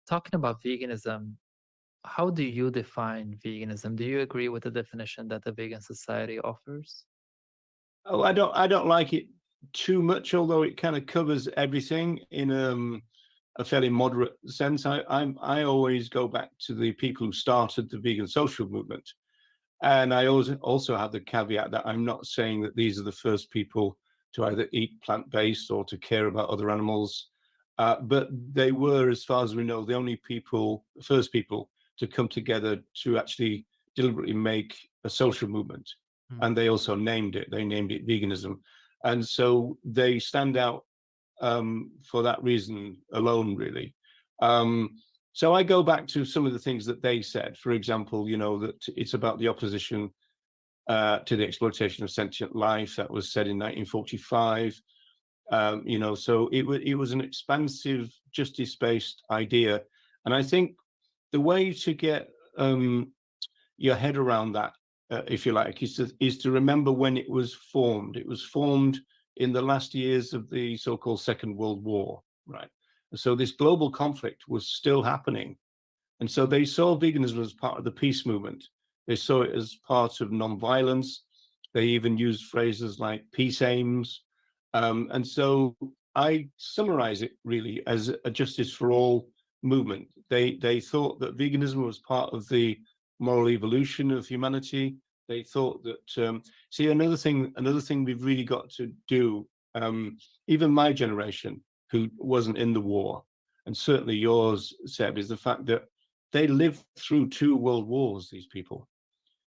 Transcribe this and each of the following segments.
Talking about veganism, how do you define veganism? Do you agree with the definition that the vegan society offers? Oh, I don't like it too much, although it kind of covers everything in a fairly moderate sense. I always go back to the people who started the vegan social movement, and I always also have the caveat that I'm not saying that these are the first people to either eat plant-based or to care about other animals, but they were, as far as we know, the only people, the first people to come together to actually deliberately make a social movement. Hmm. And they also named it. They named it veganism, and so they stand out for that reason alone, really. Um, so I go back to some of the things that they said. For example, that it's about the opposition to the exploitation of sentient life. That was said in 1945. So it was an expansive, justice-based idea, and I think the way to get your head around that, if you like, is to remember when it was formed. It was formed in the last years of the so-called Second World War, right? So this global conflict was still happening. And so they saw veganism as part of the peace movement. They saw it as part of nonviolence. They even used phrases like peace aims. And so I summarize it really as a justice for all movement. They thought that veganism was part of the moral evolution of humanity. They thought that see, another thing we've really got to do, even my generation who wasn't in the war, and certainly yours, Seb, is the fact that they lived through 2 world wars, these people.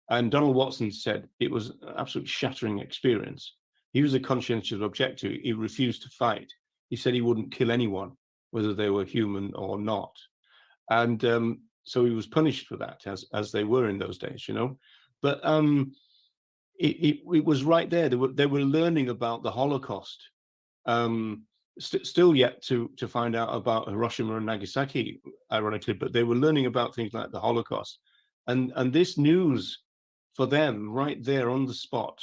And Donald Watson said it was an absolute shattering experience. He was a conscientious objector. He refused to fight. He said he wouldn't kill anyone, whether they were human or not. And so he was punished for that, as they were in those days, But it was right there. They were learning about the Holocaust. Still yet to find out about Hiroshima and Nagasaki, ironically, but they were learning about things like the Holocaust, and this news for them right there on the spot,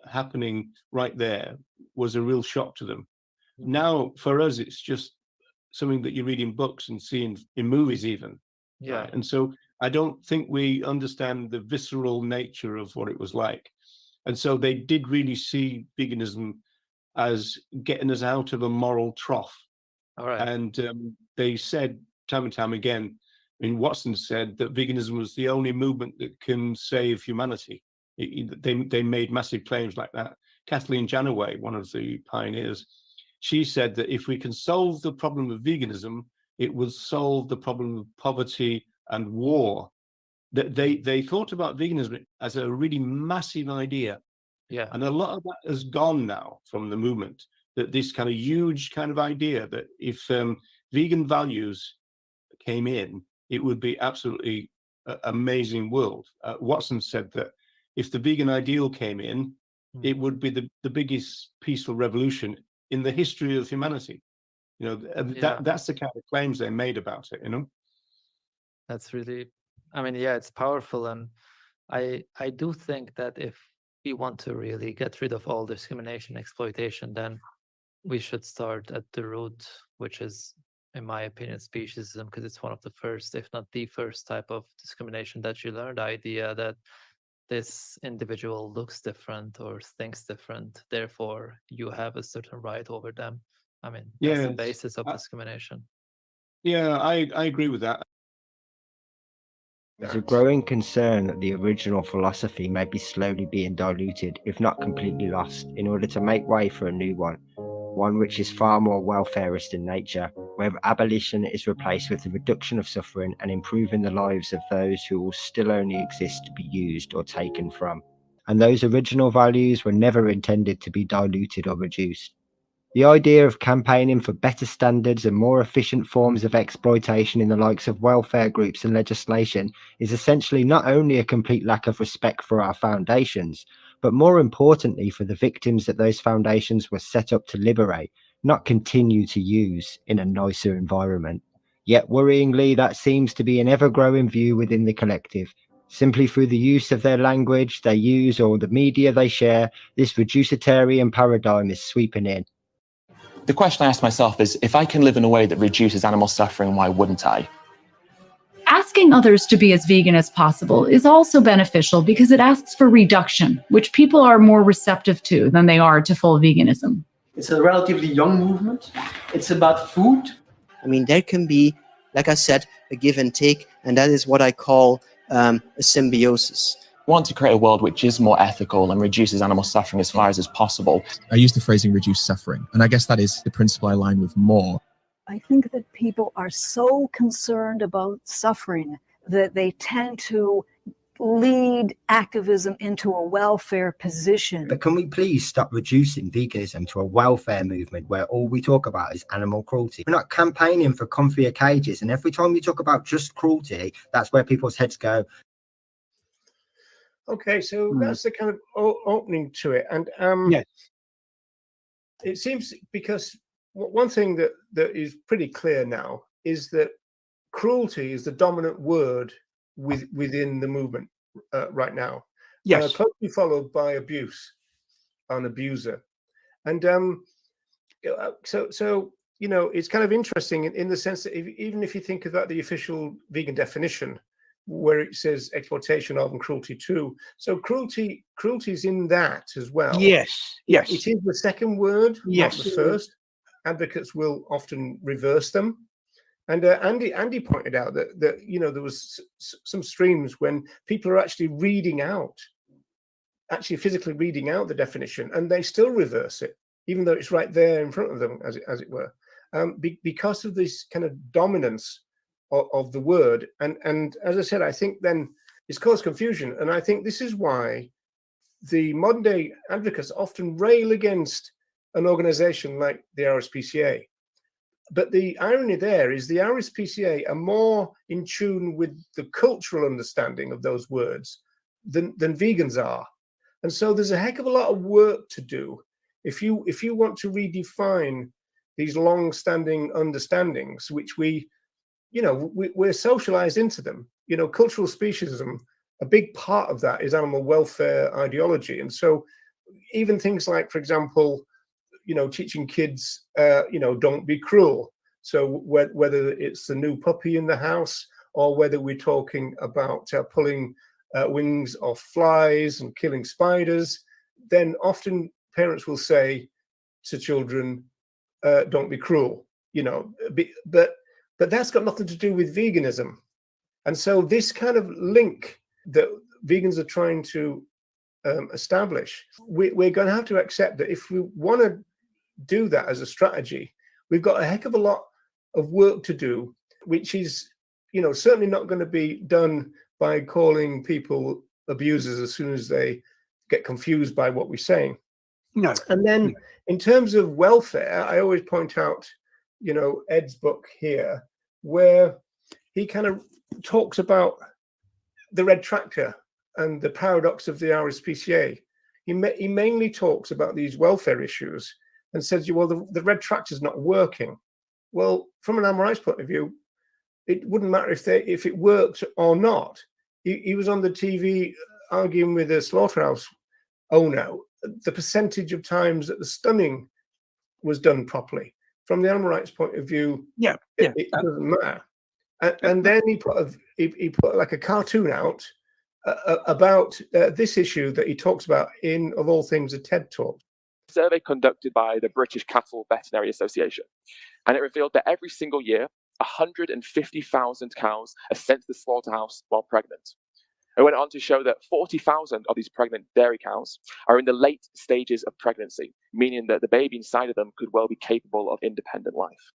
happening right there, was a real shock to them. Now, for us, it's just something that you read in books and see in movies even. Yeah. Right? And so I don't think we understand the visceral nature of what it was like. And so they did really see veganism as getting us out of a moral trough. All right. And they said time and time again, Watson said that veganism was the only movement that can save humanity. They made massive claims like that. Kathleen Janaway, one of the pioneers, she said that if we can solve the problem of veganism, it will solve the problem of poverty and war. They thought about veganism as a really massive idea. Yeah. And a lot of that has gone now from the movement, that this kind of huge kind of idea that if vegan values came in, it would be absolutely amazing world. Watson said that if the vegan ideal came in, it would be the biggest peaceful revolution in the history of humanity. That's the kind of claims they made about it, That's really, I mean, yeah, it's powerful. And I do think that if we want to really get rid of all discrimination, exploitation, then we should start at the root, which is, in my opinion, speciesism, because it's one of the first, if not the first type of discrimination that you learn, the idea that this individual looks different or thinks different, therefore you have a certain right over them. I mean, that's the Yes. basis of discrimination. Yeah, I agree with that. There's a growing concern that the original philosophy may be slowly being diluted, if not completely lost, in order to make way for a new one which is far more welfarist in nature, where abolition is replaced with the reduction of suffering and improving the lives of those who will still only exist to be used or taken from. And those original values were never intended to be diluted or reduced. The idea of campaigning for better standards and more efficient forms of exploitation in the likes of welfare groups and legislation is essentially not only a complete lack of respect for our foundations, but more importantly for the victims that those foundations were set up to liberate, not continue to use in a nicer environment. Yet worryingly, that seems to be an ever-growing view within the collective. Simply through the use of their language they use or the media they share, this reducitarian paradigm is sweeping in. The question I ask myself is, if I can live in a way that reduces animal suffering, why wouldn't I? Asking others to be as vegan as possible is also beneficial because it asks for reduction, which people are more receptive to than they are to full veganism. It's a relatively young movement. It's about food. I mean, there can be, like I said, a give and take, and that is what I call a symbiosis. I want to create a world which is more ethical and reduces animal suffering as far as is possible. I use the phrasing reduce suffering, and I guess that is the principle I align with more. I think that people are so concerned about suffering that they tend to lead activism into a welfare position. But can we please stop reducing veganism to a welfare movement where all we talk about is animal cruelty? We're not campaigning for comfier cages, and every time we talk about just cruelty, that's where people's heads go. Okay, so that's the kind of opening to it. And Yes. It seems, because one thing that is pretty clear now is that cruelty is the dominant word within the movement right now. Yes. Closely followed by abuse, an abuser. And so you know, it's kind of interesting in the sense that even if you think about the official vegan definition, where it says exploitation of and cruelty to, so cruelty is in that as well. Yes. Yes. It is the second word, Yes. not the first. Advocates will often reverse them. And Andy pointed out that you know, there was some streams when people are actually physically reading out the definition, and they still reverse it, even though it's right there in front of them, as it were, because of this kind of dominance of the word. And as I said, I think then it's caused confusion, and I think this is why the modern day advocates often rail against an organization like the RSPCA. But the irony there is the RSPCA are more in tune with the cultural understanding of those words than vegans are. And so there's a heck of a lot of work to do if you want to redefine these long-standing understandings, which we're socialized into them. You know, cultural speciesism, a big part of that is animal welfare ideology. And so even things like, for example, you know, teaching kids, you know, don't be cruel. So whether it's the new puppy in the house, or whether we're talking about pulling wings off flies and killing spiders, then often parents will say to children, don't be cruel, you know, but that's got nothing to do with veganism. And so this kind of link that vegans are trying to establish, we're going to have to accept that if we want to do that as a strategy, we've got a heck of a lot of work to do, which is, you know, certainly not going to be done by calling people abusers as soon as they get confused by what we're saying. No. And then in terms of welfare, I always point out, you know, Ed's book here, where he kind of talks about the red tractor and the paradox of the RSPCA. He mainly talks about these welfare issues and says, well, the red tractor is not working. Well, from an animal rights point of view, it wouldn't matter if it worked or not. He was on the TV arguing with a slaughterhouse owner the percentage of times that the stunning was done properly. From the animal rights point of view, it doesn't matter. And then he put like a cartoon out about this issue that he talks about in, of all things, a TED talk. Survey conducted by the British Cattle Veterinary Association, and it revealed that every single year 150,000 cows are sent to the slaughterhouse while pregnant. It went on to show that 40,000 of these pregnant dairy cows are in the late stages of pregnancy, meaning that the baby inside of them could well be capable of independent life.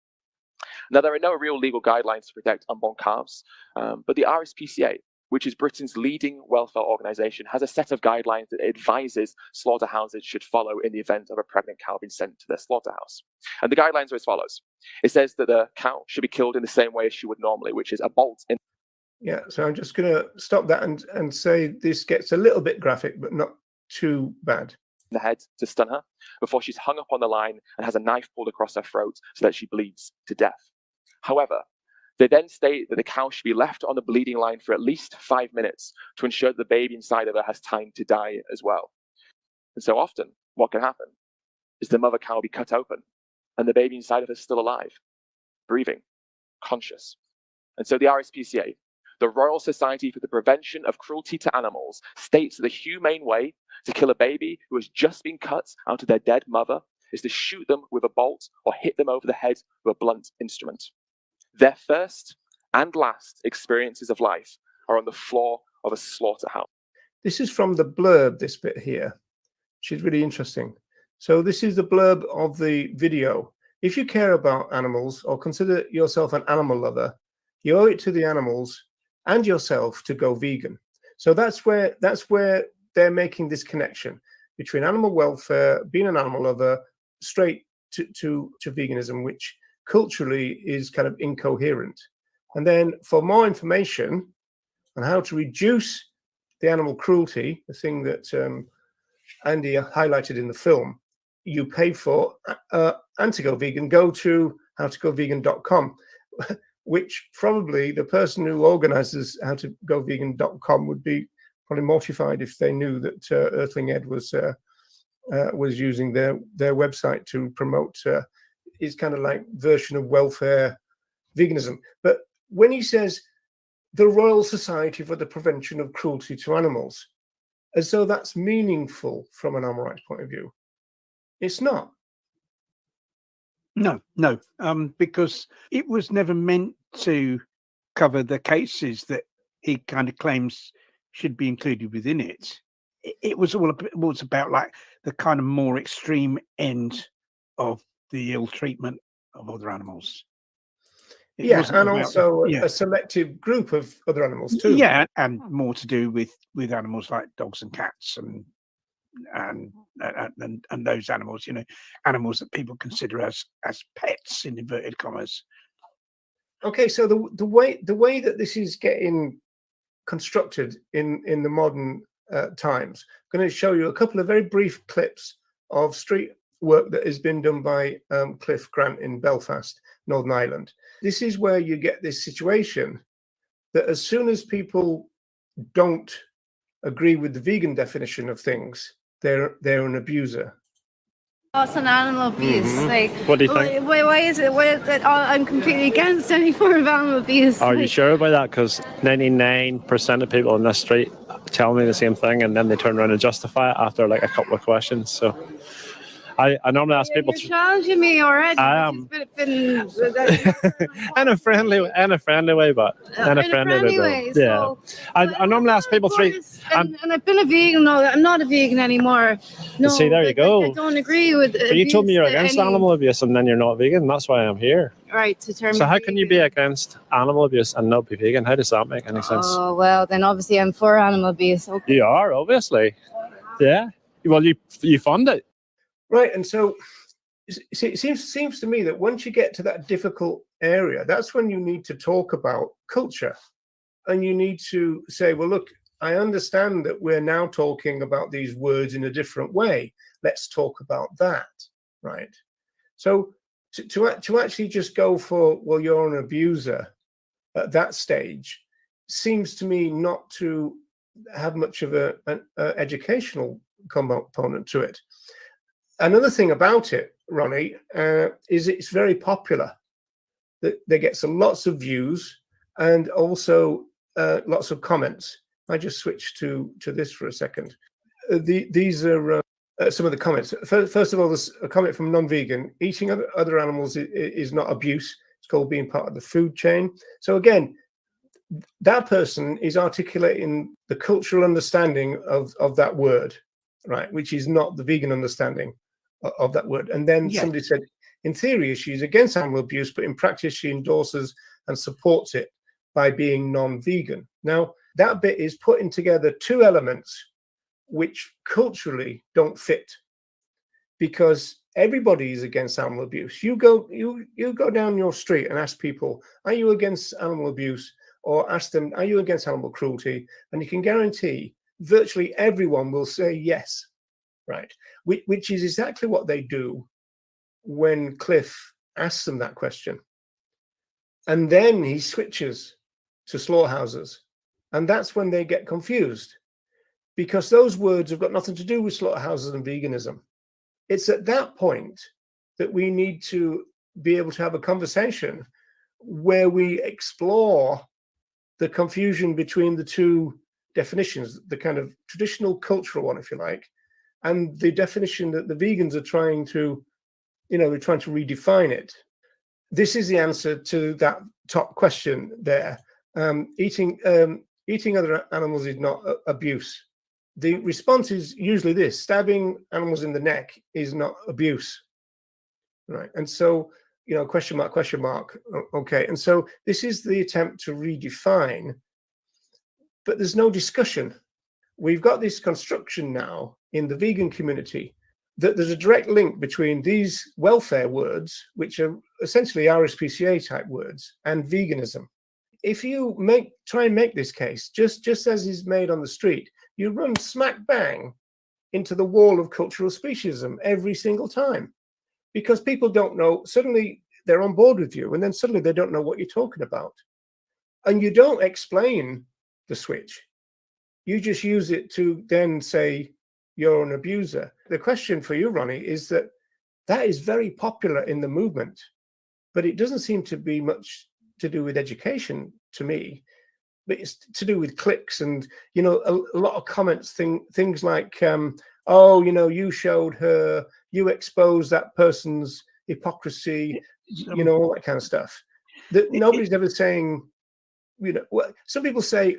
Now, there are no real legal guidelines to protect unborn calves, but the RSPCA which is Britain's leading welfare organisation, has a set of guidelines that it advises slaughterhouses should follow in the event of a pregnant cow being sent to their slaughterhouse. And the guidelines are as follows. It says that the cow should be killed in the same way as she would normally, which is a bolt in. Yeah, so I'm just going to stop that and say this gets a little bit graphic, but not too bad. The head to stun her before she's hung up on the line and has a knife pulled across her throat so that she bleeds to death. However, they then state that the cow should be left on the bleeding line for at least 5 minutes to ensure that the baby inside of her has time to die as well. And so often, what can happen is the mother cow will be cut open and the baby inside of her is still alive, breathing, conscious. And so the RSPCA, the Royal Society for the Prevention of Cruelty to Animals, states that the humane way to kill a baby who has just been cut out of their dead mother is to shoot them with a bolt or hit them over the head with a blunt instrument. Their first and last experiences of life are on the floor of a slaughterhouse. This is from the blurb, this bit here, which is really interesting. So this is the blurb of the video. If you care about animals or consider yourself an animal lover, you owe it to the animals and yourself to go vegan. So that's where they're making this connection between animal welfare, being an animal lover, straight to veganism, which culturally is kind of incoherent. And then for more information on how to reduce the animal cruelty, the thing that Andy highlighted in the film, you pay for and to go vegan, go to howtogovegan.com, which probably the person who organizes howtogovegan.com would be probably mortified if they knew that Earthling Ed was using their website to promote his kind of like version of welfare veganism. But when he says the Royal Society for the Prevention of Cruelty to Animals, as though that's meaningful from an animal rights point of view, it's not. No, because it was never meant to cover the cases that he kind of claims should be included within it. It was about like the kind of more extreme end of the ill treatment of other animals. And also a selective group of other animals too. Yeah, and more to do with animals like dogs and cats and those animals, animals that people consider as pets in inverted commas. Okay, so the way that this is getting constructed in the modern times, I'm going to show you a couple of very brief clips of street work that has been done by Cliff Grant in Belfast, Northern Ireland. This is where you get this situation that as soon as people don't agree with the vegan definition of things, they're an abuser. It's an animal abuse. Like, what do you think? Why is it? I'm completely against any form of animal abuse. Are you sure about that? Because 99% of people in this street tell me the same thing, and then they turn around and justify it after like a couple of questions. So I normally ask people. You're challenging me already. I am. in a friendly way, but in a friendly way. Yeah. I normally ask people and I've been a vegan. No, I'm not a vegan anymore. No, see, there you go. I don't agree with. But you told me you're against animal abuse, and then you're not vegan. That's why I'm here. Right, to turn. So how can you be against animal abuse and not be vegan? How does that make any sense? Oh well, then obviously I'm for animal abuse. Okay. You are, obviously. Yeah. Well, you fund it. Right, and so it seems to me that once you get to that difficult area, that's when you need to talk about culture, and you need to say, well, look, I understand that we're now talking about these words in a different way. Let's talk about that, right? So to actually just go for, well, you're an abuser at that stage seems to me not to have much of an educational component to it. Another thing about it, Ronnie, is it's very popular. They get some lots of views and also lots of comments. I just switched to this for a second. These are some of the comments. First of all, there's a comment from non-vegan. Eating other animals is not abuse. It's called being part of the food chain. So again, that person is articulating the cultural understanding of that word, right? Which is not the vegan understanding of that word. And then somebody said, in theory, she's against animal abuse, but in practice, she endorses and supports it by being non-vegan. Now, That bit is putting together two elements which culturally don't fit, because everybody is against animal abuse. You go down your street and ask people, are you against animal abuse? Or ask them, are you against animal cruelty? And you can guarantee virtually everyone will say yes, right? Which is exactly what they do when Cliff asks them that question. And then he switches to slaughterhouses. And that's when they get confused, because those words have got nothing to do with slaughterhouses and veganism. It's at that point that we need to be able to have a conversation where we explore the confusion between the two definitions, the kind of traditional cultural one, if you like, and the definition that the vegans are trying to, they're trying to redefine it. This is the answer to that top question there. Eating other animals is not abuse. The response is usually this: stabbing animals in the neck is not abuse, right? And so, question mark. Okay, and so this is the attempt to redefine, but there's no discussion. We've got this construction now in the vegan community that there's a direct link between these welfare words, which are essentially RSPCA type words, and veganism. If you try and make this case, just as is made on the street, you run smack bang into the wall of cultural speciesism every single time, because people don't know. Suddenly they're on board with you, and then suddenly they don't know what you're talking about. And you don't explain the switch. You just use it to then say you're an abuser. The question for you, Ronnie, is that is very popular in the movement, but it doesn't seem to be much to do with education to me, but it's to do with clicks and, a lot of comments, things like, oh, you showed her, you exposed that person's hypocrisy, all that kind of stuff. That nobody's ever saying, some people say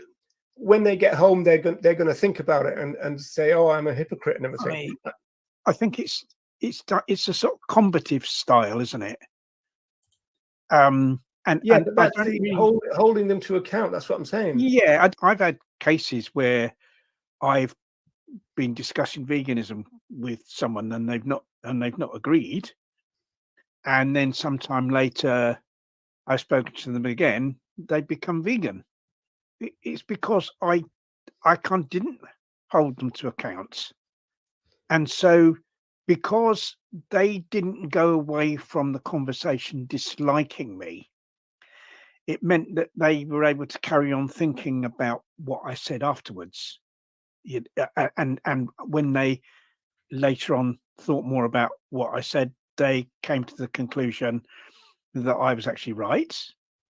when they get home, they're going to think about it and say, oh, I'm a hypocrite and everything. I think it's a sort of combative style, isn't it? But that's holding them to account. That's what I'm saying. Yeah, I've had cases where I've been discussing veganism with someone and they've not agreed, and then sometime later I've spoken to them again. They become vegan. It's because I didn't hold them to account, and so because they didn't go away from the conversation disliking me, it meant that they were able to carry on thinking about what I said afterwards. And when they later on thought more about what I said, they came to the conclusion that I was actually right,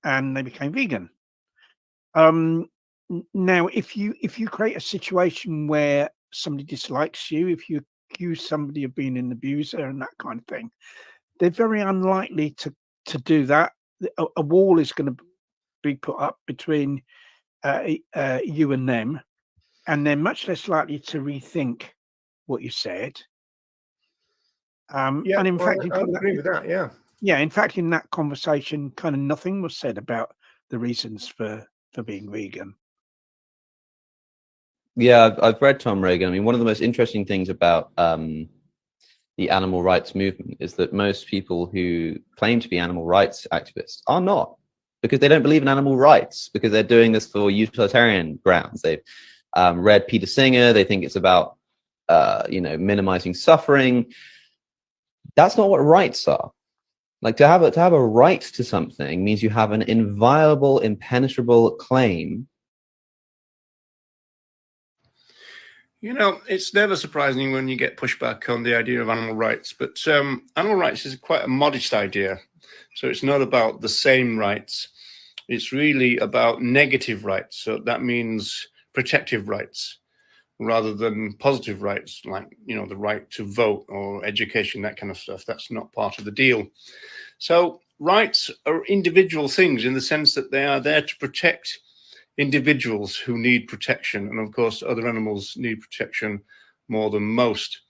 and they became vegan. Now, if you create a situation where somebody dislikes you, if you accuse somebody of being an abuser and that kind of thing, they're very unlikely to do that. A wall is going to be put up between you and them, and they're much less likely to rethink what you said. And in fact, I agree with that. Yeah. In fact, in that conversation, kind of nothing was said about the reasons for being vegan. Yeah, I've read Tom Reagan. I mean, one of the most interesting things about the animal rights movement is that most people who claim to be animal rights activists are not, because they don't believe in animal rights, because they're doing this for utilitarian grounds. They've read Peter Singer. They think it's about, minimizing suffering. That's not what rights are. Like, to have a right to something means you have an inviolable, impenetrable claim. It's never surprising when you get pushback on the idea of animal rights, but animal rights is quite a modest idea. So it's not about the same rights. It's really about negative rights. So that means protective rights rather than positive rights, like, the right to vote or education, that kind of stuff. That's not part of the deal. So rights are individual things in the sense that they are there to protect individuals who need protection. And of course, other animals need protection more than most.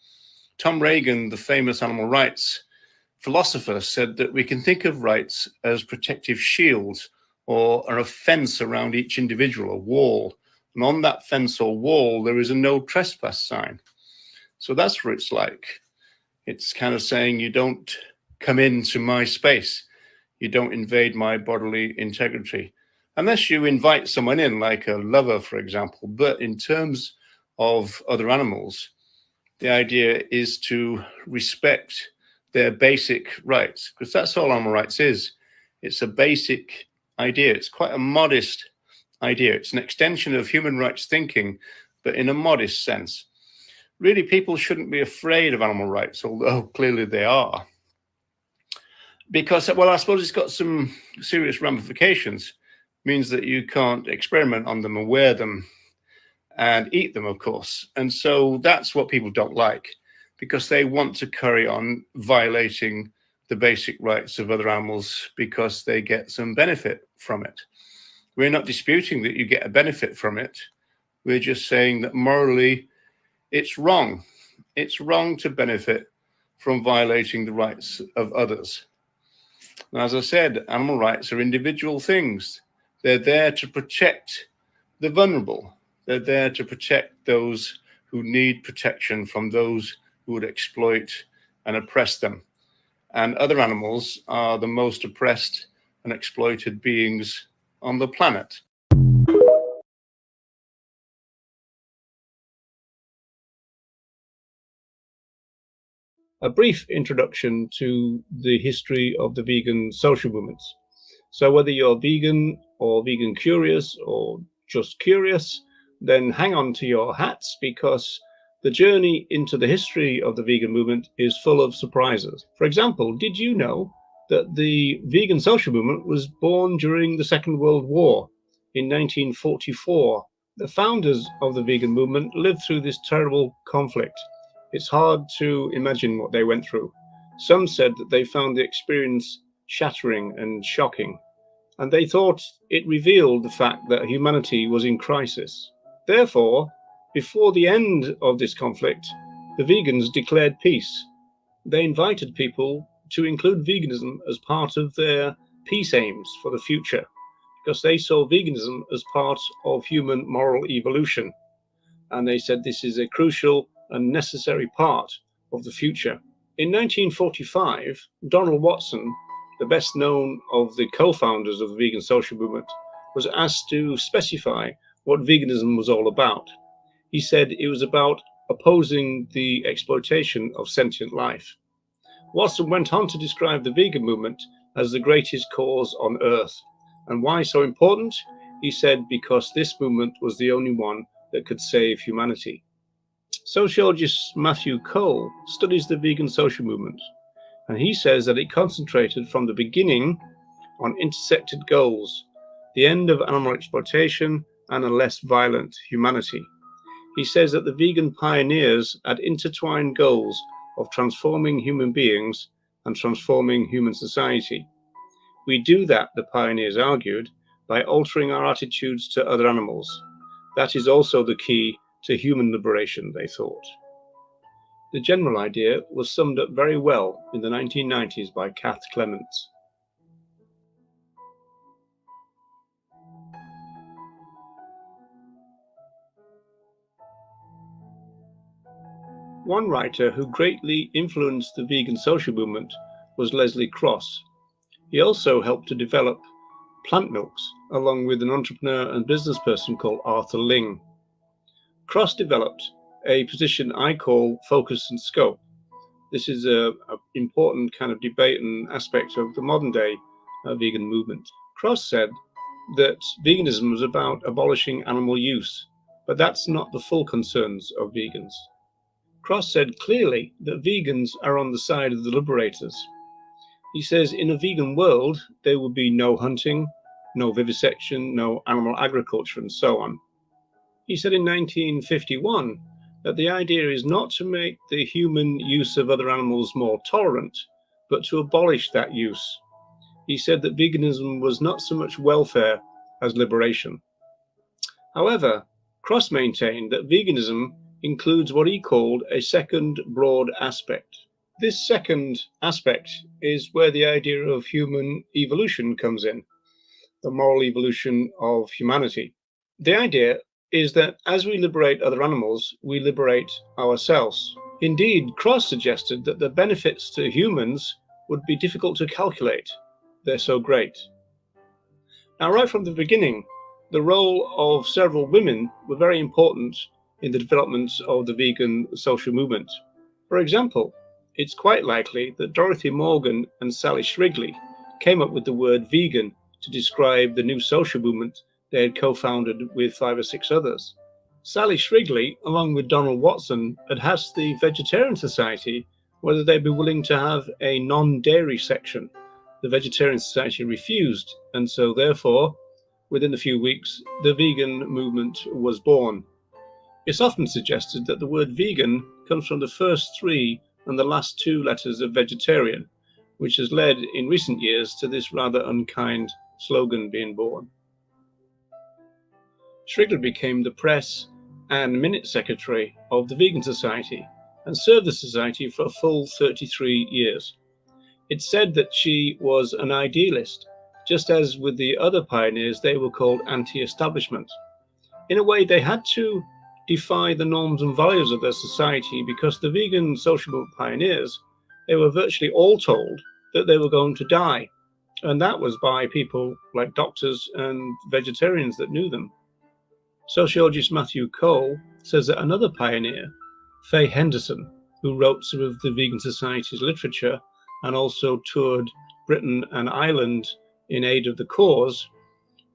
Tom Reagan, the famous animal rights philosopher, said that we can think of rights as protective shields or a fence around each individual, a wall And on that fence or wall, there is a no trespass sign. So that's what it's like. It's kind of saying, you don't come into my space. You don't invade my bodily integrity. Unless you invite someone in, like a lover, for example. But in terms of other animals, the idea is to respect their basic rights, because that's all animal rights is. It's a basic idea. It's quite a modest idea. It's an extension of human rights thinking, but in a modest sense. Really, people shouldn't be afraid of animal rights, although clearly they are. Because, well, I suppose it's got some serious ramifications. Means that you can't experiment on them and wear them and eat them, of course. And so that's what people don't like, because they want to carry on violating the basic rights of other animals because they get some benefit from it. We're not disputing that you get a benefit from it. We're just saying that morally it's wrong. It's wrong to benefit from violating the rights of others. And as I said, animal rights are individual things. They're there to protect the vulnerable. They're there to protect those who need protection from those who would exploit and oppress them. And other animals are the most oppressed and exploited beings on the planet. A brief introduction to the history of the vegan social movements. So whether you're vegan or vegan curious or just curious, then hang on to your hats, because the journey into the history of the vegan movement is full of surprises. For example, did you know that the vegan social movement was born during the Second World War in 1944? The founders of the vegan movement lived through this terrible conflict. It's hard to imagine what they went through. Some said that they found the experience shattering and shocking, and they thought it revealed the fact that humanity was in crisis. Therefore, before the end of this conflict, the vegans declared peace. They invited people to include veganism as part of their peace aims for the future, because they saw veganism as part of human moral evolution. And they said this is a crucial and necessary part of the future. In 1945, Donald Watson, the best known of the co-founders of the vegan social movement, was asked to specify what veganism was all about. He said it was about opposing the exploitation of sentient life. Watson went on to describe the vegan movement as the greatest cause on earth. And why so important? He said because this movement was the only one that could save humanity. Sociologist Matthew Cole studies the vegan social movement, and he says that it concentrated from the beginning on intersected goals, the end of animal exploitation and a less violent humanity. He says that the vegan pioneers had intertwined goals of transforming human beings and transforming human society. We do that, the pioneers argued, by altering our attitudes to other animals. That is also the key to human liberation, they thought. The general idea was summed up very well in the 1990s by Kath Clements. One writer who greatly influenced the vegan social movement was Leslie Cross. He also helped to develop plant milks, along with an entrepreneur and business person called Arthur Ling. Cross developed a position I call focus and scope. This is an important kind of debate and aspect of the modern day vegan movement. Cross said that veganism was about abolishing animal use, but that's not the full concerns of vegans. Cross said clearly that vegans are on the side of the liberators. He says in a vegan world, there would be no hunting, no vivisection, no animal agriculture, and so on. He said in 1951 that the idea is not to make the human use of other animals more tolerant, but to abolish that use. He said that veganism was not so much welfare as liberation. However, Cross maintained that veganism includes what he called a second broad aspect. This second aspect is where the idea of human evolution comes in, the moral evolution of humanity. The idea is that as we liberate other animals, we liberate ourselves. Indeed, Cross suggested that the benefits to humans would be difficult to calculate. They're so great. Now, right from the beginning, the role of several women were very important in the development of the vegan social movement. For example, it's quite likely that Dorothy Morgan and Sally Shrigley came up with the word vegan to describe the new social movement they had co-founded with 5 or 6 others. Sally Shrigley, along with Donald Watson, had asked the Vegetarian Society whether they'd be willing to have a non-dairy section. The Vegetarian Society refused, and so therefore, within a few weeks, the vegan movement was born. It's often suggested that the word vegan comes from the first 3 and the last 2 letters of vegetarian, which has led in recent years to this rather unkind slogan being born. Shrigley became the press and minute secretary of the Vegan Society and served the society for a full 33 years. It's said that she was an idealist, just as with the other pioneers they were called anti-establishment. In a way, they had to defy the norms and values of their society because the vegan social movement pioneers, they were virtually all told that they were going to die, and that was by people like doctors and vegetarians that knew them. Sociologist Matthew Cole says that another pioneer, Faye Henderson, who wrote some of the Vegan Society's literature and also toured Britain and Ireland in aid of the cause,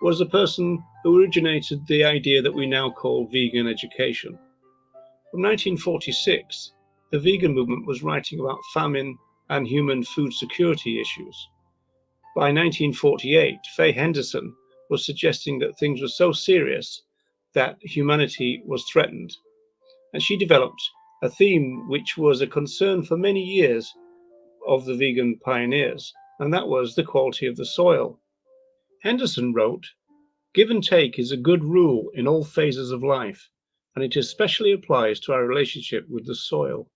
was the person who originated the idea that we now call vegan education. From 1946, the vegan movement was writing about famine and human food security issues. By 1948, Faye Henderson was suggesting that things were so serious that humanity was threatened. And she developed a theme which was a concern for many years of the vegan pioneers, and that was the quality of the soil. Henderson wrote, "Give and take is a good rule in all phases of life, and it especially applies to our relationship with the soil."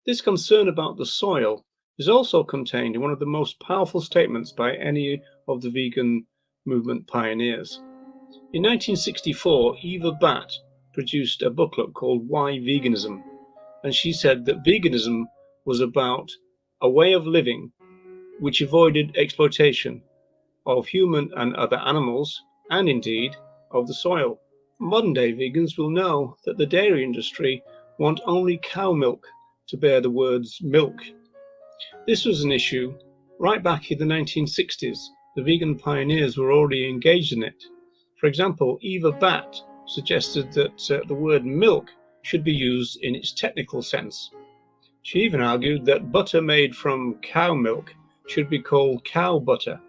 This concern about the soil is also contained in one of the most powerful statements by any of the vegan movement pioneers. In 1964, Eva Batt produced a booklet called Why Veganism? And she said that veganism was about a way of living which avoided exploitation of human and other animals, and indeed of the soil. Modern day vegans will know that the dairy industry want only cow milk to bear the words milk. This was an issue right back in the 1960s. The vegan pioneers were already engaged in it. For example, Eva Batt suggested that the word milk should be used in its technical sense. She even argued that butter made from cow milk should be called cow butter.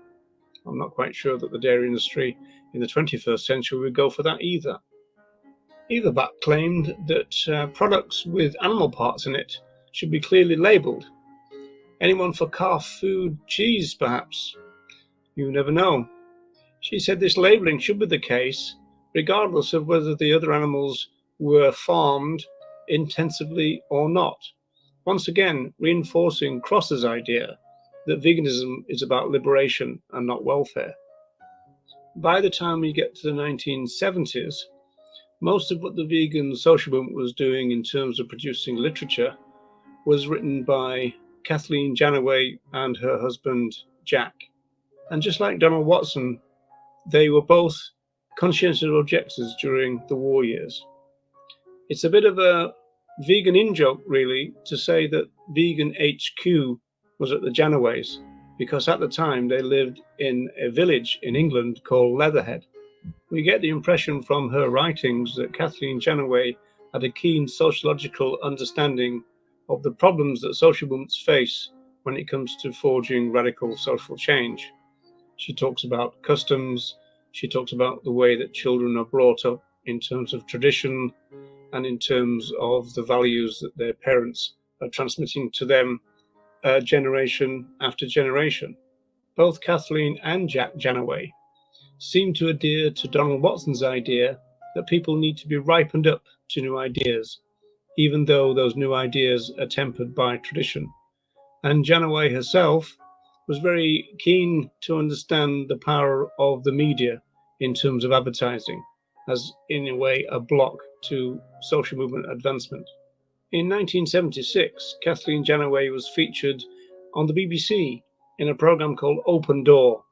I'm not quite sure that the dairy industry in the 21st century would go for that either. Eva Batt claimed that products with animal parts in it should be clearly labelled. Anyone for calf food cheese, perhaps? You never know. She said this labelling should be the case regardless of whether the other animals were farmed intensively or not. Once again, reinforcing Cross's idea that veganism is about liberation and not welfare. By the time we get to the 1970s, most of what the vegan social movement was doing in terms of producing literature was written by Kathleen Janaway and her husband, Jack. And just like Donald Watson, they were both conscientious objectors during the war years. It's a bit of a vegan in-joke, really, to say that vegan HQ was at the Janaways, because at the time they lived in a village in England called Leatherhead. We get the impression from her writings that Kathleen Janaway had a keen sociological understanding of the problems that social movements face when it comes to forging radical social change. She talks about customs, she talks about the way that children are brought up in terms of tradition and in terms of the values that their parents are transmitting to them generation after generation. Both Kathleen and Jack Janaway seem to adhere to Donald Watson's idea that people need to be ripened up to new ideas, even though those new ideas are tempered by tradition. And Janaway herself was very keen to understand the power of the media in terms of advertising. as, in a way, a block to social movement advancement. In 1976, Kathleen Janaway was featured on the BBC in a program called Open Door.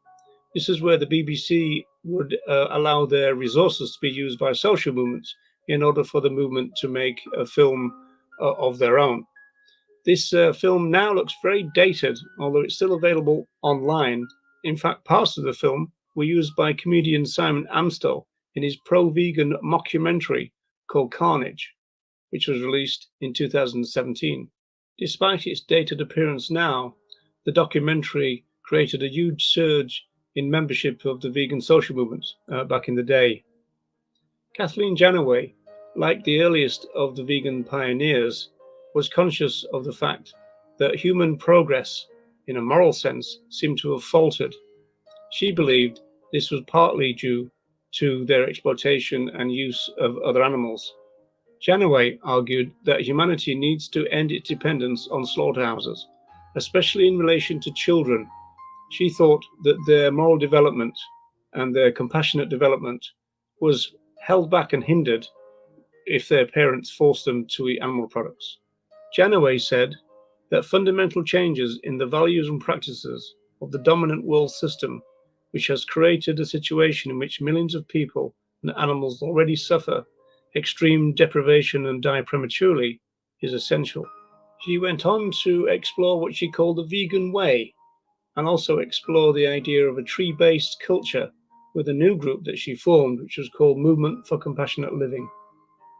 This is where the BBC would allow their resources to be used by social movements in order for the movement to make a film of their own. This film now looks very dated, although it's still available online. In fact, parts of the film were used by comedian Simon Amstell in his pro-vegan mockumentary called Carnage, which was released in 2017. Despite its dated appearance now, the documentary created a huge surge in membership of the vegan social movement back in the day. Kathleen Janaway, like the earliest of the vegan pioneers, was conscious of the fact that human progress, in a moral sense, seemed to have faltered. She believed this was partly due to their exploitation and use of other animals. Janaway argued that humanity needs to end its dependence on slaughterhouses, especially in relation to children. She thought that their moral development and their compassionate development was held back and hindered if their parents forced them to eat animal products. Janaway said that fundamental changes in the values and practices of the dominant world system, which has created a situation in which millions of people and animals already suffer extreme deprivation and die prematurely, is essential. She went on to explore what she called the vegan way, and also explore the idea of a tree-based culture with a new group that she formed, which was called Movement for Compassionate Living.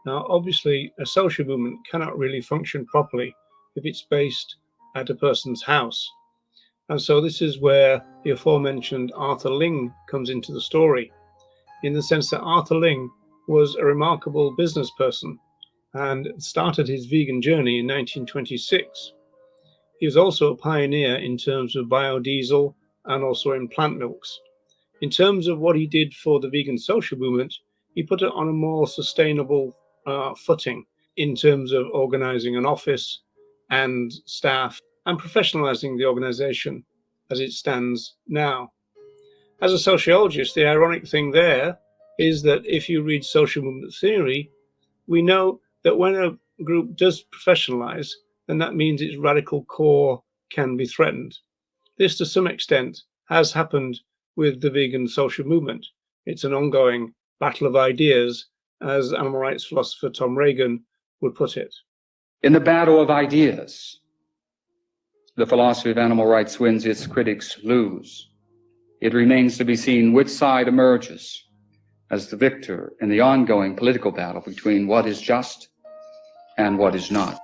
Now, obviously, a social movement cannot really function properly if it's based at a person's house. And so this is where the aforementioned Arthur Ling comes into the story, in the sense that Arthur Ling was a remarkable business person and started his vegan journey in 1926. He was also a pioneer in terms of biodiesel and also in plant milks. In terms of what he did for the vegan social movement, he put it on a more sustainable footing in terms of organizing an office and staff and professionalizing the organization as it stands now. As a sociologist, the ironic thing there is that if you read social movement theory, we know that when a group does professionalize, then that means its radical core can be threatened. This, to some extent, has happened with the vegan social movement. It's an ongoing battle of ideas, as animal rights philosopher Tom Regan would put it. In the battle of ideas, the philosophy of animal rights wins, its critics lose. It remains to be seen which side emerges as the victor in the ongoing political battle between what is just and what is not.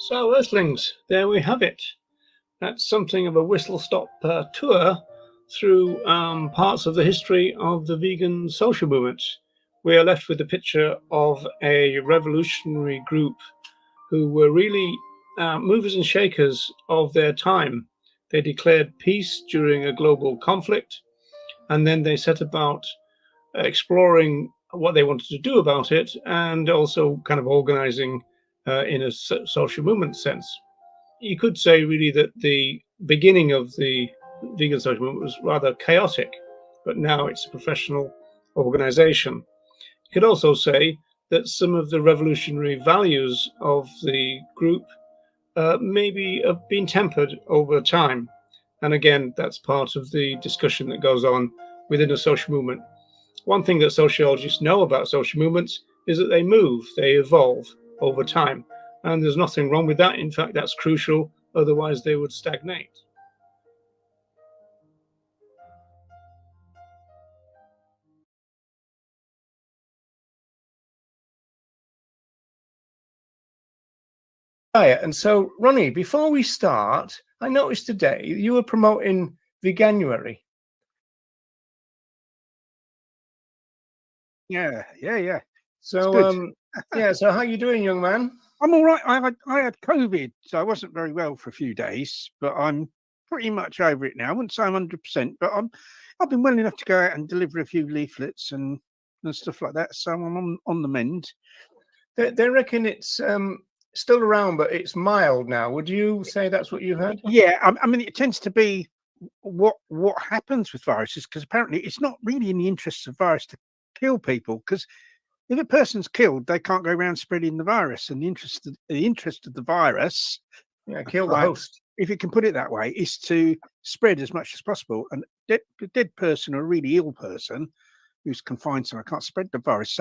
So, Earthlings, there we have it. That's something of a whistle-stop tour through parts of the history of the vegan social movement. We are left with a picture of a revolutionary group who were really movers and shakers of their time. They declared peace during a global conflict, and then they set about exploring what they wanted to do about it, and also kind of organizing in a social movement sense. You could say really that the beginning of the vegan social movement was rather chaotic, but now it's a professional organization. You could also say that some of the revolutionary values of the group maybe have been tempered over time. And again, that's part of the discussion that goes on within a social movement. One thing that sociologists know about social movements is that they move, they evolve over time. And there's nothing wrong with that. In fact, that's crucial. Otherwise, they would stagnate. Right, and so, Ronnie, before we start, I noticed today you were promoting Veganuary. Yeah. So, yeah. So, how you doing, young man? I'm all right. I had COVID, so I wasn't very well for a few days, but I'm pretty much over it now. I wouldn't say I'm 100%, but I've been well enough to go out and deliver a few leaflets and stuff like that. So I'm on the mend. They reckon it's still around, but it's mild now. Would you say that's what you've heard? Yeah, I mean, it tends to be what happens with viruses, because apparently it's not really in the interests of virus to kill people, because if a person's killed, they can't go around spreading the virus. And the interest of the virus, kill the right, host, if you can put it that way, is to spread as much as possible. And a dead person or a really ill person who's confined somewhere can't spread the virus.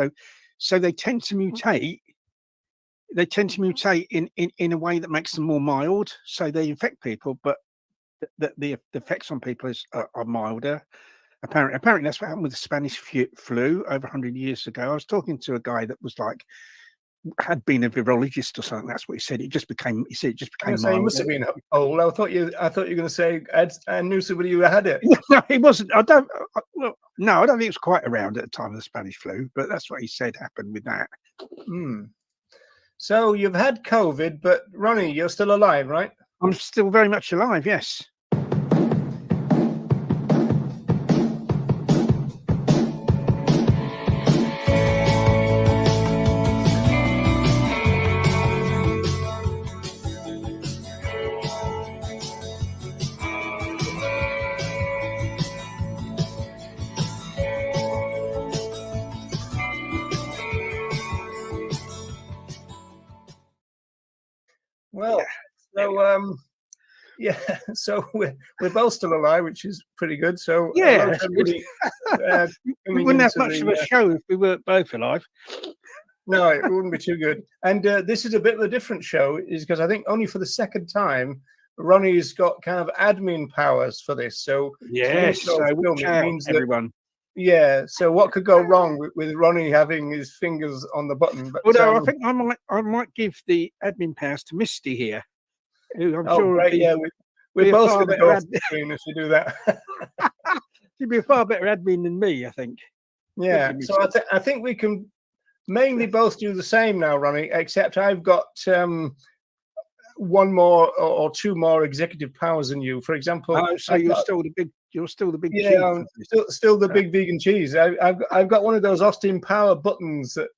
So they tend to mutate. They tend to mutate in a way that makes them more mild. So they infect people, but the effects on people are milder. Apparently that's what happened with the Spanish flu over 100 years ago. I was talking to a guy that was like, had been a virologist or something. That's what he said. He said it just became he mild. must have been old. I thought you were going to say I knew somebody who had it. No, he wasn't. I don't think it was quite around at the time of the Spanish flu, but that's what he said happened with that. So you've had COVID, but Ronnie, you're still alive, right? I'm still very much alive, yes. Well, so we're both still alive, which is pretty good. So yeah, hello to everybody, we wouldn't have much of a show if we weren't both alive. No, it wouldn't be too good. And this is a bit of a different show, is because I think only for the second time, Ronnie's got kind of admin powers for this. So yes, so watch out, means everyone. Yeah. So what could go wrong with Ronnie having his fingers on the button? But although I think I might give the admin powers to Misty here, who I'm sure. Right, yeah, we're both going to go off the screen if you do that. She'd be a far better admin than me, I think. Yeah. So I think we can mainly both do the same now, Ronnie. Except I've got one more or two more executive powers than you. For example, so you're still the big. You're still the big. Yeah, I'm still the big vegan cheese. I've got one of those Austin Power buttons that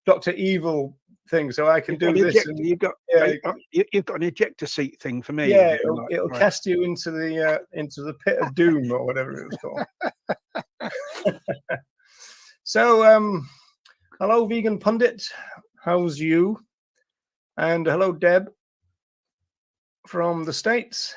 Dr. Evil thing, so I can do this. You've got an ejector seat thing for me. Yeah, it'll cast you into the pit of doom or whatever it was called. So, hello, vegan pundit. How's you? And hello, Deb from the States,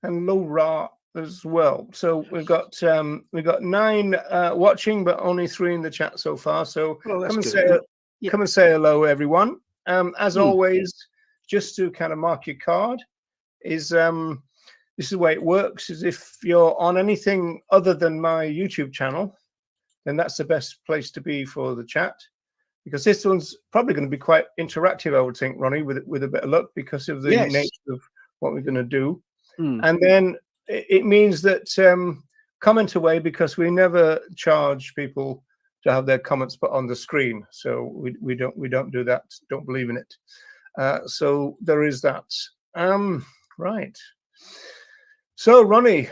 and hello, Ra as well. So we've got 9 watching, but only 3 in the chat so far. So come and say hello, everyone. As always, just to kind of mark your card, is this is the way it works. Is if you're on anything other than my YouTube channel, then that's the best place to be for the chat, because this one's probably going to be quite interactive, I would think, Ronnie, with a bit of luck, because of the nature of what we're going to do. And then it means that comment away, because we never charge people to have their comments put on the screen. So we don't do that. Don't believe in it. So there is that. Right. So Ronnie,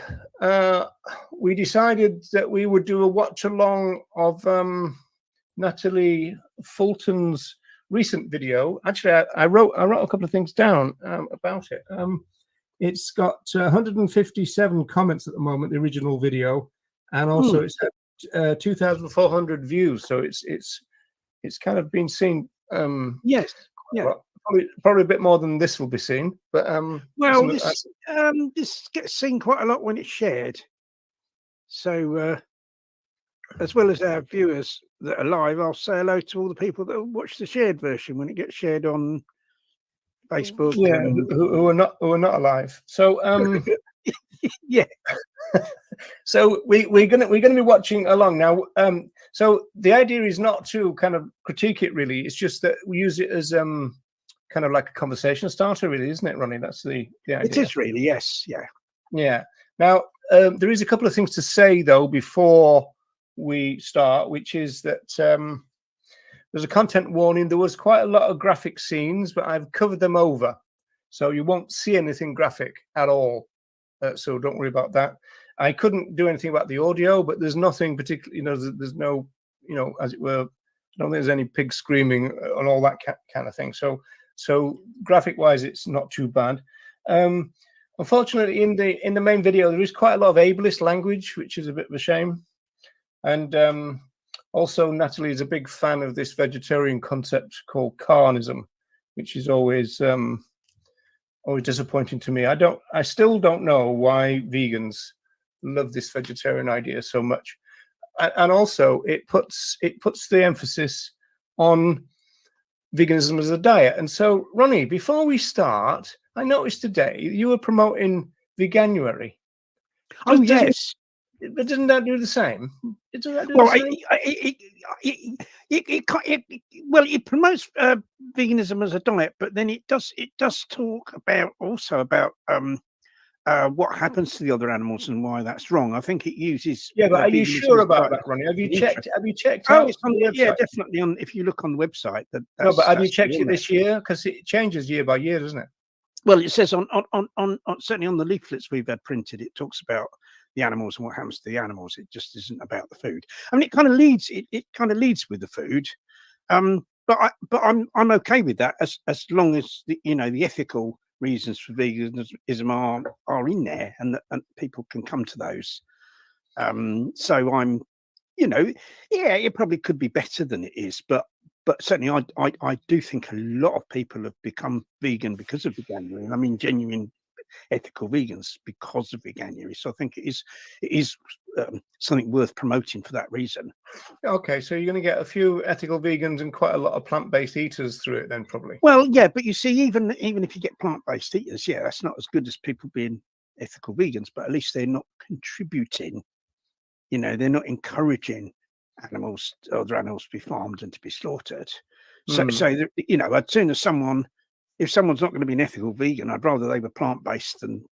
we decided that we would do a watch along of Natalie Fulton's recent video. Actually, I wrote a couple of things down about it. It's got 157 comments at the moment, the original video, and also it's had 2,400 views. So it's kind of been seen. Yes, yeah, probably a bit more than this will be seen. But well, this gets seen quite a lot when it's shared. So as well as our viewers that are live, I'll say hello to all the people that watch the shared version when it gets shared on Facebook. Yeah, who are not alive. So yeah. So we're gonna be watching along now. So the idea is not to kind of critique it really. It's just that we use it as kind of like a conversation starter, really, isn't it, Ronnie? That's the idea. It is really, yes, yeah. Yeah. Now there is a couple of things to say though before we start, which is that there's a content warning. There was quite a lot of graphic scenes, but I've covered them over, so you won't see anything graphic at all. So don't worry about that. I couldn't do anything about the audio, but there's nothing particularly, there's no, as it were, I don't think there's any pig screaming and all that kind of thing. So graphic wise, it's not too bad. Unfortunately, in the main video, there is quite a lot of ableist language, which is a bit of a shame. And also, Natalie is a big fan of this vegetarian concept called carnism, which is always disappointing to me. I still don't know why vegans love this vegetarian idea so much. And also, it puts the emphasis on veganism as a diet. And so, Ronnie, before we start, I noticed today you were promoting Veganuary. Oh, yes. But doesn't that do the same? Does that do Well, the same? it promotes veganism as a diet, but then it does talk about what happens to the other animals and why that's wrong. I think it uses. Yeah, but are you veganism sure as a about diet that, Ronnie? Have you as checked? Have you checked Oh, out it's on, the yeah, website? definitely on. If you look on the website, No, but have you that's checked on it there. this year? Because it changes year by year, doesn't it? Well, it says on certainly on the leaflets we've had printed, it talks about the animals and what happens to the animals. It just isn't about the food. I mean, it kind of leads. It kind of leads with the food, but I'm okay with that as long as the ethical reasons for veganism are in there and people can come to those. So I'm, yeah, it probably could be better than it is, but certainly I do think a lot of people have become vegan because of Veganuary. I mean, genuine ethical vegans because of Veganuary. So I think it is something worth promoting for that reason. Okay, so you're going to get a few ethical vegans and quite a lot of plant-based eaters through it, then probably. Well, yeah, but you see, even if you get plant-based eaters, yeah, that's not as good as people being ethical vegans, but at least they're not contributing. They're not encouraging other animals to be farmed and to be slaughtered. So, as soon as if someone's not going to be an ethical vegan, I'd rather they were plant-based than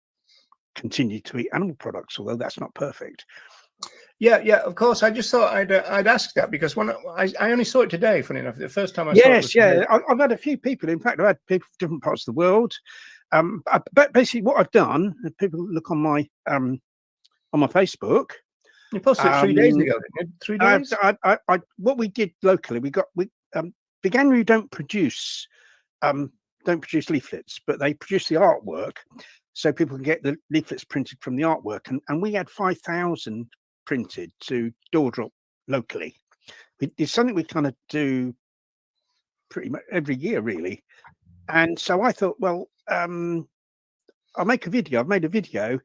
continue to eat animal products, although that's not perfect. Yeah, of course. I just thought I'd ask that because when I only saw it today, funny enough, the first time I saw it. Yes, yeah. I've had a few people. In fact, I've had people from different parts of the world. But basically, what I've done, if people look on my Facebook. You posted it 3 days ago, didn't you? 3 days. What we did locally, Veganuary don't produce leaflets, but they produce the artwork, so people can get the leaflets printed from the artwork. And we had 5,000 printed to door drop locally. It's something we kind of do pretty much every year, really. And so I thought, well, I'll make a video. I've made a video.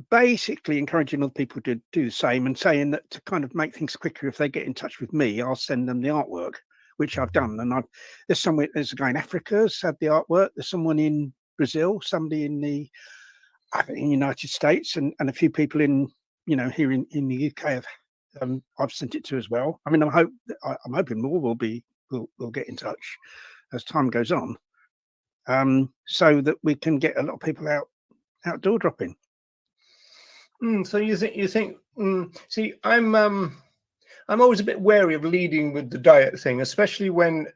Basically encouraging other people to do the same and saying that to kind of make things quicker, if they get in touch with me, I'll send them the artwork, which I've done. And there's a guy in Africa who's had the artwork. There's someone in Brazil, somebody in the United States, and a few people in here in the UK I've sent it to as well. I mean, I'm hoping more will get in touch as time goes on, so that we can get a lot of people outdoor dropping. So you think? See, I'm always a bit wary of leading with the diet thing, especially when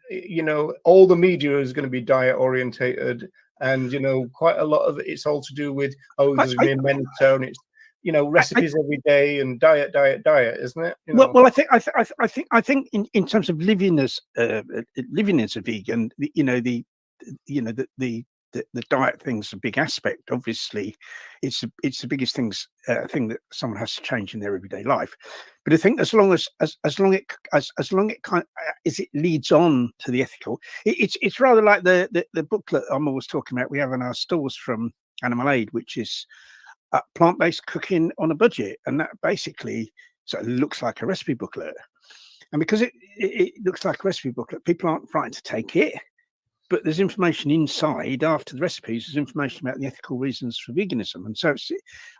all the media is going to be diet orientated, and quite a lot of it's all to do with there's going to be a mentor, and it's recipes every day and diet, isn't it? Well, I think in terms of living as a vegan, the diet thing's a big aspect. Obviously, it's the biggest thing that someone has to change in their everyday life. But I think as long it leads on to the ethical, it's rather like the booklet I'm always talking about. We have in our stores from Animal Aid, which is plant-based cooking on a budget, and that basically it looks like a recipe booklet. And because it looks like a recipe booklet, people aren't frightened to take it. But there's information inside after the recipes. There's information about the ethical reasons for veganism, and so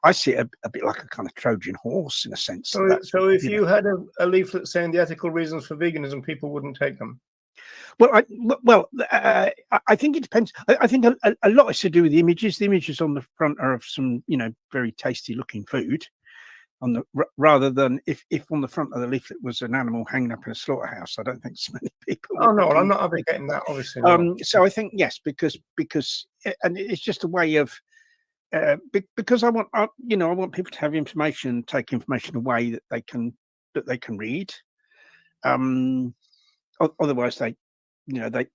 I see it a bit like a kind of Trojan horse in a sense. So if you had a leaflet saying the ethical reasons for veganism, people wouldn't take them. Well, I think it depends. I think a lot is to do with the images. The images on the front are of some very tasty looking food. Rather than if on the front of the leaflet was an animal hanging up in a slaughterhouse, I don't think so many people. Oh no, I'm not advocating that, obviously. No. So I think yes, because and it's just a way of because I want people to have information, take information away that they can read. Otherwise, they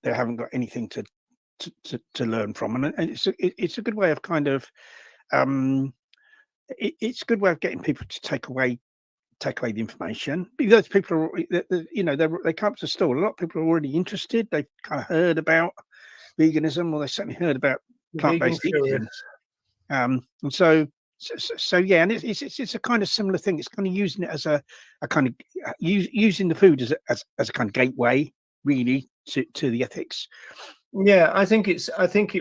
haven't got anything to to learn from, and it's a good way of kind of it's a good way of getting people to take away the information, because people are they come up to the store. A lot of people are already interested. They've kind of heard about veganism, or they certainly heard about plant-based eating. And so yeah, and it's a kind of similar thing. It's kind of using it as a kind of using the food as a kind of gateway, really, to the ethics. Yeah, I think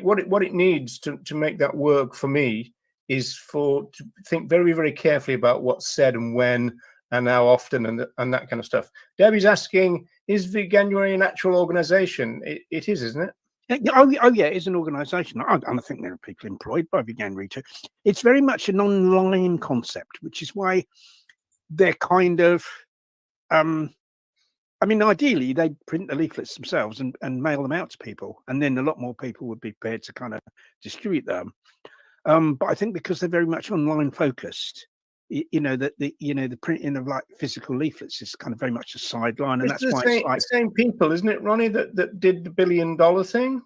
what it needs to make that work for me is to think very, very carefully about what's said and when and how often and that kind of stuff. Debbie's asking, is Veganuary an actual organization? It is, isn't it? Oh yeah, it's an organisation. I think there are people employed by Veganuary too. It's very much an online concept, which is why they're kind of. I mean, ideally, they'd print the leaflets themselves and mail them out to people, and then a lot more people would be prepared to kind of distribute them. But I think because they're very much online focused, that the printing of like physical leaflets is kind of very much a sideline, and It's that's why it's like the same people, isn't it, Ronnie, that did the $1 billion thing?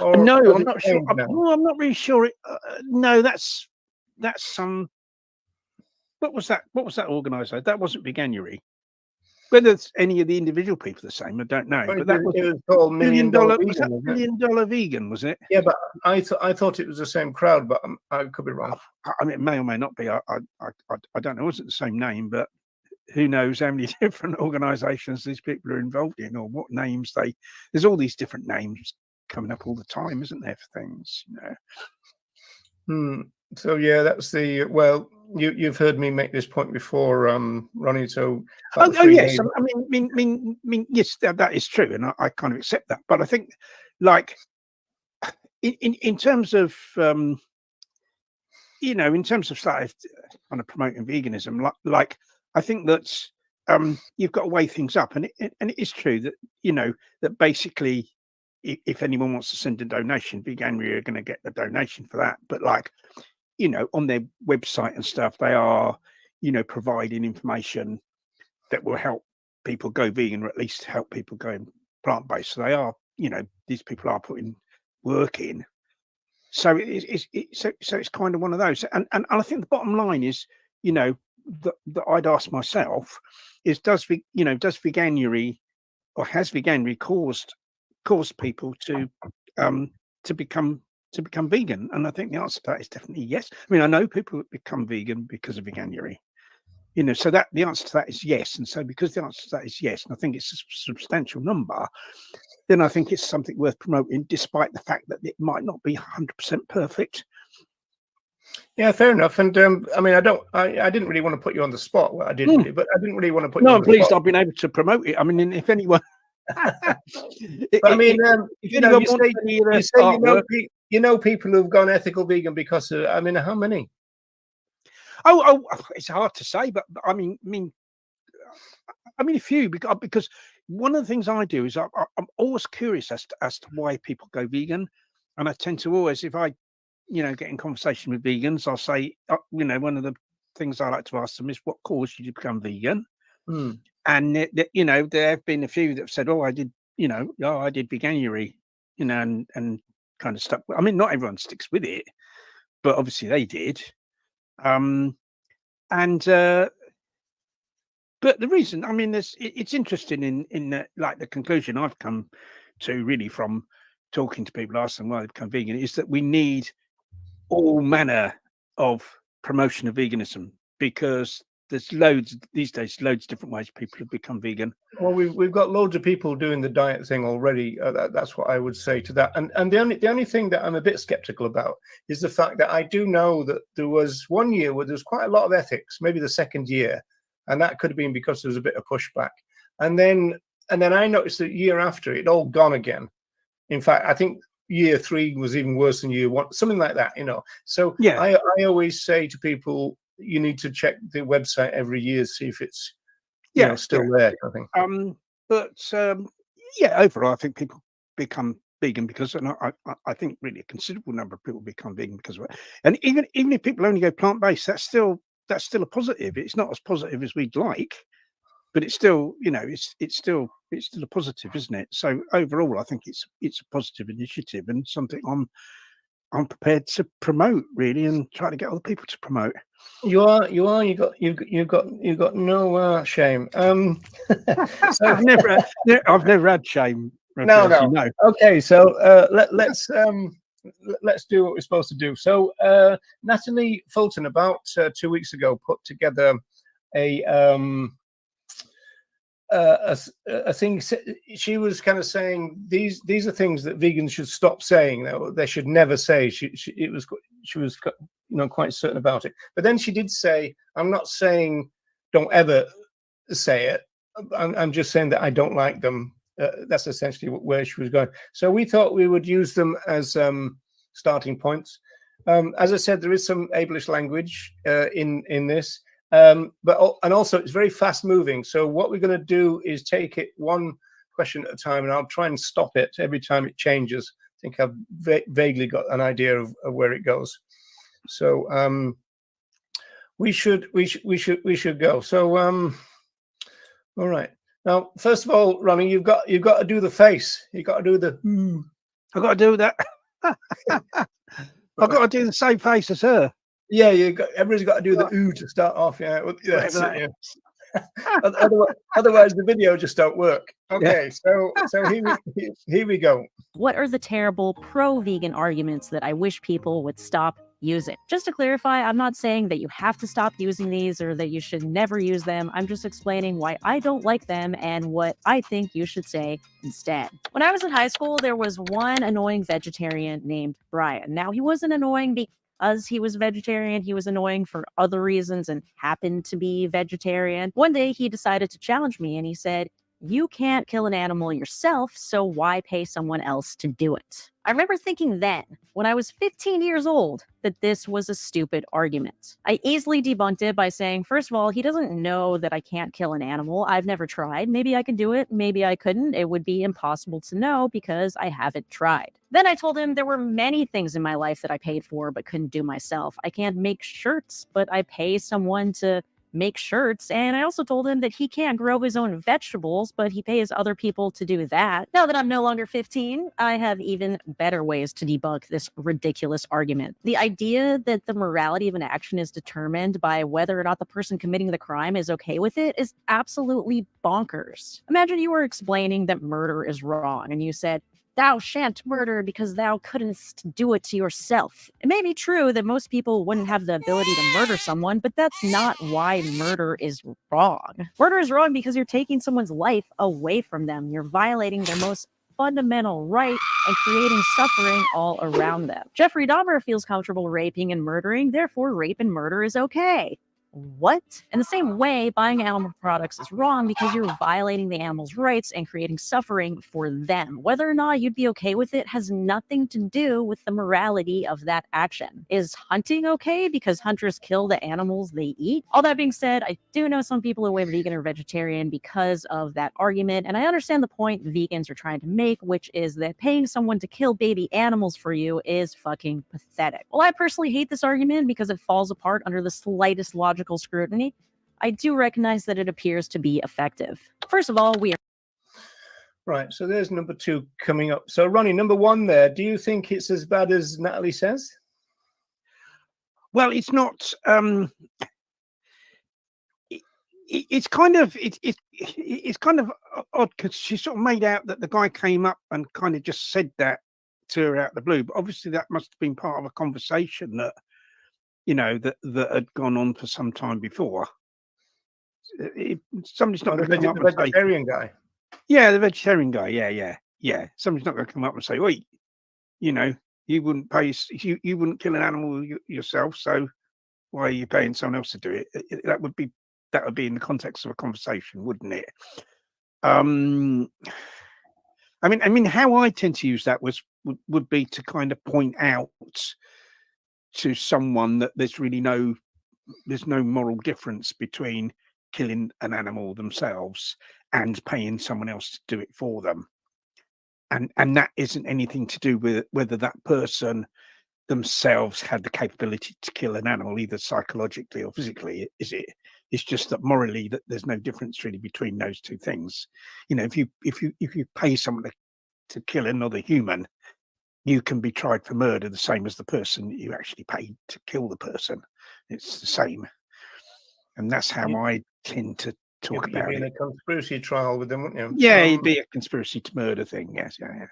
No, I'm not sure. I'm not really sure. No, that's some. What was that? What was that organisation? That wasn't Veganuary. Whether it's any of the individual people the same, I don't know. But that was it was called $1 Million Vegan. Was that $1 Million Vegan? Was it? Yeah, but I thought it was the same crowd, but I could be wrong. I mean, it may or may not be. I don't know. Was it the same name? But who knows how many different organisations these people are involved in, or what names they? There's all these different names coming up all the time, isn't there, for things? So yeah, that's the you've heard me make this point before, Ronnie. So yes, I mean, yes, that is true, and I kind of accept that. But I think, like, in terms of in terms of kind of promoting veganism, like I think that you've got to weigh things up, and it is true that that basically, if anyone wants to send a donation, Veganuary are going to get the donation for that. But like, on their website and stuff, they are, providing information that will help people go vegan, or at least help people go plant-based. So they are, these people are putting work in. So it's kind of one of those. And I think the bottom line is, that I'd ask myself is, does Veganuary, or has Veganuary caused people to become vegan? And I think the answer to that is definitely yes. I mean, I know people that become vegan because of Veganuary, so that the answer to that is yes. And so because the answer to that is yes, and I think it's a substantial number, then I think it's something worth promoting, despite the fact that it might not be 100% perfect. Yeah, fair enough. And I mean, I didn't really want to put you on the spot. Well, I did really, but I didn't really want to put you on the spot. No, please, I've been able to promote it. I mean, if anyone I mean, you say people who've gone ethical vegan because of, I mean, how many? Oh, it's hard to say, but I mean, a few, because one of the things I do is I'm always curious as to why people go vegan, and I tend to always, if I get in conversation with vegans, I'll say, one of the things I like to ask them is, what caused you to become vegan? And there have been a few that have said, I did Veganuary, and kind of stuck. I mean, not everyone sticks with it, but obviously they did. But the reason, I mean, it's interesting in like the conclusion I've come to, really, from talking to people, asking why they become vegan, is that we need all manner of promotion of veganism, because there's these days loads of different ways people have become vegan. Well, we've got loads of people doing the diet thing already. That's what I would say to that. And the only thing that I'm a bit skeptical about is the fact that I do know that there was one year where there was quite a lot of ethics, maybe the second year, and that could have been because there was a bit of pushback. And then I noticed that year after, it all gone again. In fact, I think year 3 was even worse than year 1, something like that. So yeah, I always say to people, you need to check the website every year, see if it's still there, I think. Overall, I think people become vegan because, and I think really a considerable number of people become vegan because of it. And even if people only go plant-based, that's still a positive. It's not as positive as we'd like, but it's still, you know, it's still a positive, isn't it? So overall, I think it's a positive initiative and something I'm prepared to promote, really, and try to get other people to promote. You are. You've got no shame. So I've never had shame. No, as you no. know. Okay, so let's do what we're supposed to do. So Natalie Fulton about 2 weeks ago put together a thing. She was kind of saying these are things that vegans should stop saying. They should never say. She was quite certain about it. But then she did say, "I'm not saying don't ever say it. I'm just saying that I don't like them." That's essentially where she was going. So we thought we would use them as starting points. As I said, there is some ableist language in this, but also it's very fast moving. So what we're going to do is take it one question at a time, and I'll try and stop it every time it changes. I think I've vaguely got an idea of where it goes. So we should go. So all right. Now, first of all, Ronnie, you've got to do the face. You've got to do the. I've got to do that. I've got to do the same face as her. Yeah, everybody's got to do the ooh to start off. Yeah, that's it, yeah. Otherwise, the video just don't work. Okay, so here we go. What are the terrible pro-vegan arguments that I wish people would stop using? Just to clarify, I'm not saying that you have to stop using these or that you should never use them. I'm just explaining why I don't like them and what I think you should say instead. When I was in high school, there was one annoying vegetarian named Brian. Now, he wasn't annoying because he was vegetarian. He was annoying for other reasons and happened to be vegetarian. One day, he decided to challenge me and he said, "You can't kill an animal yourself, so why pay someone else to do it?" I remember thinking then, when I was 15 years old, that this was a stupid argument. I easily debunked it by saying, first of all, he doesn't know that I can't kill an animal. I've never tried. Maybe I could do it. Maybe I couldn't. It would be impossible to know because I haven't tried. Then I told him there were many things in my life that I paid for but couldn't do myself. I can't make shirts, but I pay someone to make shirts, and I also told him that he can't grow his own vegetables, but he pays other people to do that. Now that I'm no longer 15, I have even better ways to debunk this ridiculous argument. The idea that the morality of an action is determined by whether or not the person committing the crime is okay with it is absolutely bonkers. Imagine you were explaining that murder is wrong, and you said, "Thou shan't murder because thou couldn't do it to yourself." It may be true that most people wouldn't have the ability to murder someone, but that's not why murder is wrong. Murder is wrong because you're taking someone's life away from them. You're violating their most fundamental right and creating suffering all around them. Jeffrey Dahmer feels comfortable raping and murdering, therefore rape and murder is okay. What? In the same way, buying animal products is wrong because you're violating the animal's rights and creating suffering for them. Whether or not you'd be okay with it has nothing to do with the morality of that action. Is hunting okay because hunters kill the animals they eat? All that being said, I do know some people who are vegan or vegetarian because of that argument, and I understand the point vegans are trying to make, which is that paying someone to kill baby animals for you is fucking pathetic. Well, I personally hate this argument because it falls apart under the slightest logical scrutiny. I do recognize that it appears to be effective. First of all, we are Right, so there's number 2 coming up. So Ronnie, number 1 there, do you think it's as bad as Natalie says? Well, it's not. It's kind of it's kind of odd because she sort of made out that the guy came up and kind of just said that to her out of the blue. But obviously, that must have been part of a conversation that that had gone on for some time before. Somebody's not going to come up the vegetarian guy. Yeah, the vegetarian guy. Yeah. Somebody's not going to come up and say, "Wait, you wouldn't pay, you wouldn't kill an animal yourself, so why are you paying someone else to do it?" That would be in the context of a conversation, wouldn't it? I mean, how I tend to use that would be to kind of point out to someone that there's no moral difference between killing an animal themselves and paying someone else to do it for them, and that isn't anything to do with whether that person themselves had the capability to kill an animal, either psychologically or physically. It's just that morally that there's no difference really between those two things. You know, if you pay someone to kill another human, you can be tried for murder the same as the person you actually paid to kill the person. It's the same. And that's how I tend to talk You'd about be in it. a conspiracy trial with them, wouldn't you? Yeah, it'd be a conspiracy to murder thing. Yes, yeah.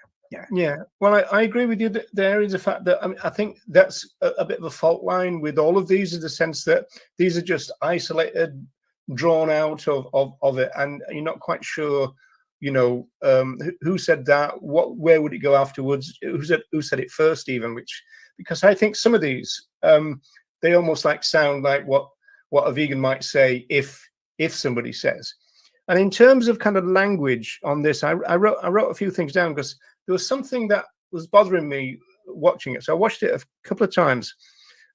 Yeah, well, I agree with you that there is a fact that I think that's a bit of a fault line with all of these, in the sense that these are just isolated, drawn out of it, and you're not quite sure, you know, who said that, where would it go afterwards, who said it first, even, because I think some of these they almost like sound like what a vegan might say if somebody says. And in terms of kind of language on this, I wrote a few things down, because there was something that was bothering me watching it. So I watched it a couple of times.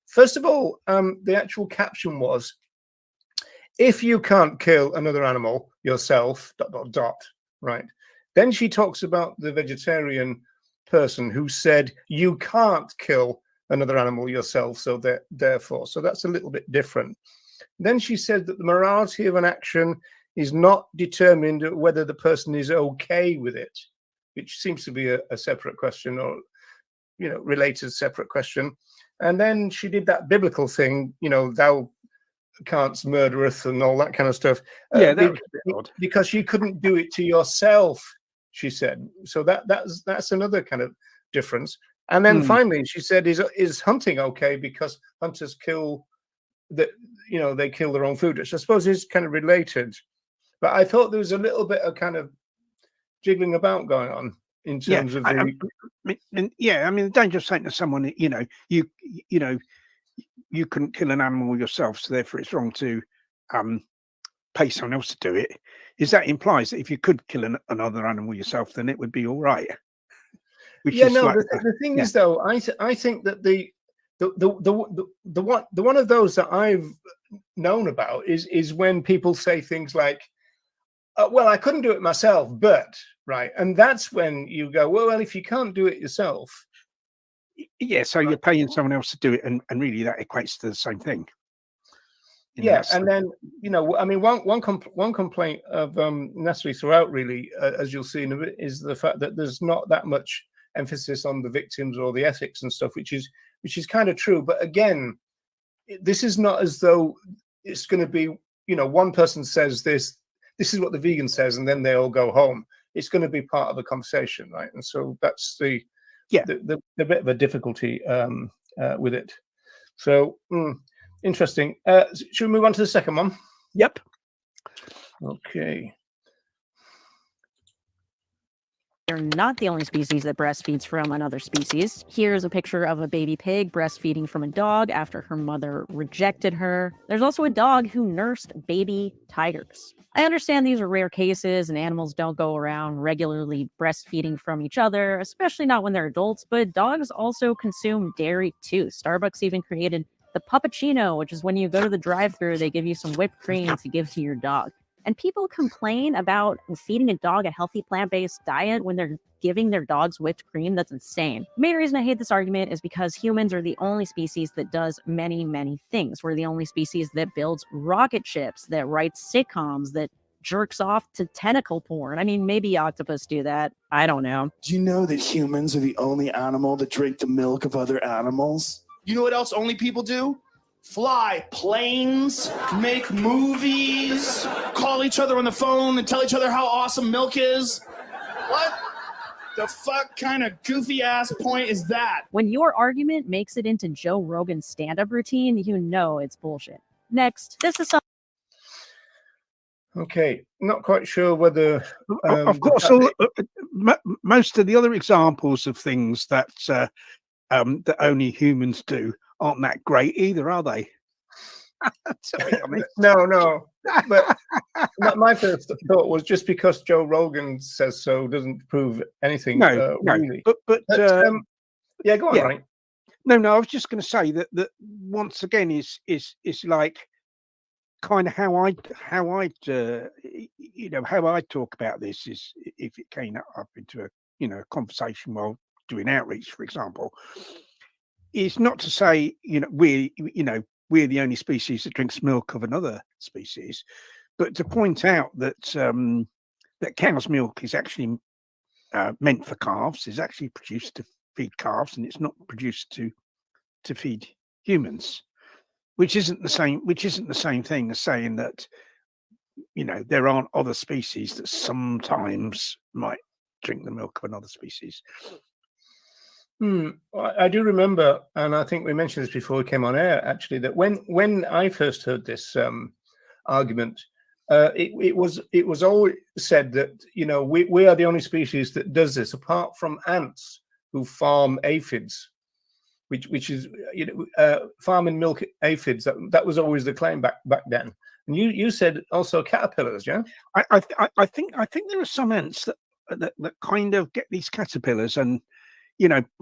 First of all, the actual caption was, "If you can't kill another animal yourself, ... right?" Then she talks about the vegetarian person who said, "You can't kill another animal yourself, so therefore." So that's a little bit different. Then she said that the morality of an action is not determined whether the person is okay with it, which seems to be a separate question, or, you know, related separate question. And then she did that biblical thing, you know, thou canst murdereth and all that kind of stuff. Yeah, that was a bit odd. Because you couldn't do it to yourself, she said. So that's another kind of difference. And then finally she said, is hunting okay? Because hunters kill they kill their own food, which I suppose is kind of related. But I thought there was a little bit of kind of jiggling about going on in terms of the. I mean, the danger of saying to someone, you know, you couldn't kill an animal yourself, so therefore it's wrong to pay someone else to do it, is that implies that if you could kill another animal yourself, then it would be all right. The thing is, though, I think that the one of those that I've known about is when people say things like, well, I couldn't do it myself, but, right? And that's when you go, well, if you can't do it yourself. Yeah, so you're paying someone else to do it, and really that equates to the same thing. Yeah, and then, you know, I mean, one complaint of Natalie throughout, really, as you'll see in a bit, is the fact that there's not that much emphasis on the victims or the ethics and stuff, which is kind of true. But again, this is not as though it's going to be, you know, one person says this is what the vegan says, and then they all go home. It's going to be part of a conversation, right? And so that's the bit of a difficulty with it. So interesting. Should we move on to the second one? Yep. Okay. They're not the only species that breastfeeds from another species. Here's a picture of a baby pig breastfeeding from a dog after her mother rejected her. There's also a dog who nursed baby tigers. I understand these are rare cases and animals don't go around regularly breastfeeding from each other, especially not when they're adults, but dogs also consume dairy too. Starbucks even created the puppuccino, which is when you go to the drive-thru, they give you some whipped cream to give to your dog. And people complain about feeding a dog a healthy plant-based diet when they're giving their dogs whipped cream. That's insane. The main reason I hate this argument is because humans are the only species that does many, many things. We're the only species that builds rocket ships, that writes sitcoms, that jerks off to tentacle porn. I mean, maybe octopus do that. I don't know. Do you know that humans are the only animal that drink the milk of other animals? You know what else only people do? Fly planes, make movies, call each other on the phone and tell each other how awesome milk is. What the fuck kind of goofy ass point is that? When your argument makes it into Joe Rogan's stand-up routine, you know it's bullshit. Next, this is some. Okay, not quite sure whether. Of course, most of the other examples of things that that only humans do aren't that great either, are they? No. But my first thought was, just because Joe Rogan says so doesn't prove anything. No. Really. But yeah, go on, right? No, I was just going to say that once again is like kind of how I talk about this is, if it came up into a conversation while doing outreach, for example, it's not to say, we're the only species that drinks milk of another species, but to point out that that cow's milk is actually meant for calves, is actually produced to feed calves, and it's not produced to feed humans, which isn't the same thing as saying that there aren't other species that sometimes might drink the milk of another species. I do remember, and I think we mentioned this before we came on air, actually, that when I first heard this argument, it was always said that we are the only species that does this, apart from ants who farm aphids, which is farming milk aphids. That was always the claim back then. And you said also caterpillars, yeah? I think there are some ants that kind of get these caterpillars and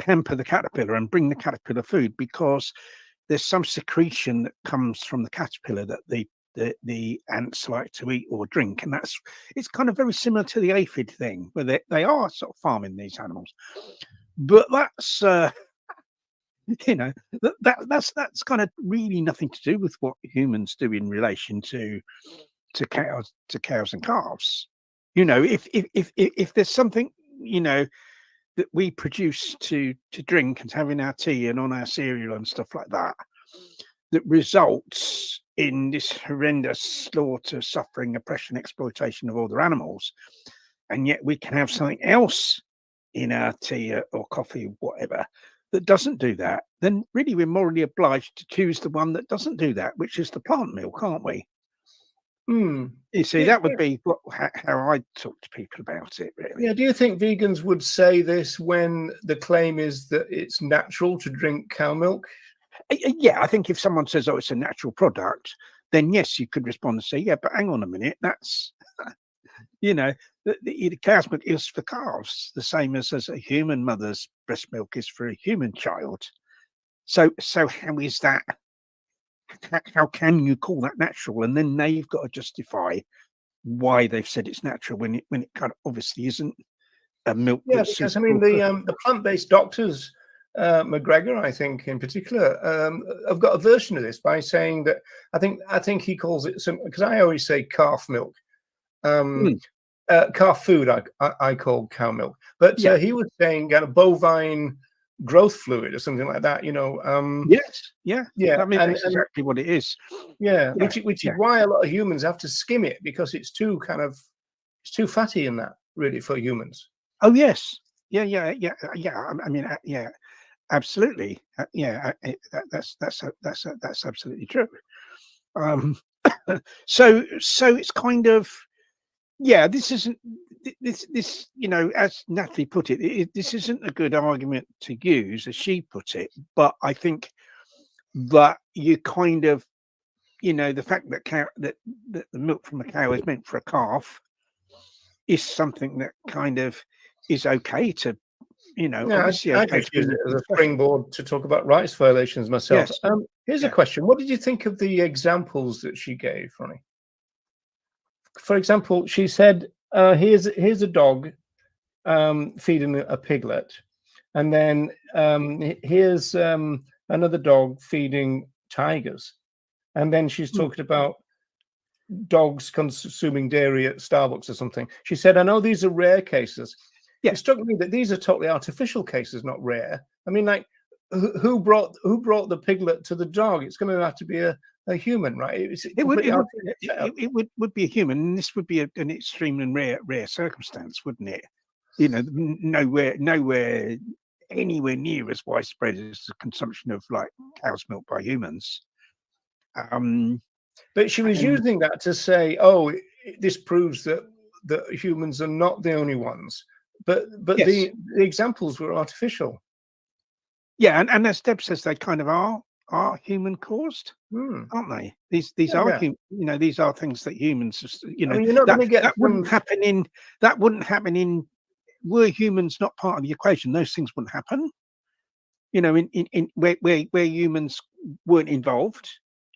pamper the caterpillar and bring the caterpillar food, because there's some secretion that comes from the caterpillar that the ants like to eat or drink, and it's kind of very similar to the aphid thing, where they are sort of farming these animals. But that's that's kind of really nothing to do with what humans do in relation to cows and calves. If there's something that we produce to drink and have in our tea and on our cereal and stuff like that, that results in this horrendous slaughter, suffering, oppression, exploitation of other animals, and yet we can have something else in our tea or coffee, whatever, that doesn't do that, then really we're morally obliged to choose the one that doesn't do that, which is the plant milk, aren't we? You see, that would be how I talk to people about it, really. Yeah. Do you think vegans would say this when the claim is that it's natural to drink cow milk? Yeah, I think if someone says, "Oh, it's a natural product," then yes, you could respond and say, "Yeah, but hang on a minute, that's the cow's milk is for calves, the same as a human mother's breast milk is for a human child. So how is that? How can you call that natural?" And then they've got to justify why they've said it's natural when it kind of obviously isn't a milk. Yeah, because I mean the plant-based doctors, McGregor, I think in particular, have got a version of this by saying that I think he calls it some, because I always say calf milk. Calf food I call cow milk, but he was saying kind of bovine growth fluid or something like that. Yes, yeah. I mean, that's exactly what it is. Yeah, which is why a lot of humans have to skim it, because it's too fatty in that, really, for humans. Oh yes, yeah. I mean, yeah, absolutely. That's absolutely true. So it's kind of. Yeah, this isn't this as Natalie put it, this isn't a good argument to use, as she put it. But I think that you kind of, the fact that that the milk from a cow is meant for a calf is something that kind of is okay to, obviously I okay just to use it as a springboard to talk about rights violations myself. Yes. Here's a question: what did you think of the examples that she gave, Ronnie? For example, she said, here's a dog feeding a piglet, and then here's another dog feeding tigers, and then she's talking about dogs consuming dairy at Starbucks or something. She said, I know these are rare cases. It struck me that these are totally artificial cases, not rare. I mean, like, who brought the piglet to the dog? It's going to have to be a human, right? It would be a human, and this would be an extreme and rare circumstance, wouldn't it? Nowhere anywhere near as widespread as the consumption of like cow's milk by humans. But she was using that to say, "Oh, this proves that humans are not the only ones." But yes, the examples were artificial. Yeah, and as Deb says, they kind of are human caused, aren't they? These are these are things that humans, I mean, you're not going to get that wouldn't happen in were humans not part of the equation. Those things wouldn't happen. In where humans weren't involved,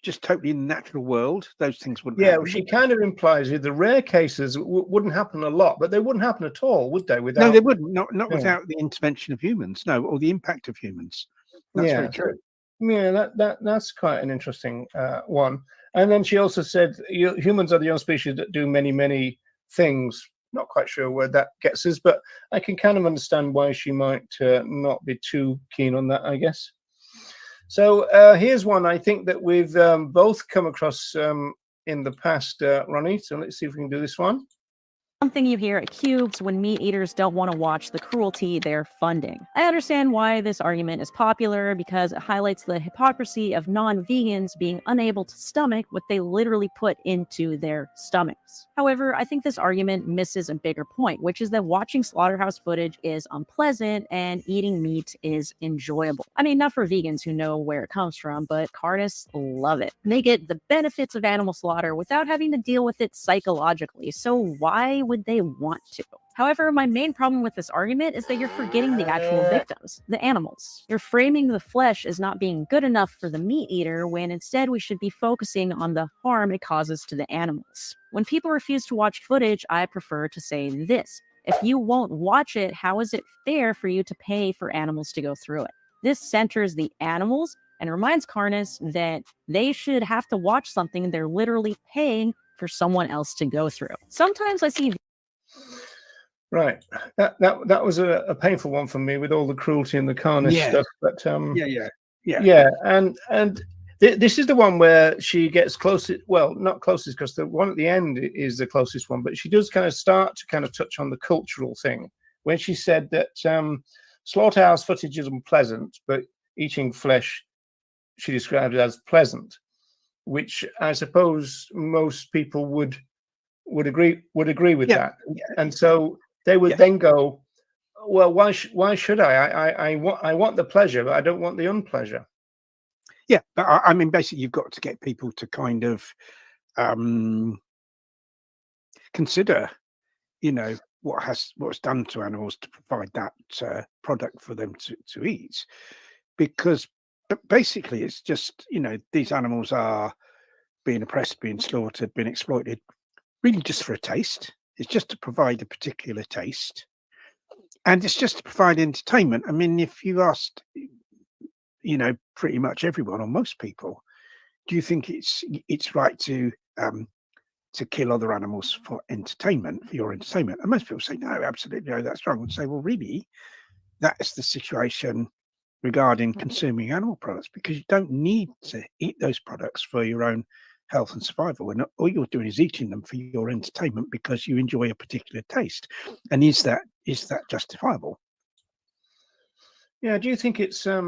just totally in the natural world, those things wouldn't happen. Yeah, she kind of implies the rare cases wouldn't happen a lot, but they wouldn't happen at all, would they? No, they wouldn't. Not without the intervention of humans. No, or the impact of humans. That's yeah, very true. Yeah, that's quite an interesting one. And then she also said humans are the only species that do many things. Not quite sure where that gets us, but I can kind of understand why she might not be too keen on that, I guess. So here's one I think that we've both come across in the past, Ronnie. So let's see if we can do this one. Something you hear at Cubes when meat eaters don't want to watch the cruelty they're funding. I understand why this argument is popular because it highlights the hypocrisy of non-vegans being unable to stomach what they literally put into their stomachs. However, I think this argument misses a bigger point, which is that watching slaughterhouse footage is unpleasant and eating meat is enjoyable. I mean, not for vegans who know where it comes from, but carnists love it. They get the benefits of animal slaughter without having to deal with it psychologically, so why would they want to? However, my main problem with this argument is that you're forgetting the actual victims, the animals. You're framing the flesh as not being good enough for the meat eater when instead we should be focusing on the harm it causes to the animals. When people refuse to watch footage, I prefer to say this: if you won't watch it, how is it fair for you to pay for animals to go through it? This centers the animals and reminds carnists that they should have to watch something they're literally paying for someone else to go through. Sometimes I see. Right, that was a painful one for me with all the cruelty and the carnage stuff. But yeah, and this is the one where she gets closest. Well, not closest because the one at the end is the closest one, but she does kind of start to kind of touch on the cultural thing when she said that slaughterhouse footage is unpleasant, but eating flesh she described it as pleasant, which I suppose most people would agree with that. And so they would then go, well, why should I want the pleasure, but I don't want the unpleasure. Yeah, but I mean, basically, you've got to get people to kind of consider, what's done to animals to provide that product for them to eat, because basically it's just these animals are being oppressed, being slaughtered, being exploited, really just for a taste. It's just to provide a particular taste, and it's just to provide entertainment. I mean, if you asked, pretty much everyone or most people, do you think it's right to kill other animals for entertainment, for your entertainment? And most people say no, absolutely no, that's wrong. And say, well, really, that's the situation regarding consuming animal products, because you don't need to eat those products for your own health and survival, and all you're doing is eating them for your entertainment because you enjoy a particular taste. And is that justifiable? Yeah, do you think it's I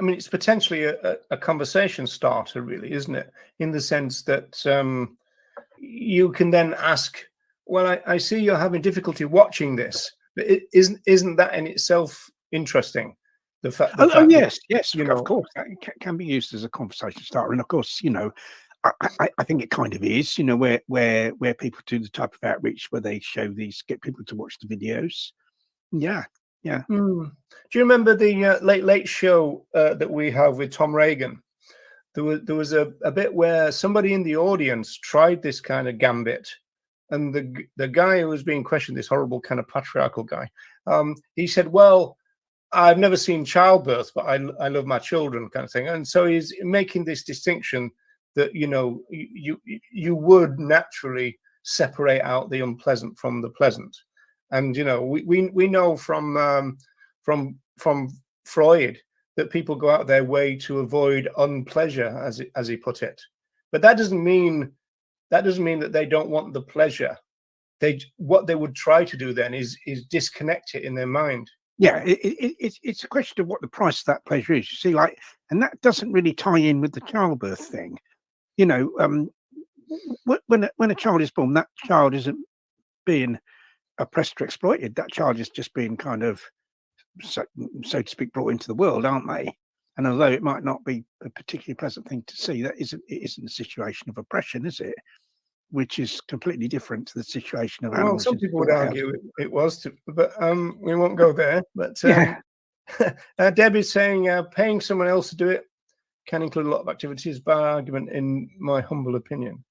mean, it's potentially a conversation starter, really, isn't it? In the sense that you can then ask, well, I see you're having difficulty watching this, but isn't that in itself interesting? The fact yes, that, of course, that can be used as a conversation starter. And of course, I think it kind of is, where people do the type of outreach where they show these, get people to watch the videos. Yeah. Do you remember the Late Show that we have with Tom Reagan? There was a bit where somebody in the audience tried this kind of gambit, and the guy who was being questioned, this horrible kind of patriarchal guy, he said, well, I've never seen childbirth, but I love my children, kind of thing. And so he's making this distinction that you would naturally separate out the unpleasant from the pleasant. And we know from Freud that people go out their way to avoid unpleasure, as he put it. But that doesn't mean that they don't want the pleasure. What they would try to do then is disconnect it in their mind. Yeah, it's a question of what the price of that pleasure is. You see, and that doesn't really tie in with the childbirth thing. When a child is born, that child isn't being oppressed or exploited. That child is just being kind of, so to speak, brought into the world, aren't they? And although it might not be a particularly pleasant thing to see, it isn't a situation of oppression, is it? Which is completely different to the situation of animals. Well, some people would argue it was, but we won't go there. But Deb is saying paying someone else to do it can include a lot of activities. Bad argument, in my humble opinion.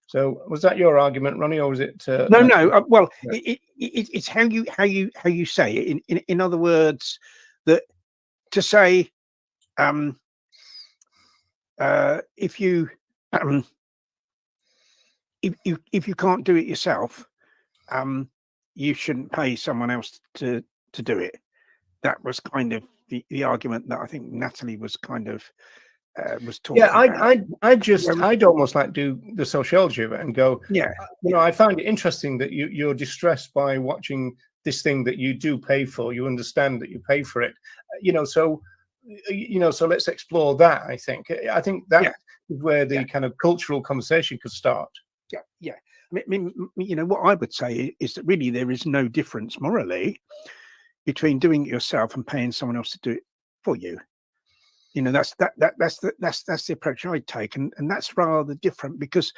So, was that your argument, Ronnie, or was it? No. Well, it's how you say it. In other words, that to say, if you if you can't do it yourself, you shouldn't pay someone else to do it. That was kind of the argument that I think Natalie was kind of was talking Yeah, about. I'd almost like do the sociology of it and go, yeah, you know, I find it interesting that you're distressed by watching this thing that you do pay for. You understand that you pay for it, you know. So, so let's explore that. I think that is where the kind of cultural conversation could start. Yeah. I mean, you know, what I would say is that really there is no difference morally between doing it yourself and paying someone else to do it for you. You know, that's the approach I take, and that's rather different, because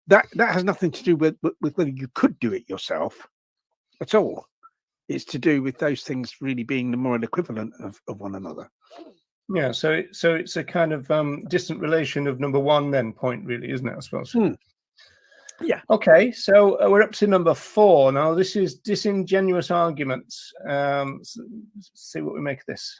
that has nothing to do with whether you could do it yourself at all. It's to do with those things really being the moral equivalent of one another. Yeah, so it's a kind of distant relation of number one then point, really, isn't it? I suppose. Yeah. Okay, so we're up to number 4 now. This is disingenuous arguments. See what we make of this.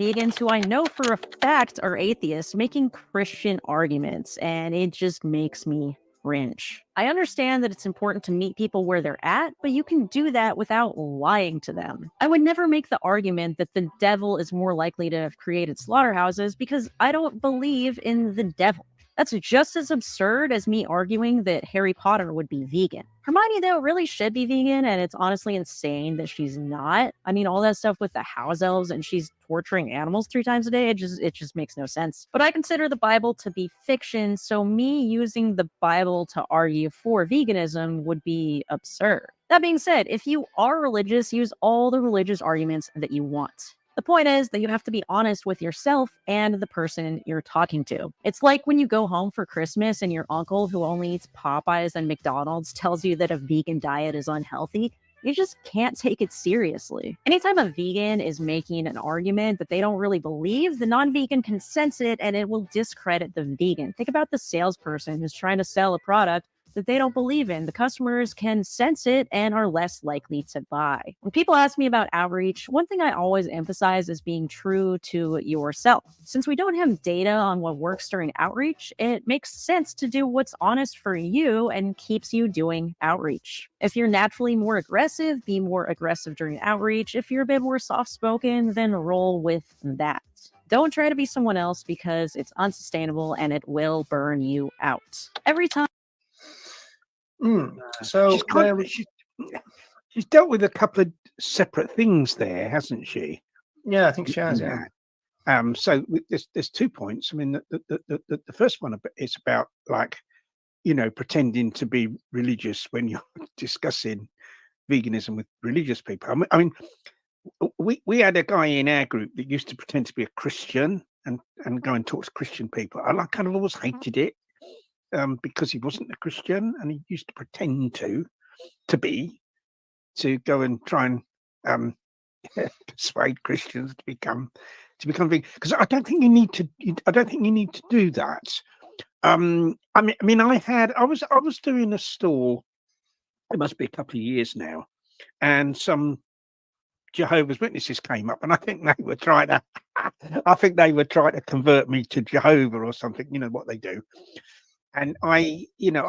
Vegans who I know for a fact are atheists making Christian arguments, and it just makes me cringe. I understand that it's important to meet people where they're at, but you can do that without lying to them. I would never make the argument that the devil is more likely to have created slaughterhouses because I don't believe in the devil. That's just as absurd as me arguing that Harry Potter would be vegan. Hermione, though, really should be vegan, and it's honestly insane that she's not. I mean, all that stuff with the house elves and she's torturing animals 3 times a day, it just makes no sense. But I consider the Bible to be fiction, so me using the Bible to argue for veganism would be absurd. That being said, if you are religious, use all the religious arguments that you want. The point is that you have to be honest with yourself and the person you're talking to. It's like when you go home for Christmas and your uncle, who only eats Popeyes and McDonald's, tells you that a vegan diet is unhealthy. You just can't take it seriously. Anytime a vegan is making an argument that they don't really believe, the non-vegan can sense it and it will discredit the vegan. Think about the salesperson who's trying to sell a product that they don't believe in. The customers can sense it and are less likely to buy. When people ask me about outreach, one thing I always emphasize is being true to yourself. Since we don't have data on what works during outreach, it makes sense to do what's honest for you and keeps you doing outreach. If you're naturally more aggressive, be more aggressive during outreach. If you're a bit more soft-spoken, then roll with that. Don't try to be someone else because it's unsustainable and it will burn you out. Every time. So she's dealt with a couple of separate things there, hasn't she? Yeah, I think she has. Yeah. So there's 2 points. I mean, the first one is about, like, you know, pretending to be religious when you're discussing veganism with religious people. I mean, we had a guy in our group that used to pretend to be a Christian and go and talk to Christian people. I kind of always hated it. Because he wasn't a Christian and he used to pretend to go and try and persuade Christians to become vegan. Because I don't think you need to. I don't think you need to do that. I mean, I was doing a stall. It must be a couple of years now, and some Jehovah's Witnesses came up, and I think they were trying to convert me to Jehovah or something. You know what they do. And I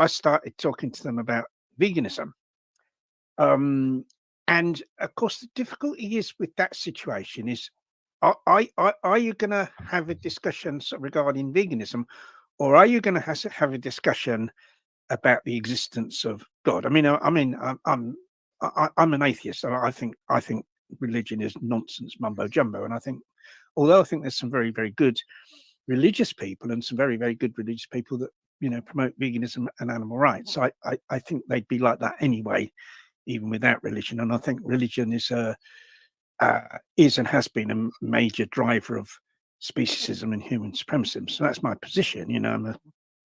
started talking to them about veganism. And of course, the difficulty is with that situation is, are you going to have a discussion regarding veganism, or are you going to have a discussion about the existence of God? I'm an atheist, so I think religion is nonsense, mumbo jumbo, and I think, although I think there's some very, very good religious people and some very, very good religious people that, you know, promote veganism and animal rights, I think they'd be like that anyway, even without religion. And I think religion is and has been a major driver of speciesism and human supremacy. So that's my position. You know, I'm a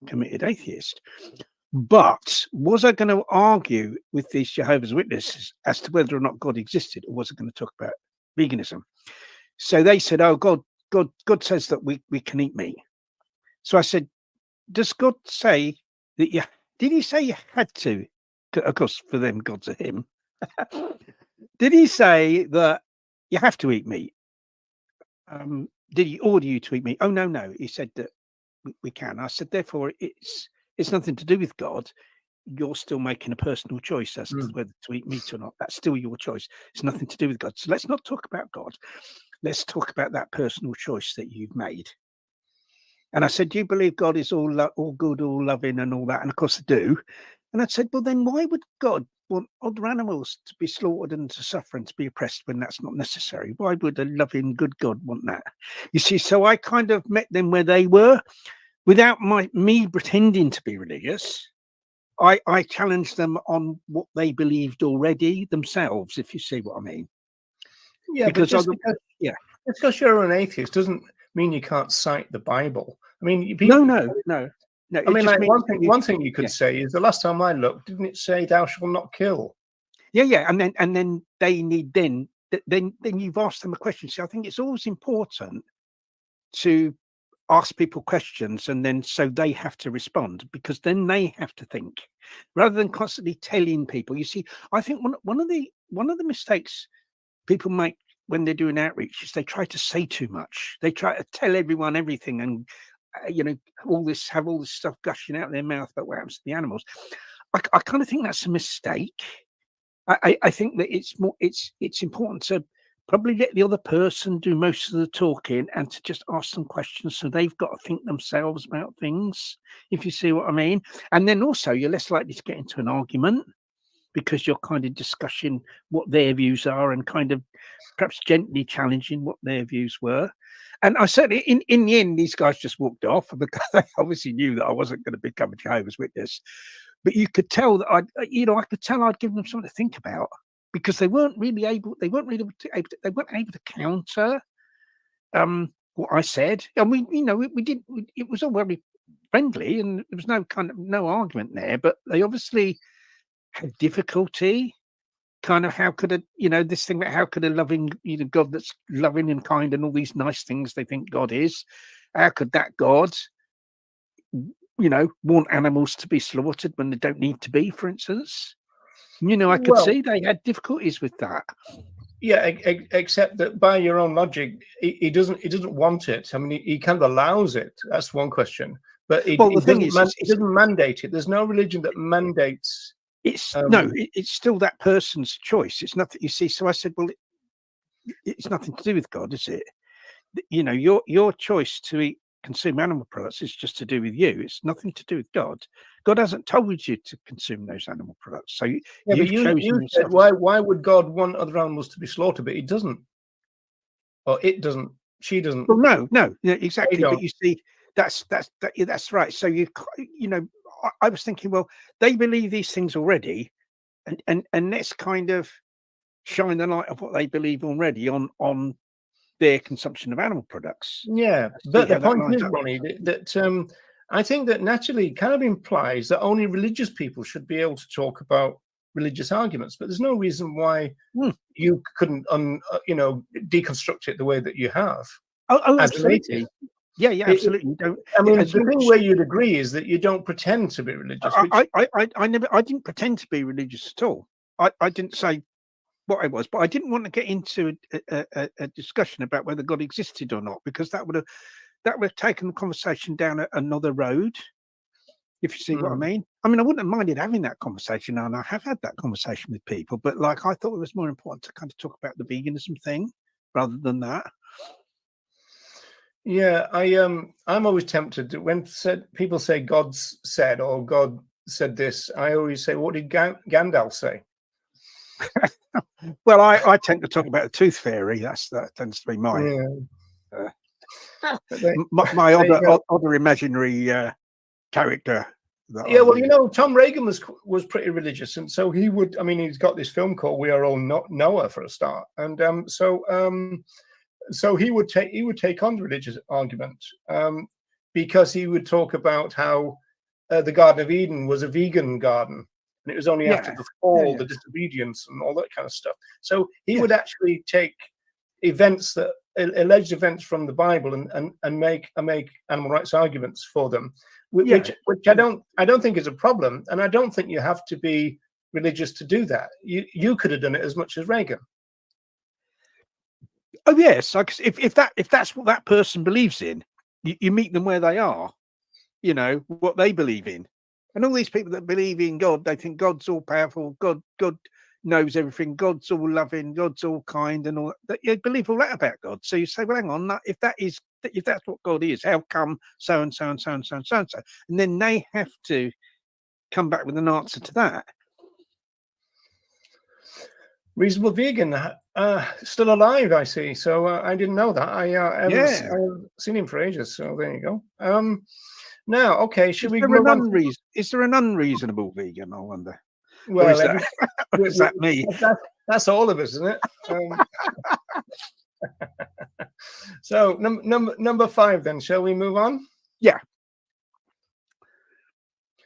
committed atheist. But was I going to argue with these Jehovah's Witnesses as to whether or not God existed, or was I going to talk about veganism? So they said, "Oh, God says that we can eat meat." So I said, does God say that you did he say you had to? Of course, for them, God's a him. Did he say that you have to eat meat? did he order you to eat meat? Oh, no. He said that we can. I said, therefore, it's nothing to do with God. You're still making a personal choice as to whether to eat meat or not. That's still your choice. It's nothing to do with God. So let's not talk about God. Let's talk about that personal choice that you've made. And I said, do you believe God is all good, all loving and all that? And of course I do. And I said, well, then why would God want other animals to be slaughtered and to suffer and to be oppressed when that's not necessary? Why would a loving, good God want that? You see, so I kind of met them where they were without me pretending to be religious. I challenged them on what they believed already themselves, if you see what I mean. Yeah, because but just because you're an atheist doesn't mean you can't cite the Bible. I mean, no. I mean, like one thing you could say is the last time I looked, didn't it say "Thou shalt not kill"? Yeah, and then they need then you've asked them a question. So I think it's always important to ask people questions, and then so they have to respond, because then they have to think rather than constantly telling people. You see, I think one of the mistakes people make when they're doing outreach is they try to say too much. They try to tell everyone everything, and have all this stuff gushing out of their mouth about what happens to the animals. I kind of think that's a mistake. I think that it's important to probably let the other person do most of the talking and to just ask them questions, so they've got to think themselves about things, if you see what I mean. And then also you're less likely to get into an argument, because you're kind of discussing what their views are and kind of perhaps gently challenging what their views were. And I said, in the end, these guys just walked off because they obviously knew that I wasn't going to become a Jehovah's Witness. But you could tell that I could tell I'd given them something to think about, because they weren't able to counter what I said. And we did. It was all very friendly, and there was no argument there. But they obviously had difficulty. Kind of, how could this thing about how could a loving, God that's loving and kind and all these nice things they think God is, how could that God, want animals to be slaughtered when they don't need to be, for instance? I could see they had difficulties with that. Yeah, except that by your own logic, he doesn't want it. I mean, he kind of allows it. That's one question. But he doesn't mandate it. There's no religion that mandates. It's still that person's choice. It's nothing. You see, so I said, well, it's nothing to do with God, is it? Your choice to consume animal products is just to do with you. It's nothing to do with God. God hasn't told you to consume those animal products. So you've chosen yourself. Said, why would God want other animals to be slaughtered? But he doesn't, or it doesn't. She doesn't. Well, no, exactly. But you see, that's right. So I was thinking, well, they believe these things already, and let's kind of shine the light of what they believe already on their consumption of animal products. Yeah, but the point is, Ronnie, that I think that naturally kind of implies that only religious people should be able to talk about religious arguments, but there's no reason why you couldn't, deconstruct it the way that you have. Oh, absolutely. Yeah, absolutely. I mean, the thing where you'd agree is that you don't pretend to be religious. I didn't pretend to be religious at all. I didn't say what I was, but I didn't want to get into a discussion about whether God existed or not, because that would have taken the conversation down another road, if you see what I mean. I mean, I wouldn't have minded having that conversation, and I have had that conversation with people, but I thought it was more important to kind of talk about the veganism thing rather than that. Yeah, I'm always tempted to, when people say God's said or God said this, I always say, what did Gandalf say? Well, I tend to talk about the tooth fairy. That tends to be my my other imaginary character. Yeah, well, Tom Reagan was pretty religious, and so he would. I mean, he's got this film called "We Are All Noah" for a start, and so he would take on the religious argument, because he would talk about how the Garden of Eden was a vegan garden. And it was only after the fall, the disobedience and all that kind of stuff. So he would actually take events, alleged events from the Bible, and make animal rights arguments for them, which I don't think is a problem. And I don't think you have to be religious to do that. You could have done it as much as Reagan. Oh yes, like if that's what that person believes in, you meet them where they are. You know what they believe in, and all these people that believe in God, they think God's all powerful. God knows everything. God's all loving. God's all kind, and all that. You believe all that about God. So you say, well, hang on, if that's what God is, how come so and so and so and so and so and so? And then they have to come back with an answer to that. Reasonable Vegan, still alive, I see. So I didn't know that. I haven't seen him for ages. So there you go. Now, okay, should we move on? Is there an unreasonable vegan? I wonder. Well, or is that me? That's all of us, isn't it? So number 5, then, shall we move on? Yeah.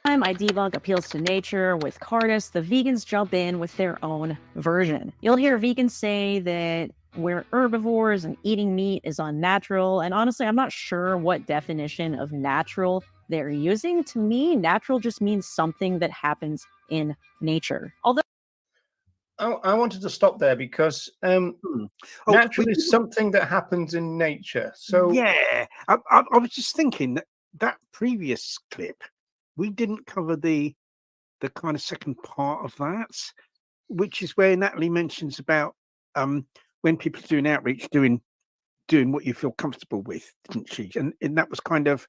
I debunk appeals to nature with Cardis, the vegans jump in with their own version. You'll hear vegans say that we're herbivores and eating meat is unnatural, and honestly, I'm not sure what definition of natural they're using. To me, natural just means something that happens in nature. Although I wanted to stop there because naturally something that happens in nature. So yeah, I was just thinking that previous clip, we didn't cover the kind of second part of that, which is where Natalie mentions about when people are doing outreach, doing what you feel comfortable with, didn't she? And that was kind of,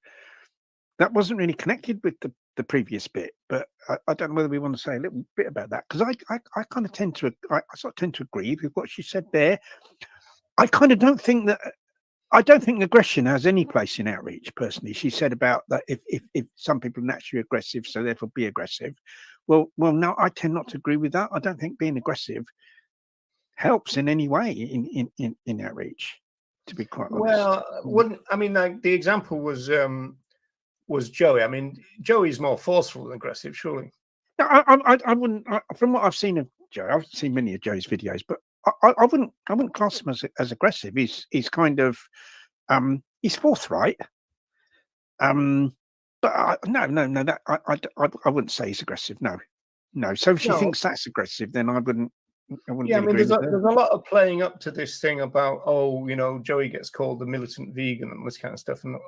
that wasn't really connected with the previous bit, but I don't know whether we want to say a little bit about that, because I kind of tend to agree with what she said there. I kind of don't think aggression has any place in outreach, personally. She said about that if some people are naturally aggressive, so therefore be aggressive. Well, no, I tend not to agree with that. I don't think being aggressive helps in any way in outreach, to be quite honest. Well, wouldn't I mean, like the example was Joey. I mean, Joey's more forceful than aggressive, surely. No, I wouldn't. From what I've seen of Joey, I've seen many of Joey's videos, but I wouldn't class him as aggressive. He's kind of he's forthright. But no, that I wouldn't say he's aggressive. No. So if she thinks that's aggressive, then I wouldn't. Yeah, I mean, there's a lot of playing up to this thing about, oh, you know, Joey gets called the militant vegan and this kind of stuff, and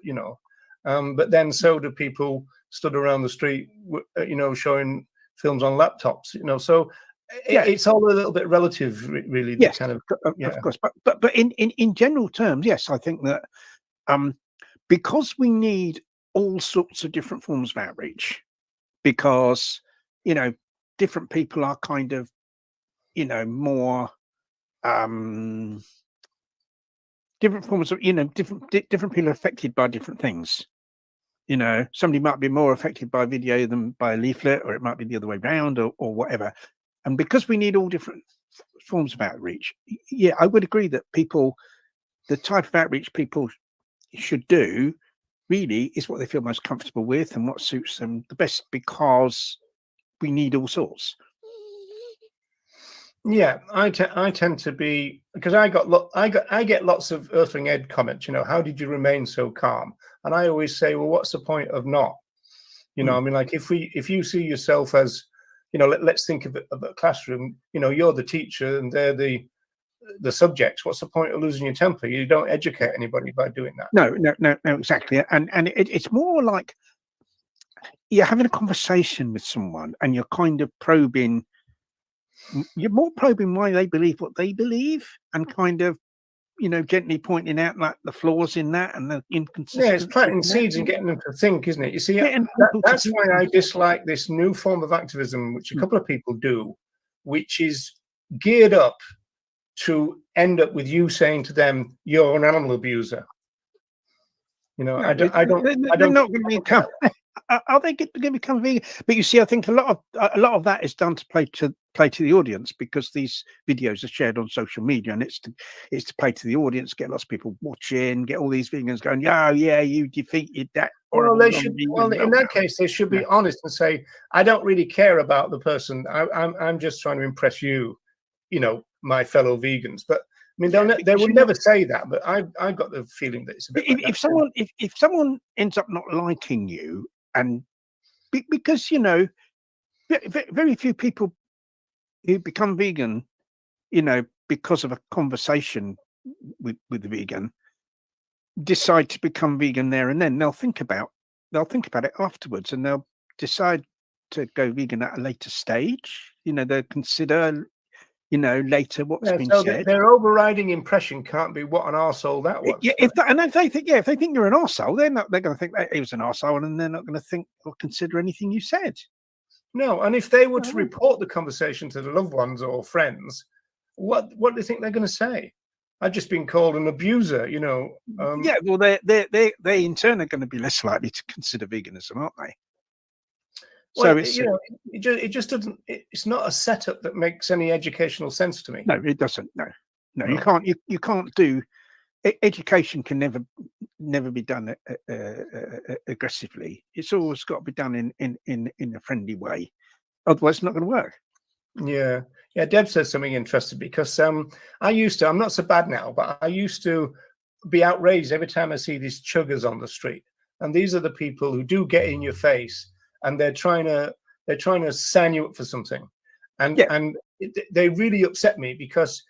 you know, but then so do people stood around the street, you know, showing films on laptops, you know. So it's all a little bit relative, really. Yes, kind of course, but in general terms, yes, I think that because we need all sorts of different forms of outreach, because you know, different people are kind of, you know, more different forms of, you know, different people are affected by different things. You know, somebody might be more affected by video than by a leaflet, or it might be the other way around, or whatever. And because we need all different forms of outreach, yeah, I would agree that the type of outreach people should do really is what they feel most comfortable with and what suits them the best, because we need all sorts. Yeah, I tend to be, because I get lots of Earthling Ed comments. You know, how did you remain so calm? And I always say, well, what's the point of not? You know, I mean, like if you see yourself as, you know, let's think of a classroom. You know, you're the teacher and they're the subjects. What's the point of losing your temper? You don't educate anybody by doing that. No, exactly. And it's more like you're having a conversation with someone and you're kind of probing. You're more probing why they believe what they believe, and kind of, you know, gently pointing out like the flaws in that and the inconsistencies. Yeah, it's planting seeds and getting them to think, isn't it? You see, that's why I dislike this new form of activism, which a couple of people do, which is geared up to end up with you saying to them, "You're an animal abuser." You know, no, they're not going to become. Are they going to become vegan? But you see, I think a lot of that is done to play to the audience, because these videos are shared on social media, and it's to play to the audience, get lots of people watching, get all these vegans going, yeah, you defeated that. Well, they should. Well, in that case, they should be honest and say, "I don't really care about the person. I'm just trying to impress you, you know, my fellow vegans." But I mean, they would never say that. But I've got the feeling that it's a bit. If someone ends up not liking you, and because, you know, very few people who become vegan, you know, because of a conversation with the vegan decide to become vegan there and then. They'll think about it afterwards, and they'll decide to go vegan at a later stage. They'll consider, later what's been so said. their overriding impression can't be what an arsehole that was. Yeah, if they think you're an arsehole, they're going to think that he was an arsehole, and they're not going to think or consider anything you said. No, and if they were to report the conversation to the loved ones or friends, what do you think they're going to say? I've just been called an abuser, Yeah, well, they in turn are going to be less likely to consider veganism, aren't they? Well, So it just doesn't. It's not a setup that makes any educational sense to me. No, it doesn't. No, you can't. You can't do. Education can never be done aggressively. It's always got to be done in a friendly way. Otherwise, it's not going to work. Yeah. Deb says something interesting, because I used to. I'm not so bad now, but I used to be outraged every time I see these chuggers on the street. And these are the people who do get in your face, and they're trying to sign you up for something, and they really upset me, because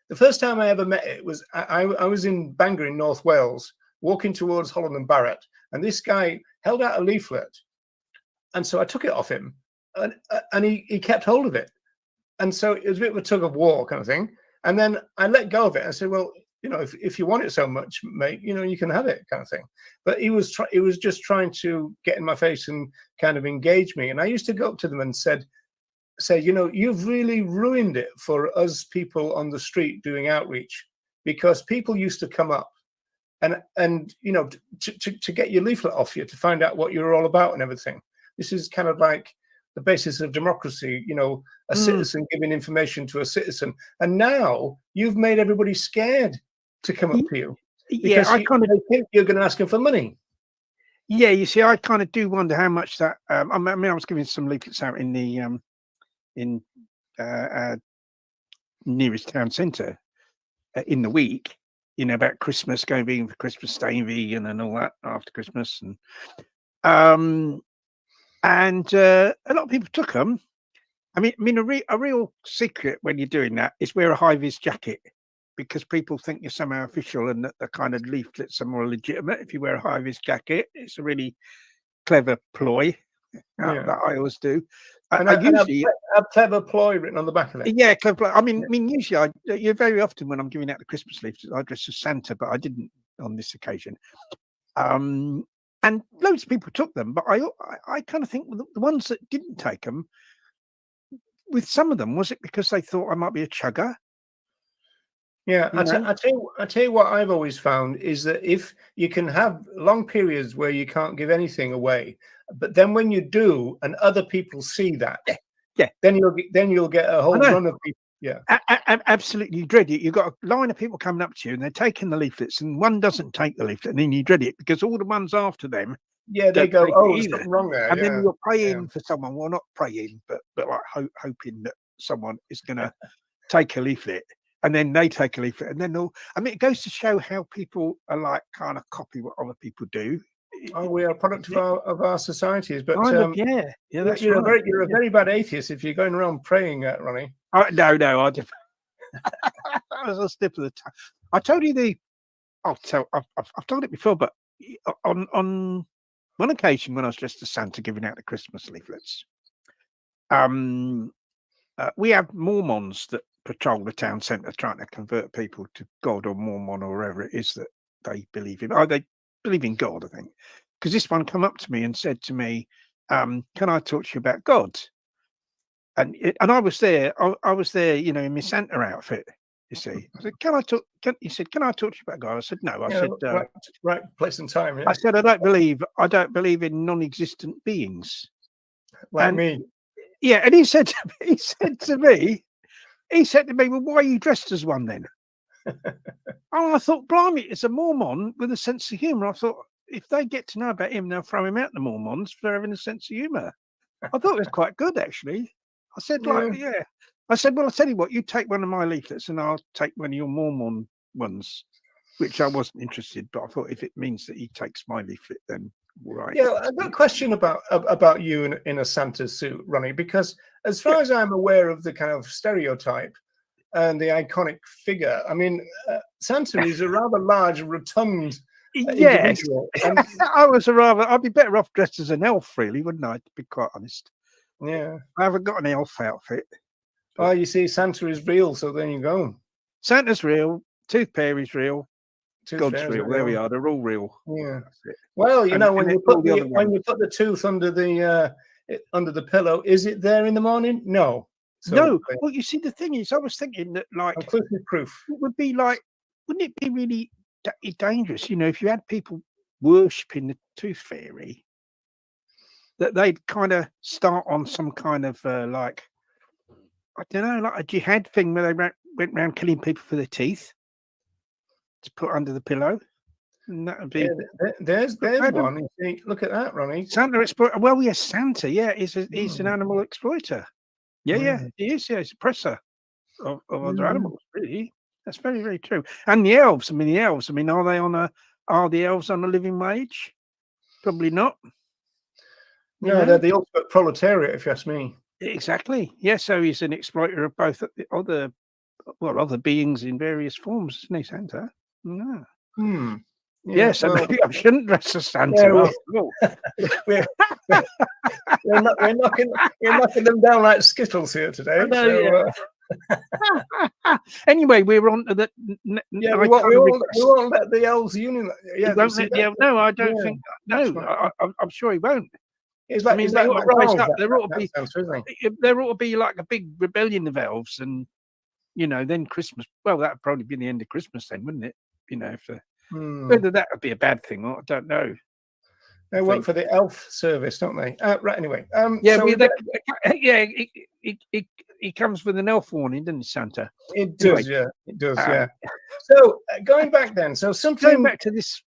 the first time I ever met it was I was in Bangor in North Wales, walking towards Holland and Barrett, and this guy held out a leaflet, and so I took it off him, and he kept hold of it, and so it was a bit of a tug of war kind of thing, and then I let go of it and said, well, if you want it so much, mate, you can have it, kind of thing. But he was just trying to get in my face and kind of engage me, and I used to go up to them and say, you've really ruined it for us people on the street doing outreach, because people used to come up and to get your leaflet off you, to find out what you're all about and everything. This is kind of like the basis of democracy, a citizen giving information to a citizen. And now you've made everybody scared to come up to you, because I kind of think you're going to ask them for money. Yeah, you see, I kind of do wonder how much that. I was giving some leaflets out in the nearest town centre in the week, about Christmas, going vegan for Christmas, staying vegan, and all that after Christmas, and a lot of people took them. I mean, a real secret when you're doing that is wear a high-vis jacket, because people think you're somehow official, and that the kind of leaflets are more legitimate if you wear a high-vis jacket. It's a really clever ploy that I always do. I usually a clever ploy written on the back of it. Yeah, clever ploy. I mean, usually you're very often when I'm giving out the Christmas leaflets, I dress as Santa, but I didn't on this occasion. And loads of people took them, but I kind of think the ones that didn't take them, with some of them, was it because they thought I might be a chugger? Yeah, I tell you what I've always found is that if you can have long periods where you can't give anything away, but then when you do, and other people see that, then you'll get a whole run of people. Yeah, absolutely. You dread it. You've got a line of people coming up to you, and they're taking the leaflets, and one doesn't take the leaflet, and then you dread it, because all the ones after them, they go, oh, there's something wrong there. And then you're praying for someone. Well, not praying, but like hoping that someone is going to take a leaflet. And then they take a leaflet, and then it goes to show how people are like kind of copy what other people do. Oh, we are a product of our societies, but that's you're right. You're a very bad atheist if you're going around praying, Ronnie. No, I just that was a slip of the tongue. I told you I've told it before, but on one occasion when I was dressed as Santa giving out the Christmas leaflets, we have Mormons that patrol the town centre trying to convert people to God or Mormon or wherever it is that they believe in. Oh, they believe in God, I think. Because this one come up to me and said to me, can I talk to you about God? And I was there, I was there, in my Santa outfit, you see. I said, he said, can I talk to you about God? I said, no. I said, right place and time. Yeah. I said, I don't believe in non-existent beings. Like me. Yeah, and he said to me, well, why are you dressed as one then? I thought, blimey, it's a Mormon with a sense of humour. I thought, if they get to know about him, they'll throw him out, the Mormons, for having a sense of humour. I thought it was quite good, actually. I said, I said, well, I'll tell you what, you take one of my leaflets and I'll take one of your Mormon ones, which I wasn't interested, but I thought if it means that he takes my leaflet, then all right. Yeah, I've got a question about you in a Santa suit, Ronnie, because as far as I'm aware of the kind of stereotype, and the iconic figure. I mean, Santa is a rather large, rotund Yes, individual. And, I'd be better off dressed as an elf, really, wouldn't I? To be quite honest. yeah. I haven't got an elf outfit. Oh, you see, Santa is real, so there you go. Santa's real. Tooth Fairy's real. Tooth God's Fairy's real. There we real. are. They're all real. Yeah. That's it. Well, you know, when and you all put the other when ones. you put the tooth under the pillow, is it there in the morning? No. So, No. Well, you see, the thing is, I was thinking that, like, conclusive proof. it would be like, wouldn't it be really dangerous, you know, if you had people worshipping the Tooth Fairy, that they'd kind of start on some kind of like, I don't know, like a jihad thing where they went around killing people for their teeth to put under the pillow. And that would be. Yeah, there's one. You see, look at that, Ronnie. Santa exploiter. Well, yes, Santa. Yeah, he's an animal exploiter. Yeah, Mm. he is. Yeah, he's oppressor of other Mm. animals. Really, that's very, very true. And the elves. I mean, are the elves on a living wage? Probably not. No, they're the ultimate proletariat, if you ask me. Exactly. Yeah. So he's an exploiter of both other beings in various forms, isn't he, Santa? No. Hmm. Yeah, so well, maybe I shouldn't dress as Santa. we're knocking them down like Skittles here today. Anyway, we're on to the. Yeah, we won't let the elves union. Yeah, no, I don't think. No, I'm sure he won't. It's like, I mean, they ought to rise up. There ought to be like a big rebellion of elves, and you know, then Christmas. Well, that would probably be the end of Christmas, then, wouldn't it? You know, whether that would be a bad thing or I don't know. They work for the elf service, don't they? Right. Anyway. Yeah, so he comes with an elf warning, doesn't he, Santa? It does. Yeah, it does. Yeah. So going back then, going back to this,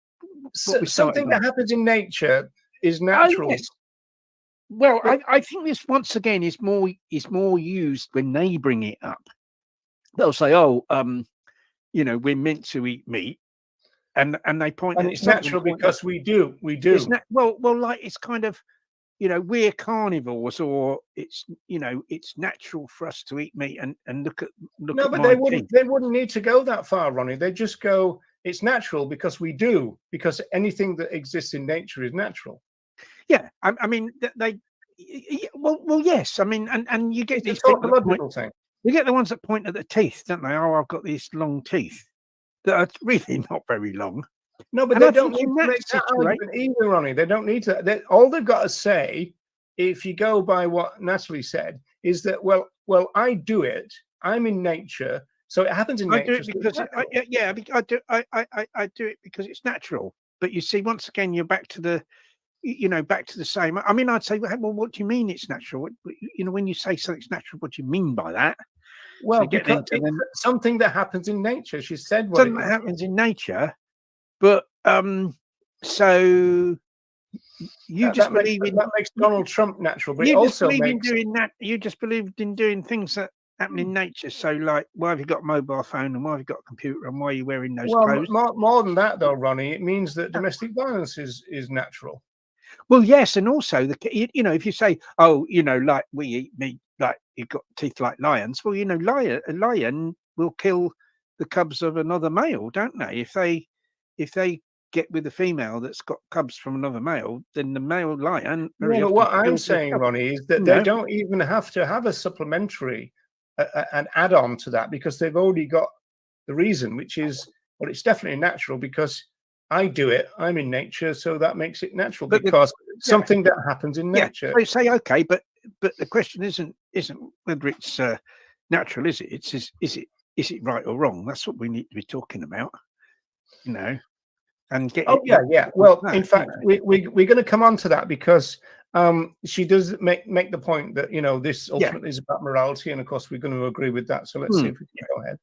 something that happens in nature is natural. Oh, yes. Well, I think this once again is more used when they bring it up. They'll say, "Oh, you know, we're meant to eat meat," and they point. And it's natural because we do. Well, like it's kind of, you know, we're carnivores, or it's, you know, it's natural for us to eat meat and look at. No, but they wouldn't need to go that far, Ronnie. They just go. It's natural because we do. Because anything that exists in nature is natural. Yeah, I mean, well, yes. I mean, and you get these tautological thing. You get the ones that point at the teeth, don't they? Oh, I've got these long teeth that are really not very long. No, but they don't need to make that argument either, Ronnie. They don't need to. All they've got to say, if you go by what Natalie said, is that well, I do it. I'm in nature, so it happens in nature. I do it because I do it because it's natural. But you see, once again, you're back to the. You know, back to the same. I mean, I'd say, well, what do you mean it's natural? You know, when you say something's natural, what do you mean by that? Well, because it's something that happens in nature. She said what something that happens in nature, but so you just believe in that makes Donald Trump natural, but you it also believe makes in doing that. You just believed in doing things that happen in nature. So, like, why have you got a mobile phone and why have you got a computer and why are you wearing those clothes? More than that, though, Ronnie, it means that domestic violence is natural. Well, yes, and also you know, if you say, oh, you know, like we eat meat, like you've got teeth like lions. Well, you know, a lion will kill the cubs of another male, don't they? If they get with a female that's got cubs from another male, then the male lion. Yeah, but what I'm saying, Ronnie, is that they don't even have to have a supplementary, an add-on to that, because they've already got the reason, which is, well, it's definitely natural because I do it. I'm in nature, so that makes it natural because something that happens in nature. So say okay, but the question isn't whether it's natural, is it? Is it right or wrong? That's what we need to be talking about, you know. And get yeah. Well, in fact, we're going to come on to that because she does make the point that, you know, this ultimately is about morality, and of course we're going to agree with that. So let's see if we can go ahead.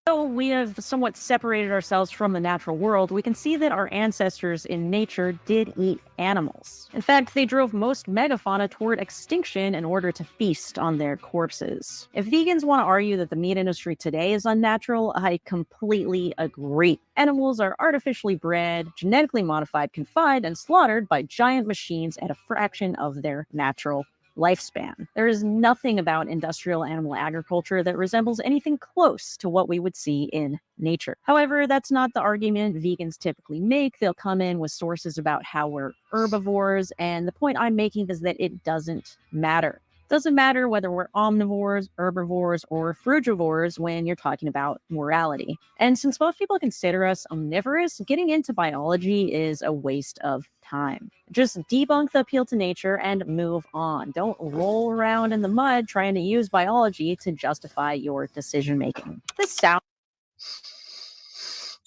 Though we have somewhat separated ourselves from the natural world, we can see that our ancestors in nature did eat animals. In fact, they drove most megafauna toward extinction in order to feast on their corpses. If vegans want to argue that the meat industry today is unnatural, I completely agree. Animals are artificially bred, genetically modified, confined, and slaughtered by giant machines at a fraction of their natural lifespan. There is nothing about industrial animal agriculture that resembles anything close to what we would see in nature. However, that's not the argument vegans typically make. They'll come in with sources about how we're herbivores, and the point I'm making is that it doesn't matter. Doesn't matter whether we're omnivores, herbivores, or frugivores when you're talking about morality. And since most people consider us omnivorous, getting into biology is a waste of time. Just debunk the appeal to nature and move on. Don't roll around in the mud trying to use biology to justify your decision making. This sounds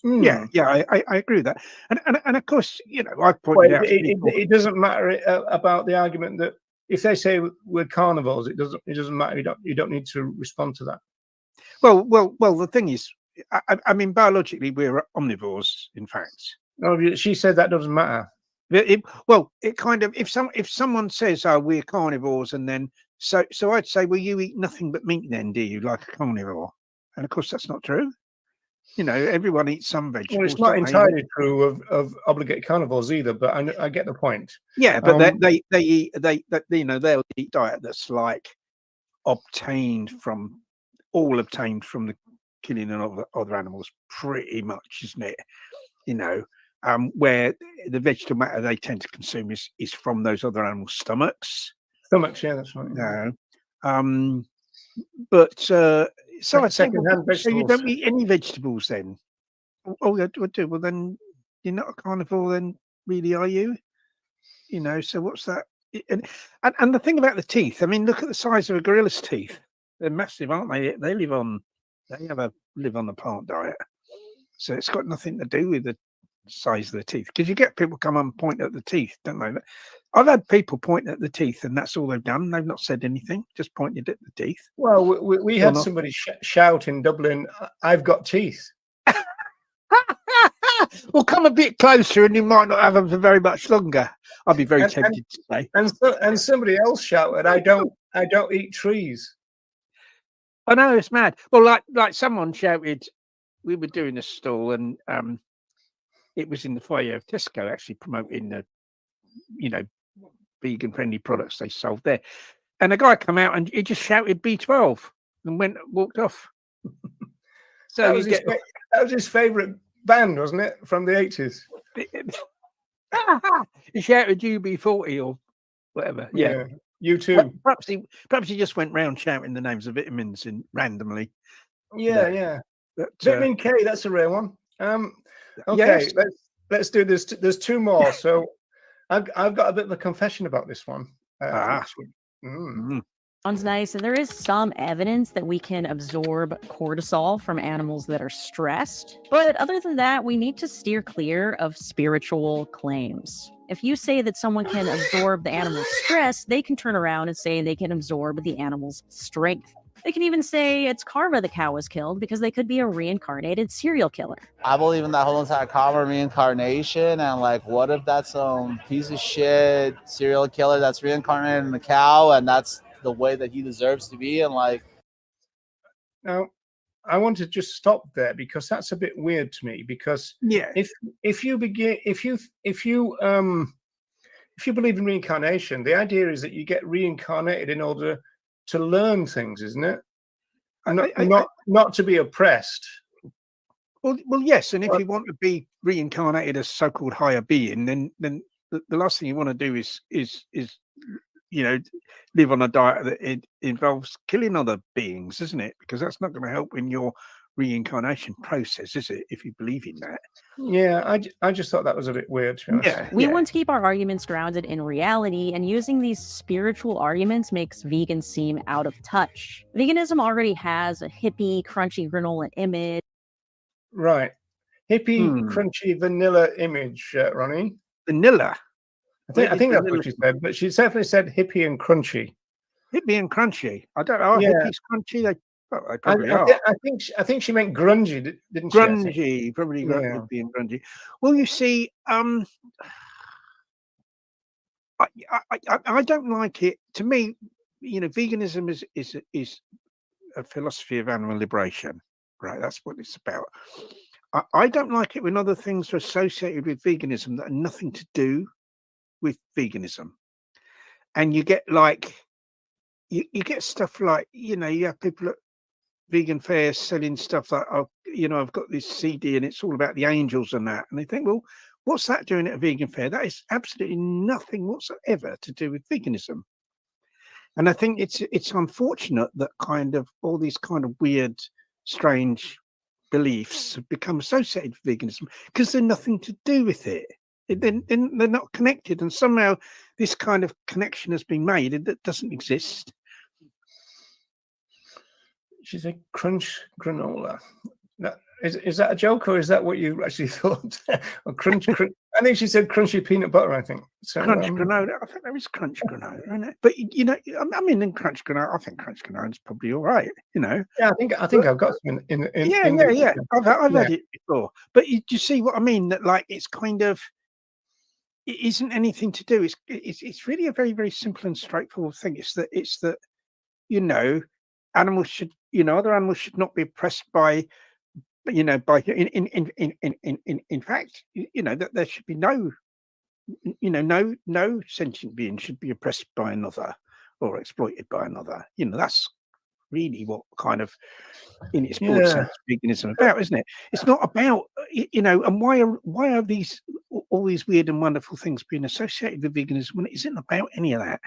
Yeah, I agree with that. And of course, you know, I've Well, pointed out to people, it doesn't matter about the argument that if they say we're carnivores, it doesn't matter. You don't need to respond to that. well, the thing is, I mean, biologically, we're omnivores, in fact. No, she said that doesn't matter. It kind of, if someone says, "Oh, we're carnivores," and then so I'd say, "Well, you eat nothing but meat, then, do you, like a carnivore?" And of course, that's not true. You know, everyone eats some vegetables. Well, it's not entirely true of obligate carnivores either, but I get the point. Yeah, but they eat you know, they'll eat diet that's like obtained from the killing of other animals, pretty much, isn't it? You know, where the vegetable matter they tend to consume is from those other animals' stomachs. Stomachs, yeah, that's right. No, but so I'd say, second-hand so you vegetables. don't eat any vegetables then? Oh, yeah, do well then you're not a carnivore then, really, are you? You know, so what's that? And the thing about the teeth, I mean, look at the size of a gorilla's teeth. They're massive, aren't they? They live on the plant diet. So it's got nothing to do with the size of the teeth. Because you get people come and point at the teeth, don't they? I've had people point at the teeth and that's all they've done. They've not said anything, just pointed at the teeth. Well, we had somebody shout in Dublin, "I've got teeth." Well, come a bit closer and you might not have them for very much longer. I'd be very tempted to say. And somebody else shouted, I don't eat trees." I know, it's mad. Well, like someone shouted, we were doing a stall and it was in the foyer of Tesco, actually promoting the, you know, vegan friendly products they sold there. And a guy come out and he just shouted B12 and walked off. So that was his favourite band, wasn't it, from the 80s? He shouted UB40 or whatever. Yeah. You too. Perhaps he just went round shouting the names of vitamins randomly. Yeah. But, Vitamin K, that's a rare one. Okay, yes. let's do this. There's two more. So I've got a bit of a confession about this one. Sounds nice, and there is some evidence that we can absorb cortisol from animals that are stressed. But other than that, we need to steer clear of spiritual claims. If you say that someone can absorb the animal's stress, they can turn around and say they can absorb the animal's strength. They can even say it's karma the cow was killed because they could be a reincarnated serial killer. I believe in that whole entire karma reincarnation, and like, what if that's some piece of shit serial killer that's reincarnated in a cow, and that's the way that he deserves to be, and like. Now, I want to just stop there because that's a bit weird to me. Because if you believe in reincarnation, the idea is that you get reincarnated in order to learn things, isn't it? Not to be oppressed. Well, yes. And if you want to be reincarnated as so-called higher being, then the last thing you want to do is you know, live on a diet that it involves killing other beings, isn't it? Because that's not going to help in your reincarnation process, is it? If you believe in that. Yeah, I just thought that was a bit weird, to be honest. We want to keep our arguments grounded in reality, and using these spiritual arguments makes vegans seem out of touch. Veganism already has a hippie, crunchy granola image. Right. Hippie, crunchy, vanilla image, Ronnie. Vanilla? I think that's what she said, but she definitely said hippie and crunchy. Hippie and crunchy? I don't know. Yeah. Hippies crunchy? They probably are. I think she meant grungy, didn't she? Grungy, probably hippie and grungy. Well, you see, I don't like it. To me, you know, veganism is a philosophy of animal liberation, right? That's what it's about. I don't like it when other things are associated with veganism that are nothing to do with veganism, and you get like you get stuff like, you know, you have people at vegan fairs selling stuff like, oh, you know, I've got this CD and it's all about the angels and that. And they think, well, what's that doing at a vegan fair? That is absolutely nothing whatsoever to do with veganism. And I think it's unfortunate that kind of all these kind of weird, strange beliefs have become associated with veganism because they're nothing to do with it. They're not connected, and somehow this kind of connection has been made that doesn't exist. She said crunch granola. Is that a joke, or is that what you actually thought? Or crunch. I think she said crunchy peanut butter, I think. So, Crunch granola. I think there is crunch granola, isn't it? But you know, I mean, in crunch granola, I think crunch granola is probably all right. You know. Yeah, I think I've got some in Yeah. I've had it before. But you see what I mean? That like it's kind of, it isn't anything to do. It's really a very, very simple and straightforward thing. It's that you know, animals should, you know, other animals should not be oppressed by, you know, by in fact, you know, that there should be no, you know, no sentient being should be oppressed by another or exploited by another. You know, that's really what kind of, in its broad sense, veganism about, isn't it? It's not about, you know, and why are these all these weird and wonderful things being associated with veganism when it isn't about any of that?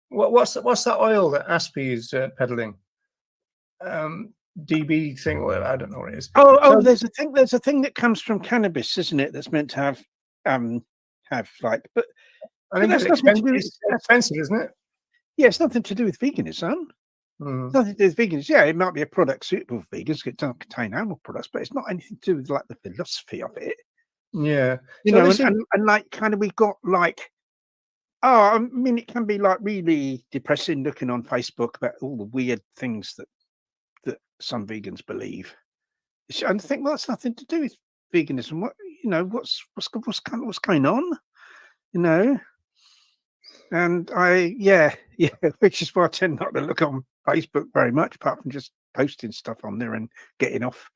What's that oil that Aspie is peddling? DB thing, or I don't know what it is. Oh, there's a thing that comes from cannabis, isn't it? That's meant to have like, but I think that's it's nothing to do with, expensive, isn't it? Yeah, it's nothing to do with veganism. It's nothing to do with vegans. Yeah, it might be a product suitable for vegans. It doesn't contain animal products, but it's not anything to do with like the philosophy of it. Yeah, you know, and like kind of we've got like, oh, I mean, it can be like really depressing looking on Facebook about all the weird things that some vegans believe. And I think, well, that's nothing to do with veganism. What, you know, what's going on? You know, and which is why I tend not to look on Facebook very much, apart from just posting stuff on there and getting off.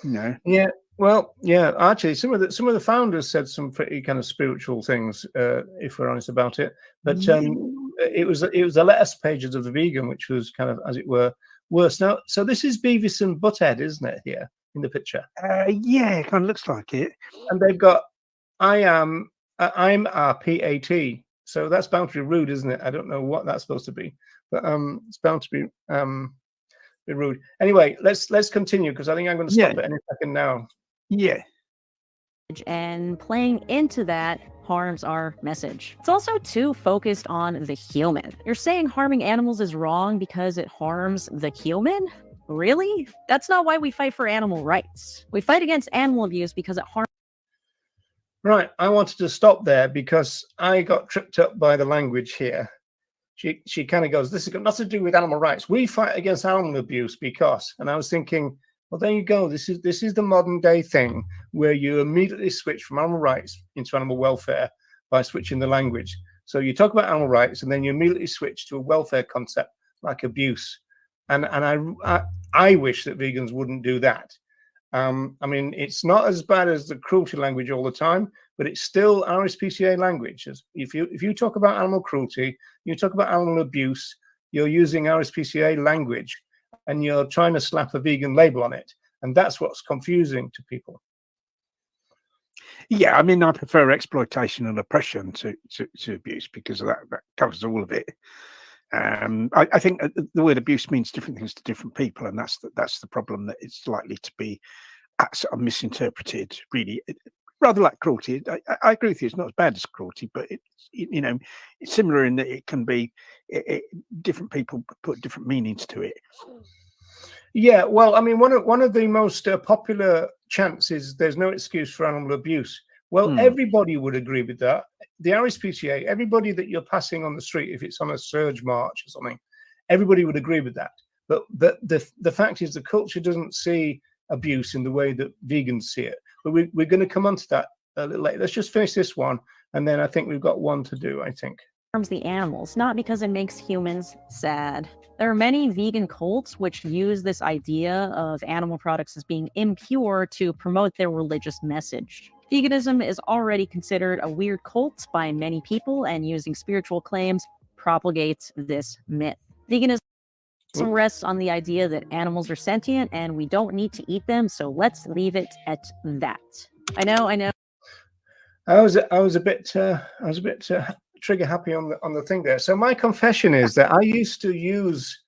You know. Yeah. Well, yeah. Actually, some of the founders said some pretty kind of spiritual things, if we're honest about it. But it was the letters pages of the vegan, which was kind of, as it were, worse. Now, so this is Beavis and Butthead, isn't it? Here in the picture. Yeah, it kind of looks like it. And they've got I'm RPAT. So that's bound to be rude, isn't it? I don't know what that's supposed to be, but it's bound to be rude. Anyway, let's continue, because I think I'm going to stop it any second now. Yeah. And playing into that harms our message. It's also too focused on the human. You're saying harming animals is wrong because it harms the human? Really? That's not why we fight for animal rights. We fight against animal abuse because it harms. Right, I wanted to stop there because I got tripped up by the language here. She kind of goes, this has got nothing to do with animal rights. We fight against animal abuse because, and I was thinking, well, there you go. This is the modern day thing where you immediately switch from animal rights into animal welfare by switching the language. So you talk about animal rights and then you immediately switch to a welfare concept like abuse. And I wish that vegans wouldn't do that. I mean, it's not as bad as the cruelty language all the time, but it's still RSPCA language. If you talk about animal cruelty, you talk about animal abuse, you're using RSPCA language, and you're trying to slap a vegan label on it, and that's what's confusing to people. Yeah, I mean, I prefer exploitation and oppression to abuse, because that covers all of it. I think the word abuse means different things to different people, and that's the problem, that it's likely to be sort of misinterpreted. Really, rather like cruelty. I agree with you; it's not as bad as cruelty, but it's similar in that it can be different people put different meanings to it. Yeah, well, I mean, one of the most popular chants is "There's no excuse for animal abuse." Well, everybody would agree with that. The RSPCA, everybody that you're passing on the street, if it's on a surge march or something, everybody would agree with that. But the fact is, the culture doesn't see abuse in the way that vegans see it. But we're going to come on to that a little later. Let's just finish this one, and then I think we've got one to do, I think. Harms the animals, not because it makes humans sad. There are many vegan cults which use this idea of animal products as being impure to promote their religious message. Veganism is already considered a weird cult by many people, and using spiritual claims propagate this myth. Veganism rests on the idea that animals are sentient and we don't need to eat them, so let's leave it at that. I know. I was a bit trigger happy on the thing there. So my confession is that I used to use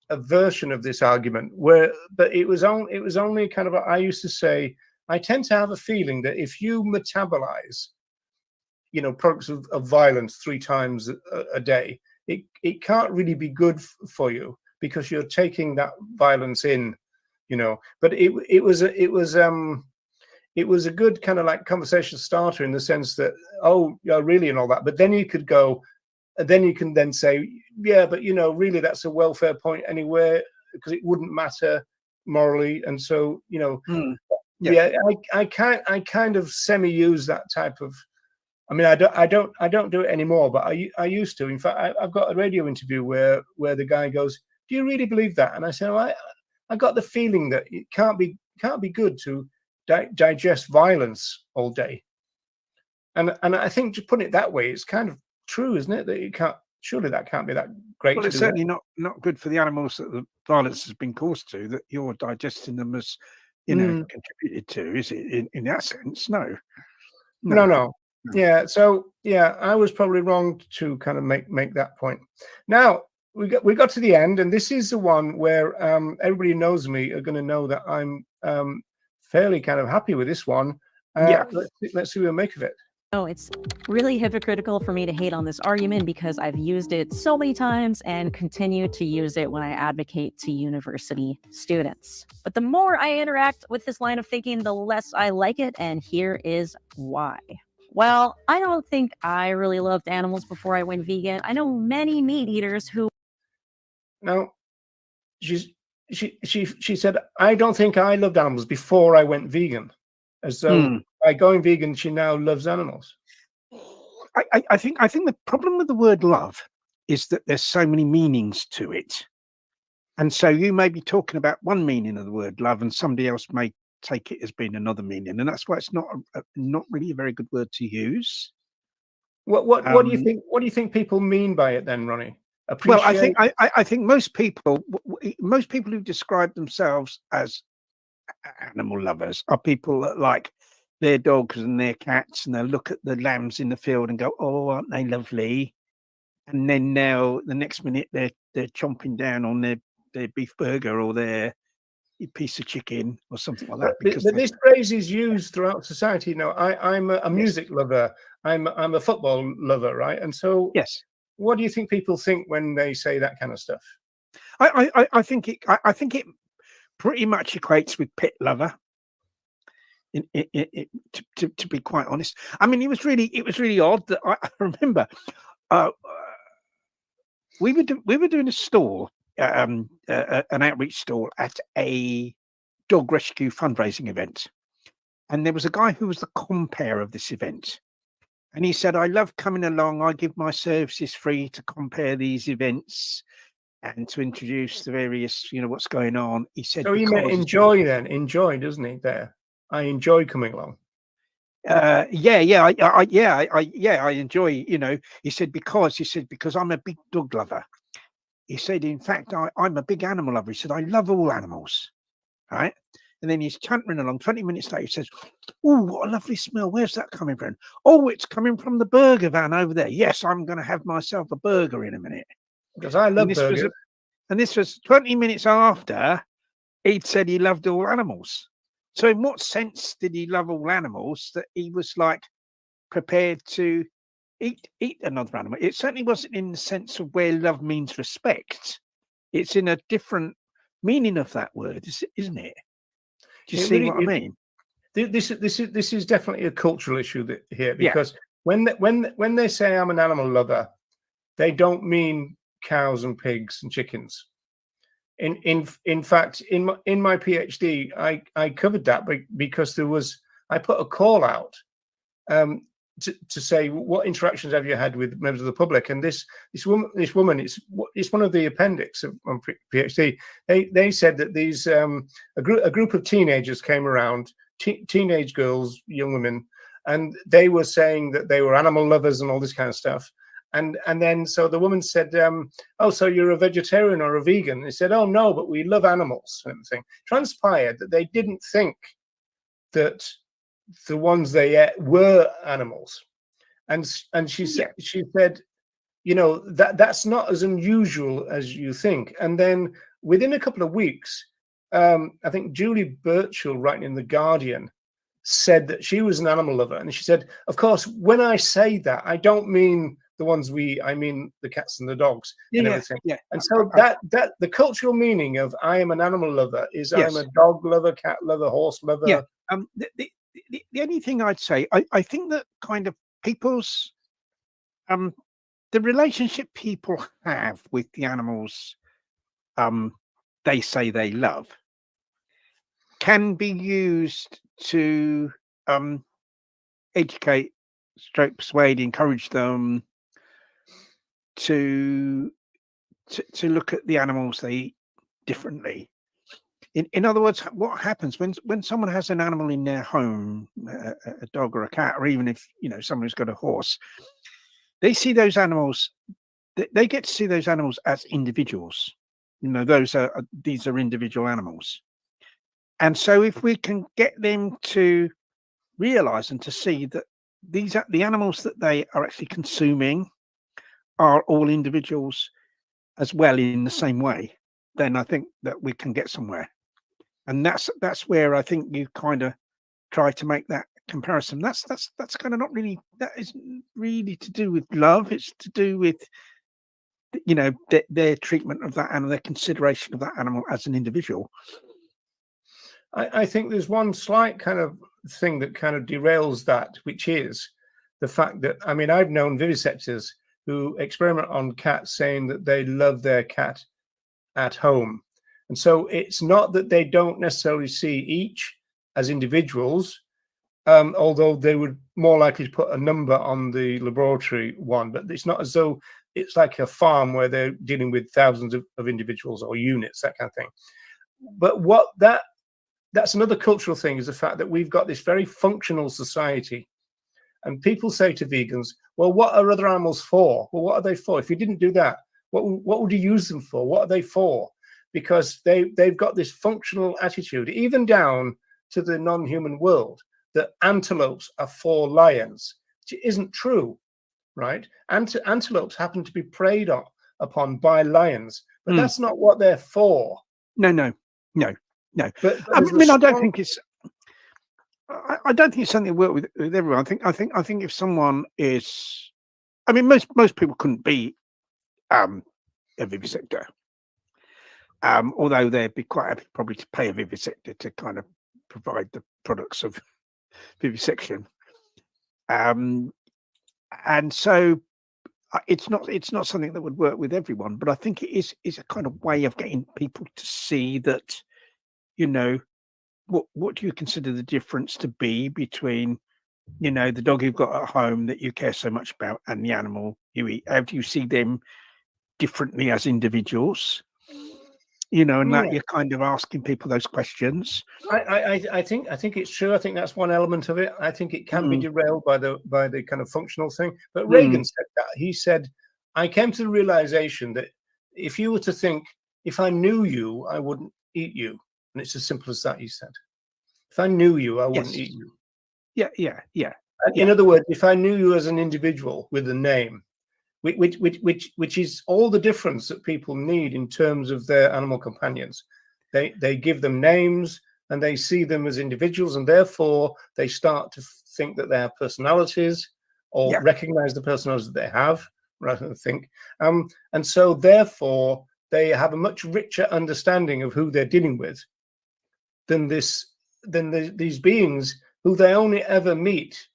a version of this argument but it was only kind of I used to say, I tend to have a feeling that if you metabolize, products of violence 3 times a day, it can't really be good for you because you're taking that violence in, But it was a good kind of like conversation starter in the sense that, oh, yeah, really, and all that. But then you could go, and then you can then say, yeah, but really, that's a welfare point anywhere because it wouldn't matter morally, and so yeah, I kind of semi-use that type of. I mean, I don't do it anymore, but I used to. In fact, I've got a radio interview where the guy goes, "Do you really believe that?" And I said, well, I got the feeling that it can't be good to digest violence all day. And I think to put it that way, it's kind of true, isn't it? That you can't. Surely that can't be that great. Well, it's certainly not good for the animals that the violence has been caused to. That you're digesting them as contributed to. Is it in that sense? No. Yeah. So yeah, I was probably wrong to kind of make that point. Now we got to the end, and this is the one where everybody who knows me are going to know that I'm fairly kind of happy with this one. Yeah. Let's see what we make of it. No, it's really hypocritical for me to hate on this argument because I've used it so many times and continue to use it when I advocate to university students. But the more I interact with this line of thinking, the less I like it, and here is why. Well, I don't think I really loved animals before I went vegan. I know many meat eaters who... No, she said, I don't think I loved animals before I went vegan. As though by going vegan, she now loves animals. I think the problem with the word love is that there's so many meanings to it. And so you may be talking about one meaning of the word love and somebody else may take it as being another meaning. And that's why it's not really a very good word to use. What do you think? What do you think people mean by it then, Ronnie? Well, I think most people who describe themselves as animal lovers are people that like their dogs and their cats, and they'll look at the lambs in the field and go, "Oh, aren't they lovely?" And then now the next minute they're chomping down on their beef burger or their piece of chicken or something like that. But this phrase is used throughout society. I'm a music lover. I'm a football lover, right? And so, yes, what do you think people think when they say that kind of stuff? I think it pretty much equates with pet lover. To be quite honest, I mean, it was really odd that I remember we were doing a stall, an outreach stall at a dog rescue fundraising event, and there was a guy who was the compere of this event, and he said, "I love coming along. I give my services free to compare these events." And to introduce the various, what's going on. He said, so he meant enjoy then. Enjoy, doesn't he? There, I enjoy coming along. I enjoy, he said, because I'm a big dog lover. He said, in fact, I'm a big animal lover. He said, I love all animals. Right. And then he's chuntering along. 20 minutes later, he says, "Oh, what a lovely smell. Where's that coming from?" "Oh, it's coming from the burger van over there." "Yes, I'm going to have myself a burger in a minute." Because I love burgers. And this was 20 minutes after he'd said he loved all animals. So in what sense did he love all animals that he was like prepared to eat another animal? It certainly wasn't in the sense of where love means respect. It's in a different meaning of that word, isn't it? Do you see what I mean? This is definitely a cultural issue here, because when they say I'm an animal lover, they don't mean cows and pigs and chickens. In fact, in my PhD, I covered that because I put a call out to say, what interactions have you had with members of the public? And this woman, it's one of the appendix of my PhD. They said that these a group of teenagers came around, teenage girls, young women, and they were saying that they were animal lovers and all this kind of stuff. And then so the woman said, "Oh, so you're a vegetarian or a vegan?" They said, "Oh no, but we love animals." And everything transpired that they didn't think that the ones they ate were animals, and she said, you know, that's not as unusual as you think. And then within a couple of weeks, I think Julie Burchill, writing in The Guardian, said that she was an animal lover. And she said, of course, when I say that, I don't mean the ones I mean the cats and the dogs and everything. And so that the cultural meaning of I am an animal lover is I'm a dog lover, cat lover, horse lover. Yeah. The only thing I'd say, I think that kind of people's the relationship people have with the animals they say they love can be used to educate, stroke, persuade, encourage them to look at the animals they eat differently. In other words, what happens when someone has an animal in their home, a dog or a cat, or even if someone who's got a horse, they see those animals. They get to see those animals as individuals. These are individual animals. And so if we can get them to realize and to see that the animals that they are actually consuming are all individuals as well in the same way, then I think that we can get somewhere. And that's where I think you kind of try to make that comparison. That's kind of not really, that isn't really to do with love. It's to do with their treatment of that animal, their consideration of that animal as an individual. I think there's one slight kind of thing that kind of derails that, which is the fact that, I mean, I've known vivisectors who experiment on cats saying that they love their cat at home. And so it's not that they don't necessarily see each as individuals, although they would more likely to put a number on the laboratory one, but it's not as though it's like a farm where they're dealing with thousands of individuals or units, that kind of thing. But that's another cultural thing, is the fact that we've got this very functional society. And people say to vegans, well, what are other animals for? Well, what are they for? If you didn't do that, what would you use them for? What are they for? Because they've got this functional attitude, even down to the non-human world, that antelopes are for lions, which isn't true, right? Antelopes happen to be preyed upon by lions, but that's not what they're for. No. But I mean, I don't think it's something that works with everyone. I think if someone is, I mean, most people couldn't be a vivisector, although they'd be quite happy probably to pay a vivisector to kind of provide the products of vivisection. And so it's not something that would work with everyone, but I think it is a kind of way of getting people to see that, what do you consider the difference to be between, the dog you've got at home that you care so much about and the animal you eat? How do you see them differently as individuals? And that you're kind of asking people those questions. I think it's true. I think that's one element of it. I think it can be derailed by the kind of functional thing. But Reagan said that. He said, I came to the realization that if you were to think, if I knew you, I wouldn't eat you. And it's as simple as that, he said. If I knew you, I wouldn't eat you. Yeah. In other words, if I knew you as an individual with a name, which is all the difference that people need in terms of their animal companions. They give them names and they see them as individuals, and therefore they start to think that they have personalities or recognize the personalities that they have rather than think. And so therefore they have a much richer understanding of who they're dealing with than these beings who they only ever meet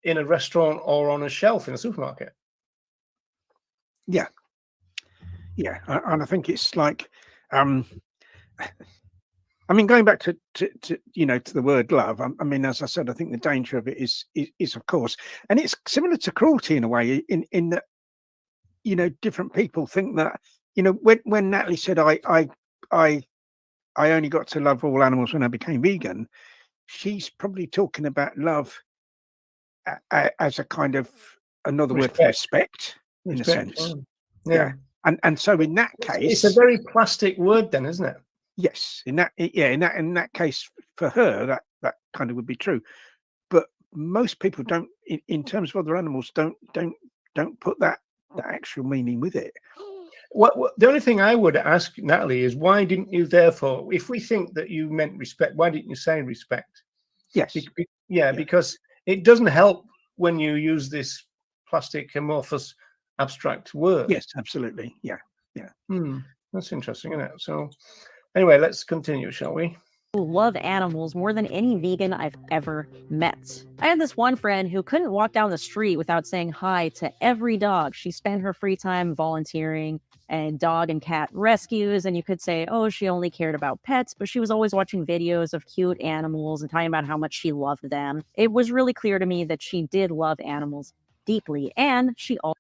in a restaurant or on a shelf in a supermarket. Yeah, and I think it's like, I mean, going back to the word love. I mean, as I said, I think the danger of it is of course, and it's similar to cruelty in a way, in that different people think that when Natalie said I only got to love all animals when I became vegan, she's probably talking about love as a kind of another word for respect. in a Respect, sense. yeah. And so in that case, It's a very plastic word, then, isn't it? yes, in that case, for her, that kind of would be true. But most people don't, in terms of other animals, don't put that actual meaning with it. What the only thing I would ask Natalie is, why didn't you, therefore, if we think that you meant respect, why didn't you say respect? Yes. Because it doesn't help when you use this plastic amorphous abstract word. Yes, absolutely. Yeah. That's interesting, isn't it? So anyway, let's continue, shall we? Who love animals more than any vegan I've ever met. I had this one friend who couldn't walk down the street without saying hi to every dog. She spent her free time volunteering and dog and cat rescues, and you could say, oh, she only cared about pets, but she was always watching videos of cute animals and talking about how much she loved them. It was really clear to me that she did love animals deeply, and she also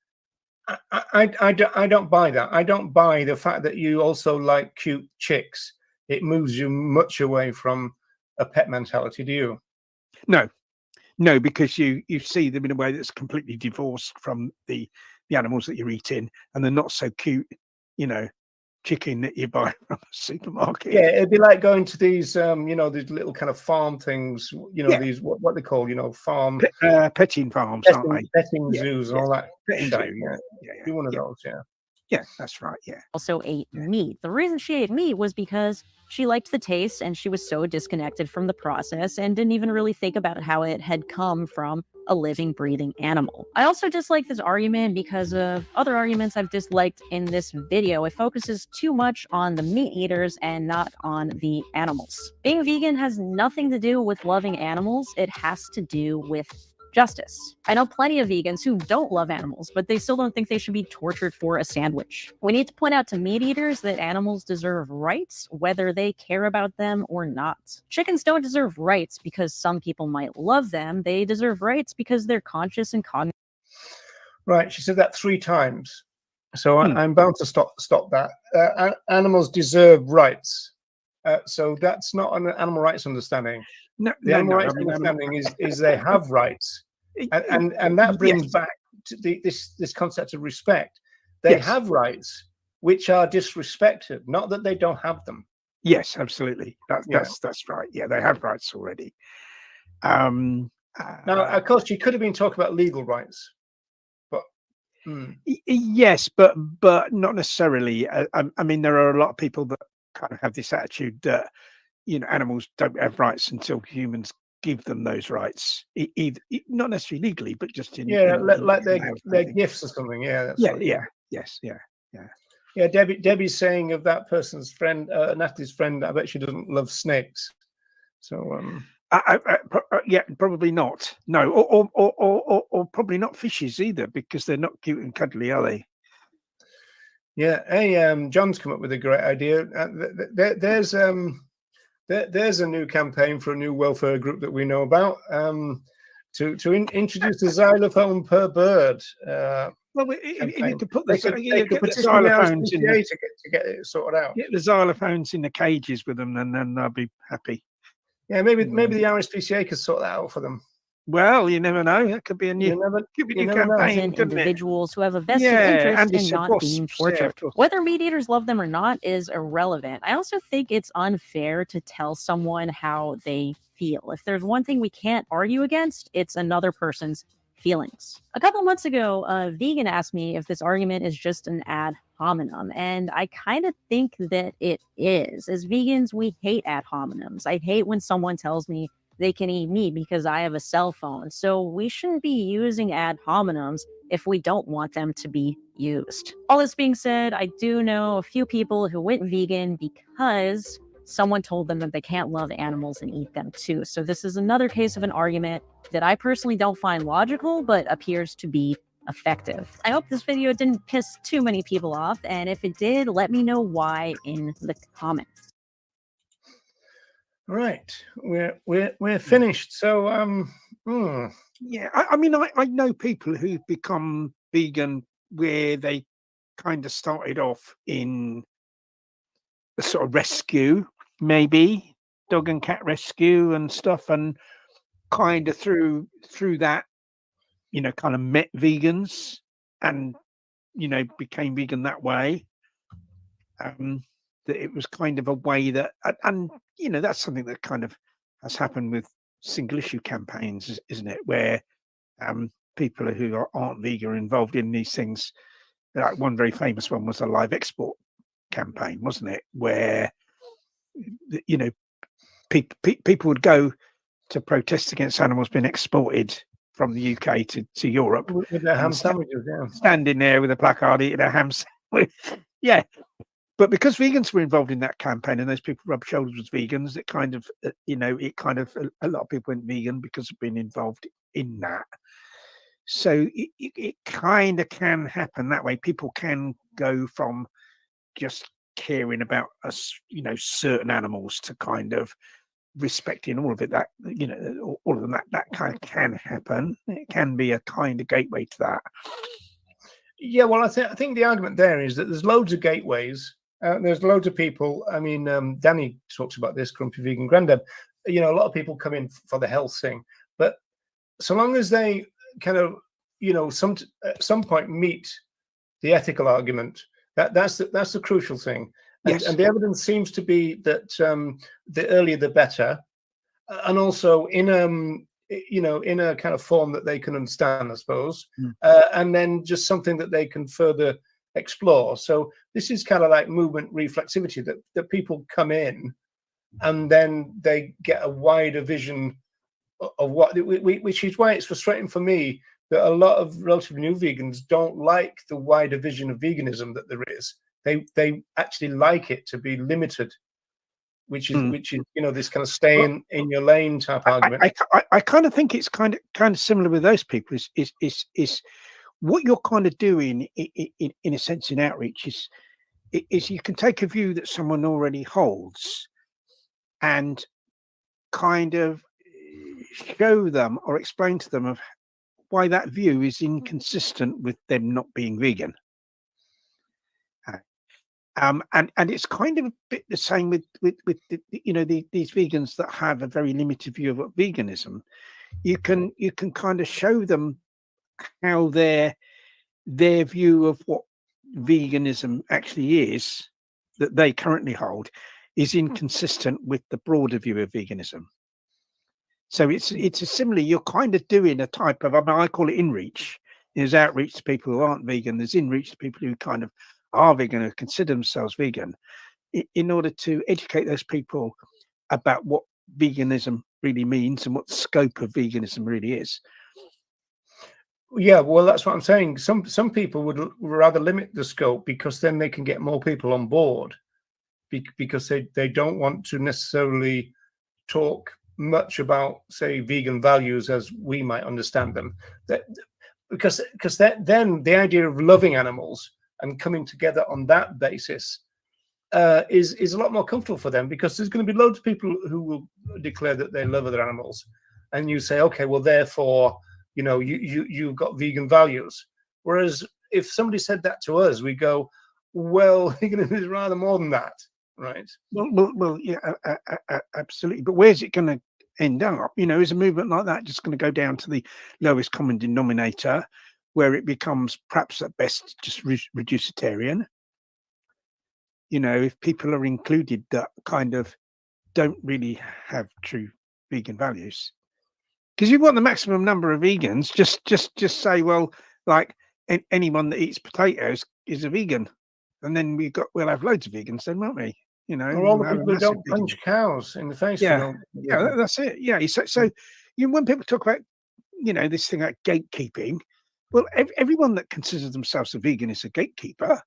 I don't buy that. I don't buy the fact that you also like cute chicks. It moves you much away from a pet mentality, do you? No, because you see them in a way that's completely divorced from the animals that you're eating, and they're not so cute, chicken that you buy from a supermarket. Yeah, it'd be like going to these, these little kind of farm things, Yeah. these what they call, farm Petting farms, aren't they? petting zoos and all that. Petting shite, zoo, yeah. Be one of those, yeah. Yeah, that's right. Yeah. also ate meat. The reason she ate meat was because she liked the taste and she was so disconnected from the process and didn't even really think about how it had come from a living, breathing animal. I also dislike this argument because of other arguments I've disliked in this video. It focuses too much on the meat eaters and not on the animals. Being vegan has nothing to do with loving animals. It has to do with justice. I know plenty of vegans who don't love animals, but they still don't think they should be tortured for a sandwich. We need to point out to meat eaters that animals deserve rights, whether they care about them or not. Chickens don't deserve rights because some people might love them. They deserve rights because they're conscious and cognitive. Right, she said that 3 times. So I'm bound to stop that. Animals deserve rights. So that's not an animal rights understanding. No, the animal rights understanding is they have rights, and that brings back to this concept of respect. They have rights which are disrespected, not that they don't have them. Yes, absolutely. That's right. Yeah, they have rights already. Now, of course, you could have been talking about legal rights, but yes, but not necessarily. I mean, there are a lot of people that kind of have this attitude that animals don't have rights until humans give them those rights, not necessarily legally, but just in like their gifts or something. Yeah, that's right. Yeah. Debbie's saying of that person's friend, Natalie's friend, I bet she doesn't love snakes. So yeah, probably not. No, or probably not fishes either, because they're not cute and cuddly, are they? Yeah. Hey, John's come up with a great idea. There's a new campaign for a new welfare group that we know about, to introduce a xylophone per bird. Well, you need to put they the could petition the RSPCA to get it sorted out. Get the xylophones in the cages with them, and then they'll be happy. Yeah, maybe the RSPCA could sort that out for them. Well, you never know. That could be a new campaign. Individuals who have a vested interest in not being tortured. Whether meat eaters love them or not is irrelevant. I also think it's unfair to tell someone how they feel. If there's one thing we can't argue against, it's another person's feelings. A couple months ago, a vegan asked me if this argument is just an ad hominem, and I kind of think that it is. As vegans, we hate ad hominems. I hate when someone tells me they can eat meat because I have a cell phone. So we shouldn't be using ad hominems if we don't want them to be used. All this being said, I do know a few people who went vegan because someone told them that they can't love animals and eat them too. So this is another case of an argument that I personally don't find logical, but appears to be effective. I hope this video didn't piss too many people off, and if it did, let me know why in the comments. Right, we're finished. So yeah, I mean, I know people who've become vegan where they kind of started off in a sort of rescue, maybe dog and cat rescue and stuff, and kind of through that, kind of met vegans and became vegan that way. That it was kind of a way that, and that's something that kind of has happened with single issue campaigns, isn't it? Where people who aren't vegan are involved in these things. Like one very famous one was a live export campaign, wasn't it? Where people would go to protest against animals being exported from the UK to Europe with their ham and sandwiches, standing there with a placard eating a ham sandwich. Yeah. But because vegans were involved in that campaign and those people rubbed shoulders with vegans, it kind of, a lot of people went vegan because of being involved in that. So it kind of can happen that way. People can go from just caring about us, certain animals to kind of respecting all of it. That all of them. That kind of can happen. It can be a kind of gateway to that. Yeah, well, I think the argument there is that there's loads of gateways. There's loads of people. I mean, Danny talks about this, Grumpy Vegan Grandad. A lot of people come in for the health thing, but so long as they kind of, at some point meet the ethical argument, that's the crucial thing. And, Yes. and the evidence seems to be that the earlier the better, and also in a kind of form that they can understand, I suppose, and then just something that they can further explore. So this is kind of like movement reflexivity, that people come in and then they get a wider vision of what, which is why it's frustrating for me that a lot of relatively new vegans don't like the wider vision of veganism that there is. They actually like it to be limited, which is this kind of stay in your lane type argument. I kind of think it's kind of similar with those people. Is what you're kind of doing in a sense in outreach is you can take a view that someone already holds and kind of show them or explain to them of why that view is inconsistent with them not being vegan. And it's kind of a bit the same with these vegans that have a very limited view of what veganism. You can kind of show them how their view of what veganism actually is that they currently hold is inconsistent with the broader view of veganism. So it's a similar. You're kind of doing a type of, I call it inreach. There's outreach to people who aren't vegan. There's inreach to people who kind of are vegan or consider themselves vegan, in order to educate those people about what veganism really means and what the scope of veganism really is. Yeah, well, that's what I'm saying. Some people would rather limit the scope because then they can get more people on board, because they don't want to necessarily talk much about, say, vegan values as we might understand them. Because then the idea of loving animals and coming together on that basis is a lot more comfortable for them, because there's going to be loads of people who will declare that they love other animals, and you say, okay, well, therefore, you've got vegan values. Whereas if somebody said that to us, we go, well, veganism is rather more than that, right? Well, yeah, absolutely. But where's it going to end up? Is a movement like that just going to go down to the lowest common denominator, where it becomes perhaps at best just reducitarian? If people are included that kind of don't really have true vegan values, because you want the maximum number of vegans, just say, well, like anyone that eats potatoes is a vegan, and then we'll have loads of vegans then, won't we? Or all the people who don't punch cows in the face. Yeah, that's it. Yeah. So when people talk about this thing like gatekeeping, well, everyone that considers themselves a vegan is a gatekeeper,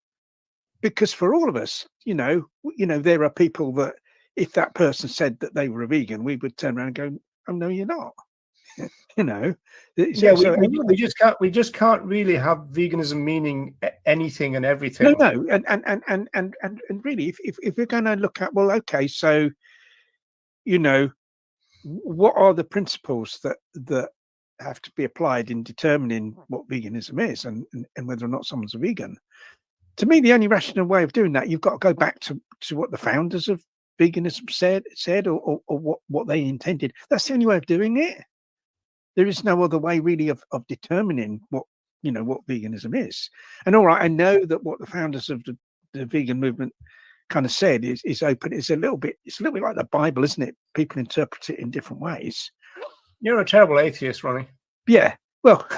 because for all of us, there are people that if that person said that they were a vegan, we would turn around and go, "Oh no, you're not." Yeah, we just can't really have veganism meaning anything and everything. No, and really, if we're going to look at, well, okay, so what are the principles that have to be applied in determining what veganism is and whether or not someone's a vegan? To me, the only rational way of doing that, you've got to go back to what the founders of veganism said or what they intended. That's the only way of doing it. There is no other way really of determining what you know, what veganism is. And all right, I know that what the founders of the vegan movement kind of said is open. It's a little bit like the Bible, isn't it? People interpret it in different ways. You're a terrible atheist, Ronnie. Yeah. Well,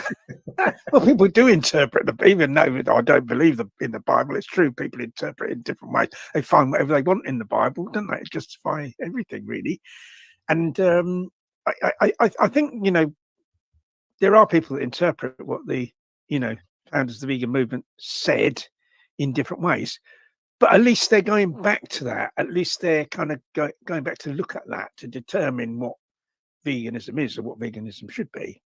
well, people do interpret even though I don't believe in the Bible. It's true. People interpret it in different ways. They find whatever they want in the Bible, don't they? It justify everything, really. And I think, you know, there are people that interpret what the, you know, founders of the vegan movement said in different ways. But at least they're going back to that. At least they're kind of going back to look at that to determine what veganism is or what veganism should be.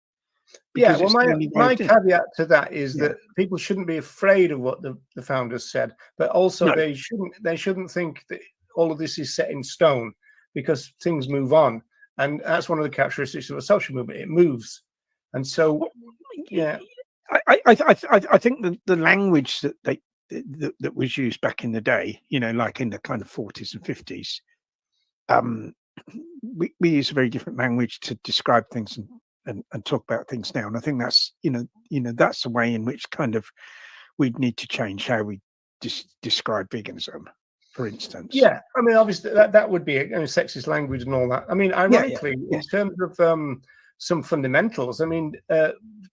Yeah, Because well, it's the only way my of doing it. caveat to that is Yeah. that people shouldn't be afraid of what the founders said, but also No. they shouldn't think that all of this is set in stone, because things move on, and that's one of the characteristics of a social movement. It moves, and so yeah, I think the language that that was used back in the day, you know, like in the kind of 40s and 50s, we use a very different language to describe things and talk about things now. And I think that's, you know, that's a way in which kind of we'd need to change how we describe veganism, for instance. yeah. I mean, obviously that would be sexist language and all that. I mean, ironically, in terms of some fundamentals, I mean,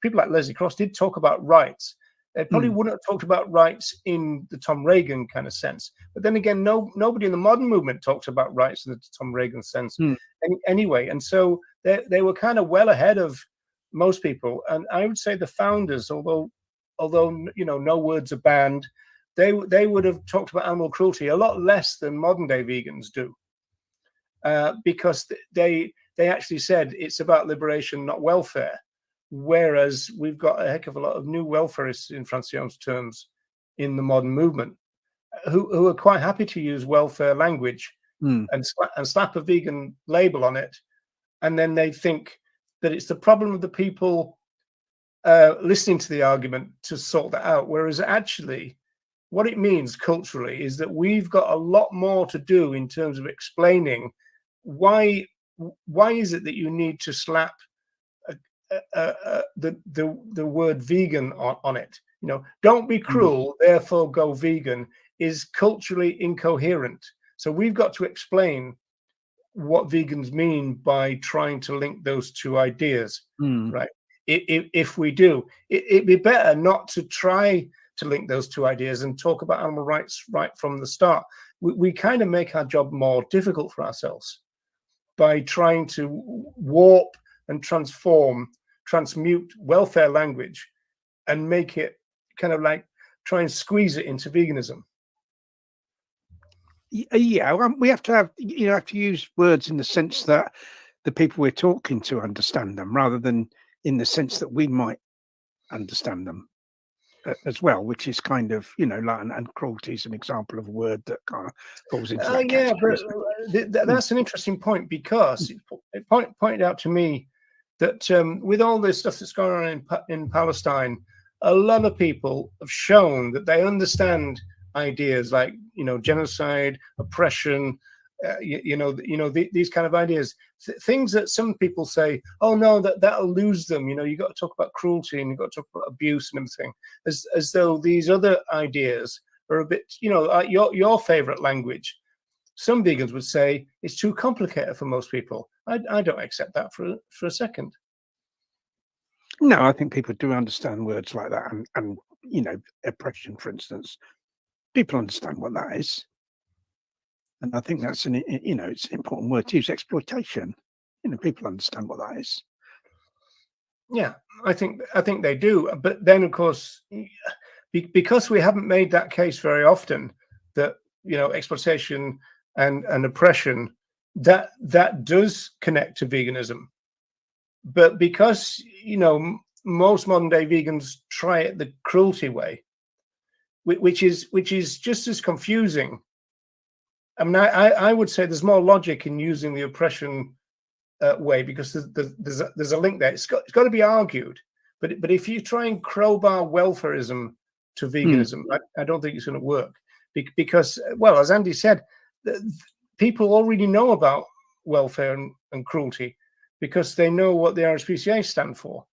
people like Leslie Cross did talk about rights. They probably wouldn't have talked about rights in the Tom Reagan kind of sense. But then again, nobody in the modern movement talks about rights in the Tom Reagan sense anyway. And so they were kind of well ahead of most people. And I would say the founders, although you know, no words are banned, they would have talked about animal cruelty a lot less than modern day vegans do, because they actually said it's about liberation, not welfare. Whereas we've got a heck of a lot of new welfarists, in Francion's terms, in the modern movement, who are quite happy to use welfare language and slap a vegan label on it, and then they think that it's the problem of the people listening to the argument to sort that out. Whereas actually, what it means culturally is that we've got a lot more to do in terms of explaining why is it that you need to slap the word vegan on it. You know, don't be cruel, therefore go vegan, is culturally incoherent. So we've got to explain what vegans mean by trying to link those two ideas, right? If we do, it'd be better not to try to link those two ideas and talk about animal rights right from the start. We kind of make our job more difficult for ourselves by trying to warp and transmute welfare language and make it kind of like try and squeeze it into veganism. Yeah, we have to have, you know, have to use words in the sense that the people we're talking to understand them, rather than in the sense that we might understand them as well, which is kind of, you know, like, and cruelty is an example of a word that kind of falls into that Yeah, category. but that's an interesting point, because it pointed out to me that with all this stuff that's going on in Palestine, a lot of people have shown that they understand ideas like, you know, genocide, oppression, these kind of ideas, things that some people say, oh no, that'll lose them. You know, you got to talk about cruelty and you've got to talk about abuse and everything, as though these other ideas are a bit, you know, like your favorite language. Some vegans would say it's too complicated for most people. I don't accept that for a second. No, I think people do understand words like that, and you know, oppression, for instance. People understand what that is, and I think that's you know, it's an important word to use. Exploitation. You know, people understand what that is. Yeah, I think they do. But then, of course, because we haven't made that case very often, that, you know, exploitation and oppression, that does connect to veganism. But because, you know, most modern day vegans try it the cruelty way, which is just as confusing. I mean, I would say there's more logic in using the oppression way, because there's a link there. It's got to be argued. But if you try and crowbar welfarism to veganism, I don't think it's going to work, because, well, as Andy said, people already know about welfare and cruelty, because they know what the RSPCA stand for.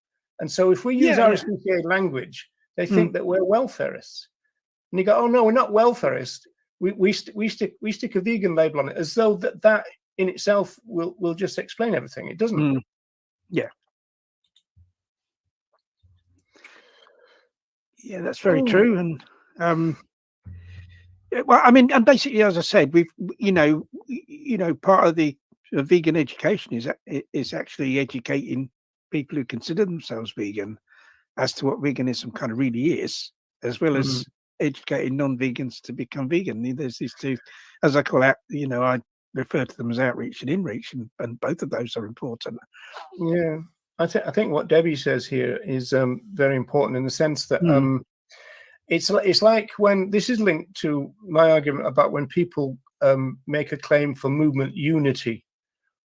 And so if we use RSPCA language, they think that we're welfareists. And you go, oh no, we're not welfareists. We stick a vegan label on it as though that in itself will just explain everything. It doesn't. Yeah. Yeah, that's very true. And well, I mean, and basically, as I said, we've part of the vegan education is actually educating people who consider themselves vegan as to what veganism kind of really is, as well as educating non-vegans to become vegan. There's these two, as I call out, I refer to them as outreach and inreach, and both of those are important. Yeah, I think what Debbie says here is very important in the sense that it's like when this is linked to my argument about when people make a claim for movement unity.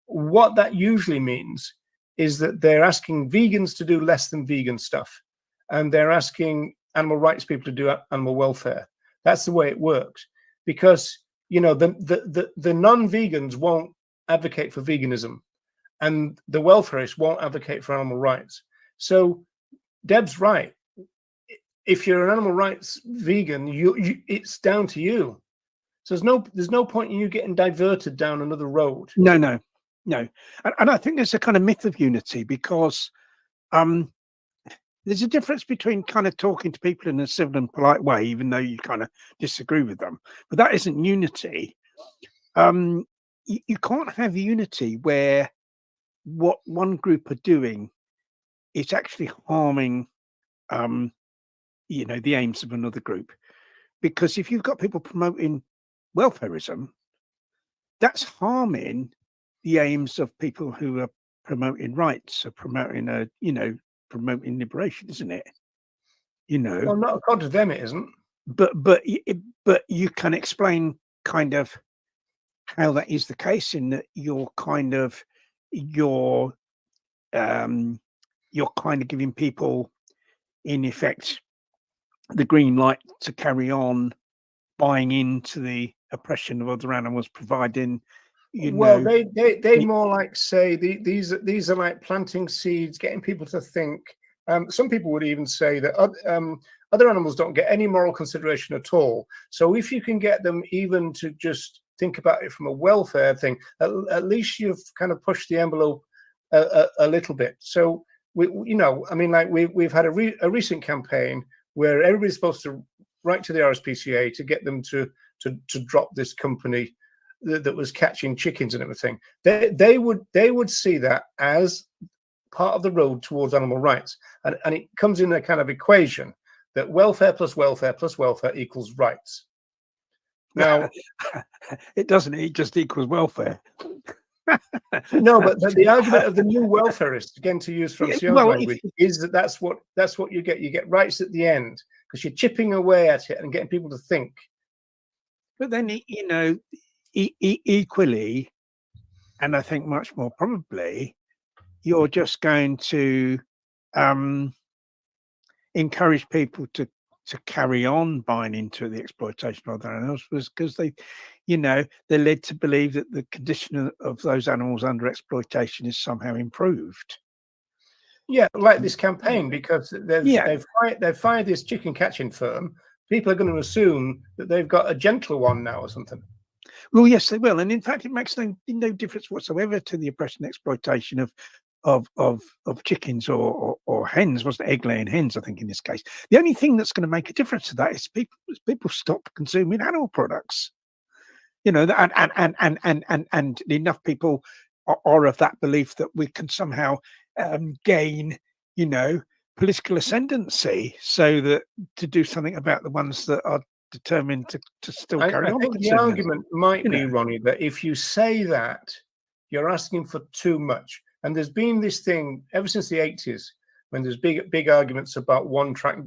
What that usually means is that they're asking vegans to do less than vegan stuff, and they're asking animal rights people to do animal welfare. That's the way it works, because the non-vegans won't advocate for veganism, and the welfarists won't advocate for animal rights. So Deb's right. If you're an animal rights vegan, it's down to you. So there's no point in you getting diverted down another road. No. And I think there's a kind of myth of unity, because there's a difference between kind of talking to people in a civil and polite way, even though you kind of disagree with them. But that isn't unity. You can't have unity where what one group are doing is actually harming the aims of another group. Because if you've got people promoting welfarism, that's harming the aims of people who are promoting rights, or promoting promoting liberation, isn't it? Well, not according to them, it isn't. But you can explain kind of how that is the case, in that you're kind of giving people, in effect, the green light to carry on buying into the oppression of other animals, providing they more like say these are like planting seeds, getting people to think. Some people would even say that other animals don't get any moral consideration at all. So if you can get them even to just think about it from a welfare thing, at least you've kind of pushed the envelope a little bit. So we've had a recent campaign where everybody's supposed to write to the RSPCA to get them to drop this company that was catching chickens and everything. They would see that as part of the road towards animal rights, and it comes in a kind of equation that welfare plus welfare plus welfare equals rights. Now, it doesn't. It just equals welfare. No, but the argument of the new welfarist, again to use Francio's language, is that's what you get. You get rights at the end because you're chipping away at it and getting people to think. But then equally, and I think much more probably, you're just going to encourage people to carry on buying into the exploitation of other animals, because they're led to believe that the condition of those animals under exploitation is somehow improved. Yeah, like this campaign, because they've fired this chicken catching firm. People are going to assume that they've got a gentler one now or something. Well, yes, they will, and in fact, it makes no difference whatsoever to the oppression and exploitation of chickens or hens. Wasn't egg laying hens? I think in this case, the only thing that's going to make a difference to that is people stop consuming animal products. And enough people are of that belief that we can somehow gain, political ascendancy, so that to do something about the ones that are determined to still carry on. I think the argument might be, Ronnie, that if you say that, you're asking for too much. And there's been this thing ever since the 80s, when there's big arguments about one-track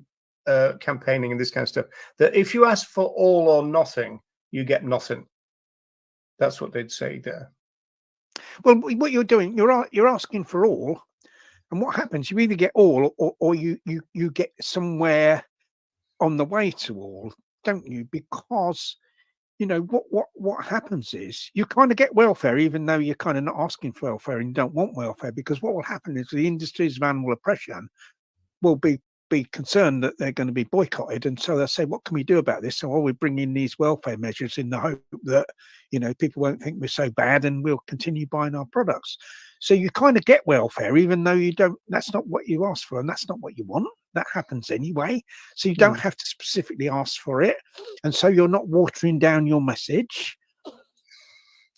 campaigning and this kind of stuff, that if you ask for all or nothing, you get nothing. That's what they'd say there. Well, what you're doing, you're asking for all, and what happens? You either get all, or you get somewhere on the way to all, don't you? Because what happens is you kind of get welfare, even though you're kind of not asking for welfare and you don't want welfare, because what will happen is the industries of animal oppression will be concerned that they're going to be boycotted, and so they'll say, "What can we do about this?" So, we bring in these welfare measures in the hope that people won't think we're so bad, and we'll continue buying our products. So you kind of get welfare, even though you don't. That's not what you asked for, and that's not what you want. That happens anyway. So you don't have to specifically ask for it, and so you're not watering down your message.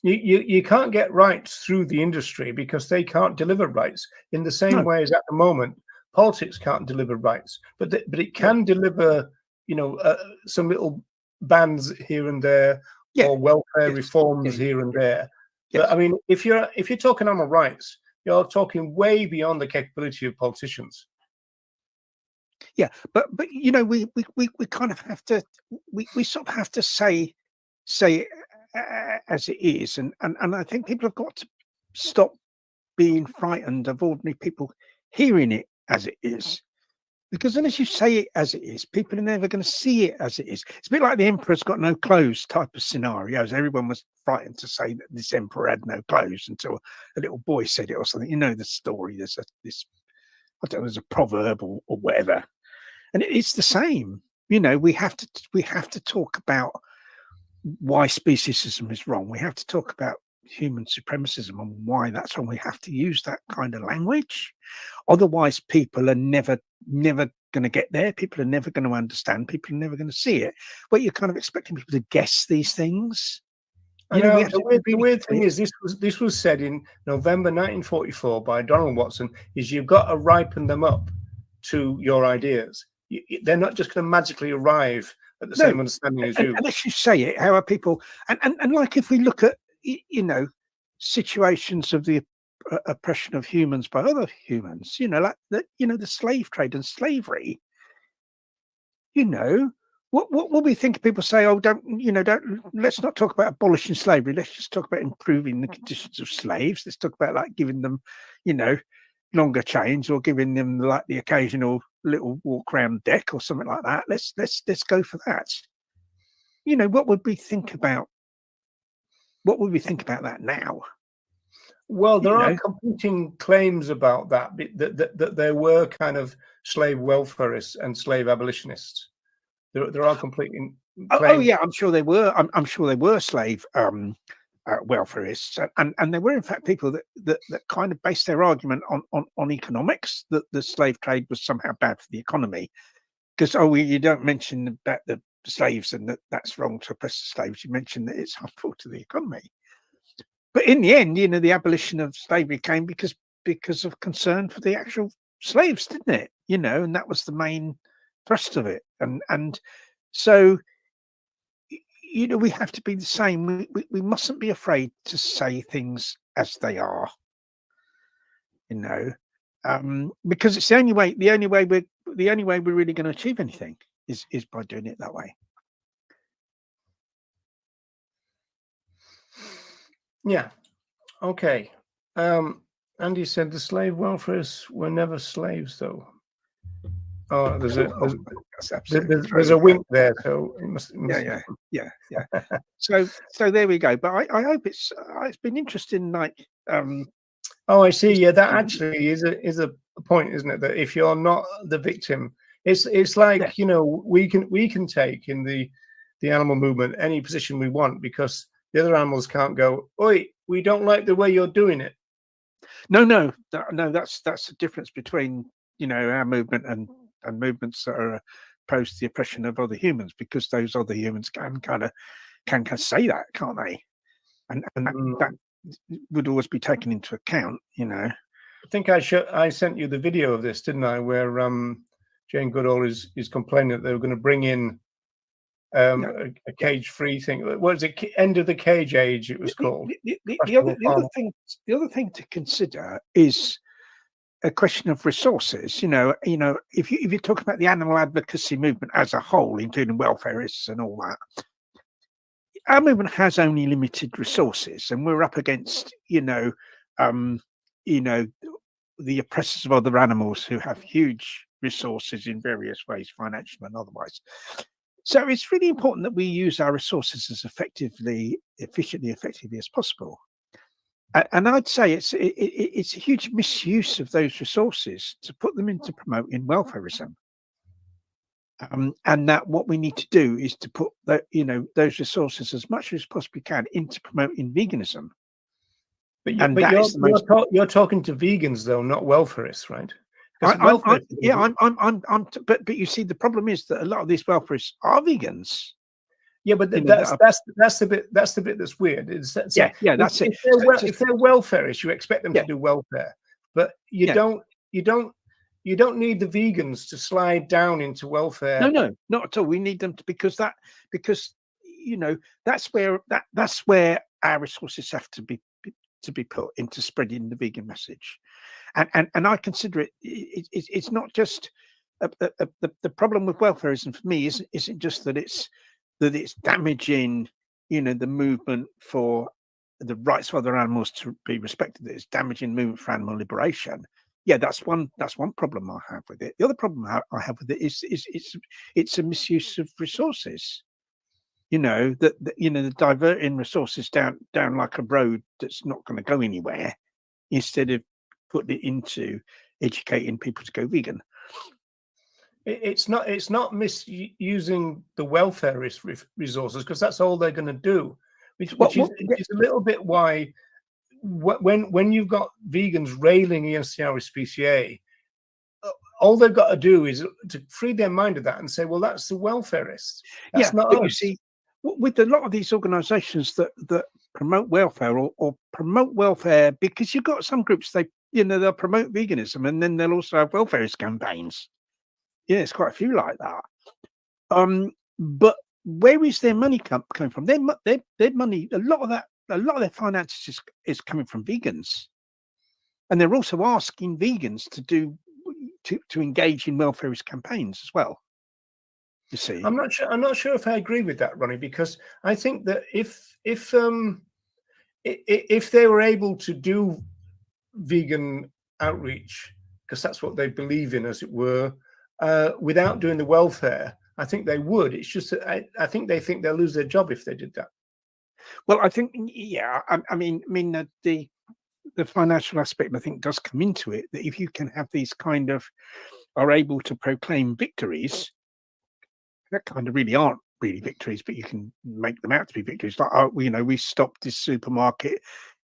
You can't get rights through the industry because they can't deliver rights in the same way as at the moment politics can't deliver rights, but it can deliver some little bans here and there or welfare reforms here and there. But I mean, if you're talking animal rights, you're talking way beyond the capability of politicians. Yeah, but we kind of have to we sort of have to say it as it is, and I think people have got to stop being frightened of ordinary people hearing it as it is, because unless you say it as it is, people are never going to see it as it is. It's a bit like the emperor's got no clothes type of scenarios. Everyone was frightened to say that this emperor had no clothes until a little boy said it or something. You know the story. There's this, I don't know, there's a proverb or whatever, and it's the same. We have to talk about why speciesism is wrong. We have to talk about human supremacism and why that's wrong. We have to use that kind of language. Otherwise, people are never going to get there. People are never going to understand. People are never going to see it. But you're kind of expecting people to guess these things. The weird thing is, this was said in November 1944 by Donald Watson. Is you've got to ripen them up to your ideas. They're not just going to magically arrive at the same understanding as you. Unless you say it, how are people? And like if we look at situations of the oppression of humans by other humans, like the slave trade and slavery. What will we think of people say? Oh, don't let's not talk about abolishing slavery. Let's just talk about improving the conditions of slaves. Let's talk about like giving them, longer chains or giving them like the occasional little walk around deck or something like that. Let's go for that. What would we think about? What would we think about that now? Well, there are competing claims about that there were kind of slave welfarists and slave abolitionists. There are competing claims. Oh yeah, I'm sure they were. I'm sure they were slave welfarists, and there were in fact people that kind of based their argument on economics, that the slave trade was somehow bad for the economy, because you don't mention about the slaves and that's wrong to oppress the slaves. You mention that it's harmful to the economy. But in the end, the abolition of slavery came because of concern for the actual slaves, didn't it? And that was the main thrust of it. And so, we have to be the same. We mustn't be afraid to say things as they are. Because it's the only way we're really going to achieve anything is by doing it that way. Yeah. Okay. Andy said the slave welfarists were never slaves, though. Oh, there's a wink there. So it must yeah. So there we go. But I hope it's been interesting. Like, oh, I see. Yeah, that actually is a point, isn't it? That if you're not the victim, it's like we can take in the animal movement any position we want, because the other animals can't go, "Oi, we don't like the way you're doing it." No. That's the difference between our movement and movements that are opposed to the oppression of other humans, because those other humans can say that, can't they? And that would always be taken into account. I think I sent you the video of this, didn't I? Where Jane Goodall is complaining that they were going to bring in a cage-free thing. What is it? End of the cage age, it was called. The other thing to consider is a question of resources. If you talk about the animal advocacy movement as a whole, including welfarists and all that, our movement has only limited resources, and we're up against the oppressors of other animals who have huge resources in various ways, financial and otherwise. So it's really important that we use our resources as efficiently as possible. And I'd say it's a huge misuse of those resources to put them into promoting welfarism. And that what we need to do is to put those resources as much as possibly can into promoting veganism. But And that is the most. you're talking to vegans though, not welfarists, right? But you see, the problem is that a lot of these welfarists are vegans. Yeah, but that's the bit that's weird. That's it. If they're welfarists, you expect them to do welfare, but you don't need the vegans to slide down into welfare. No, not at all. We need them to because that's where our resources have to be put into spreading the vegan message, and I consider it's not just the problem with welfarism for me isn't just that it's damaging the movement for the rights of other animals to be respected. That it's damaging the movement for animal liberation. Yeah, that's one problem I have with it. The other problem I have with it is it's a misuse of resources. The diverting resources down like a road that's not going to go anywhere, instead of putting it into educating people to go vegan. It's not misusing the welfare resources, because that's all they're going to do, which is a little bit why when you've got vegans railing against the RSPCA, all they've got to do is to free their mind of that and say, well, that's the welfarists. That's not but us. you see, with a lot of these organisations that promote welfare or promote welfare, because you've got some groups they'll promote veganism and then they'll also have welfarist campaigns. Yeah, it's quite a few like that. But where is their money coming from? Their money, a lot of their finances is coming from vegans, and they're also asking vegans to engage in welfarist campaigns as well. You see, I'm not sure if I agree with that, Ronnie, because I think that if they were able to do vegan outreach, because that's what they believe in, as it were, without doing the welfare, I think they would. It's just that I think they think they'll lose their job if they did that. Well, I think, I mean, the financial aspect, I think, does come into it. That if you can have these kind of are able to proclaim victories, that kind of really aren't really victories, but you can make them out to be victories. Like, we stopped this supermarket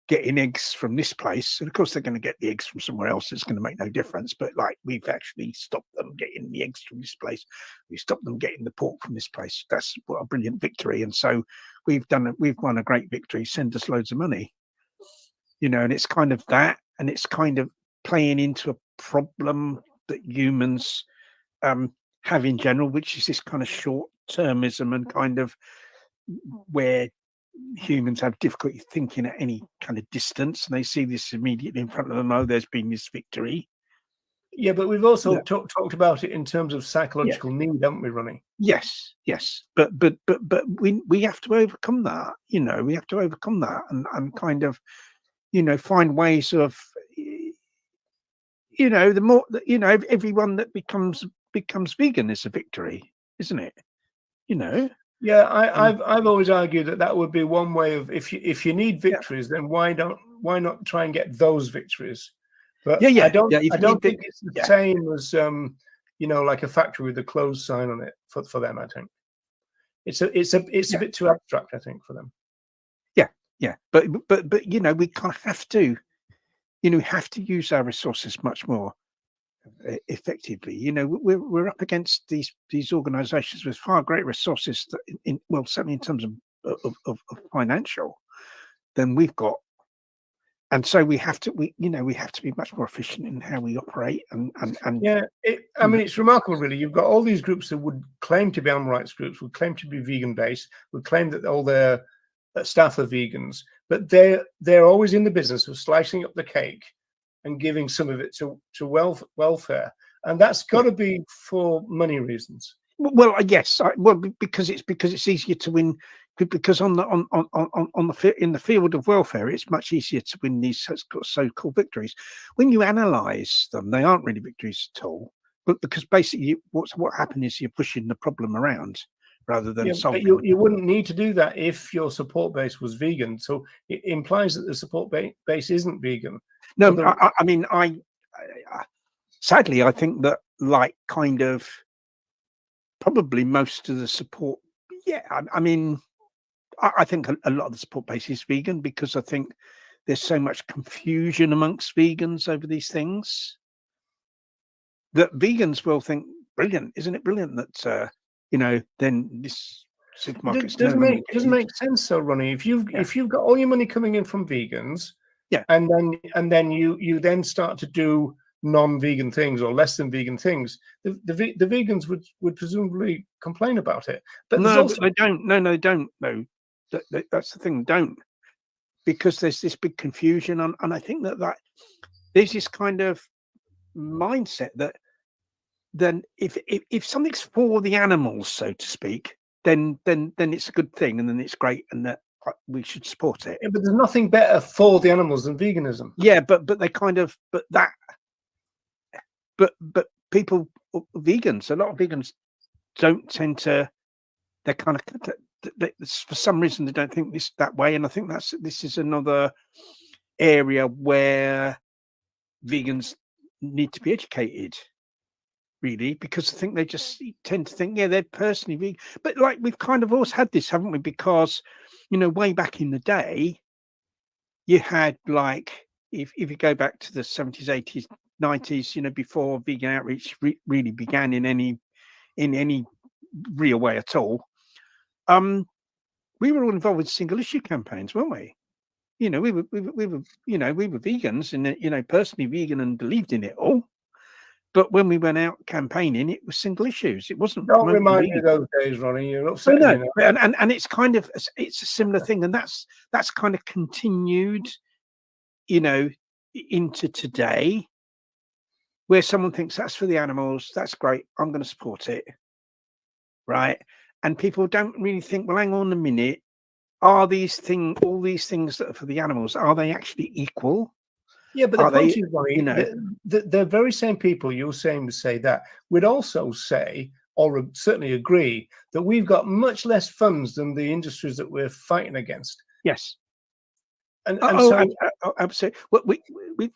getting eggs from this place, and of course they're going to get the eggs from somewhere else. It's going to make no difference, but like, we've actually stopped them getting the eggs from this place. We stopped them getting the pork from this place. That's what a brilliant victory. And so we've won a great victory. Send us loads of money, and it's kind of that, and it's kind of playing into a problem that humans have in general, which is this kind of short-termism, and kind of where humans have difficulty thinking at any kind of distance, and they see this immediately in front of them. Oh, there's been this victory. Yeah, but we've also talked about it in terms of psychological need, haven't we, Ronnie? Yes, but we have to overcome that. We have to overcome that and kind of find ways of the more everyone that becomes vegan is a victory, isn't it? Yeah, I've always argued that would be one way of, if you need victories, then why not try and get those victories? But I don't think it's the same as like a factory with a closed sign on it for them. I think it's a bit too abstract, I think, for them. Yeah, but we kind of have to have to use our resources much more effectively. We're up against these organizations with far greater resources certainly in terms of financial than we've got, and so we have to be much more efficient in how we operate. And yeah, I mean, it's remarkable, really. You've got all these groups that would claim to be animal rights groups, would claim to be vegan based, would claim that all their staff are vegans, but they're always in the business of slicing up the cake and giving some of it to welfare, and that's got to be for money reasons. Well, yes, because it's easier to win. Because in the field of welfare, it's much easier to win these so-called victories. When you analyse them, they aren't really victories at all. But because basically, what happened is you're pushing the problem around, rather than Yeah, but solving. you wouldn't need to do that if your support base was vegan. So it implies that the support base isn't vegan. No, So I mean, sadly, I think that like kind of probably most of the support. Yeah, I mean, I think a lot of the support base is vegan because I think there's so much confusion amongst vegans over these things that vegans will think, brilliant, isn't it brilliant that then this supermarket's no longer doesn't make sense though, Ronnie. If you've got all your money coming in from vegans, yeah, and then you then start to do non-vegan things or less than vegan things, the vegans would presumably complain about it. But there's no, also but they don't. No, they don't. No, that's the thing. Don't, because there's this big confusion, and I think that there's this kind of mindset that then if something's for the animals, so to speak, then it's a good thing, and then it's great, and that we should support it. yeah, but there's nothing better for the animals than veganism. Yeah, but they kind of but people, vegans, a lot of vegans don't tend to. They're kind of for some reason they don't think this that way, and I think this is another area where vegans need to be educated. Really, because I think they just tend to think, yeah, they're personally vegan. But like we've kind of always had this, haven't we? Because, way back in the day, you had like, if you go back to the 70s, 80s, 90s, before vegan outreach really began in any real way at all, we were all involved with single issue campaigns, weren't we? We were vegans and, personally vegan and believed in it all. But when we went out campaigning, it was single issues. It wasn't. Don't remind me of those days, Ronnie. You're upsetting me now. And it's kind of it's a similar thing, and that's kind of continued, into today, where someone thinks that's for the animals, that's great, I'm going to support it, right? And people don't really think, well, hang on a minute, are all these things that are for the animals, are they actually equal? Yeah, but the point is, Ronnie, the very same people you're saying would say that would also say, or certainly agree, that we've got much less funds than the industries that we're fighting against. Yes. And absolutely. Well,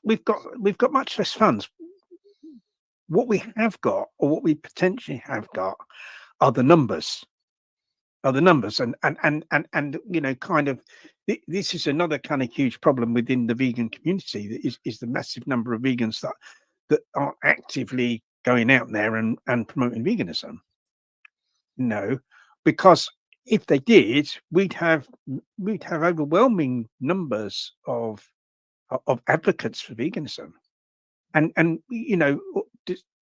we've got much less funds. What we have got, or what we potentially have got, are the numbers. And kind of this is another kind of huge problem within the vegan community, that is the massive number of vegans that aren't actively going out there and promoting veganism. Because if they did, we'd have overwhelming numbers of advocates for veganism, and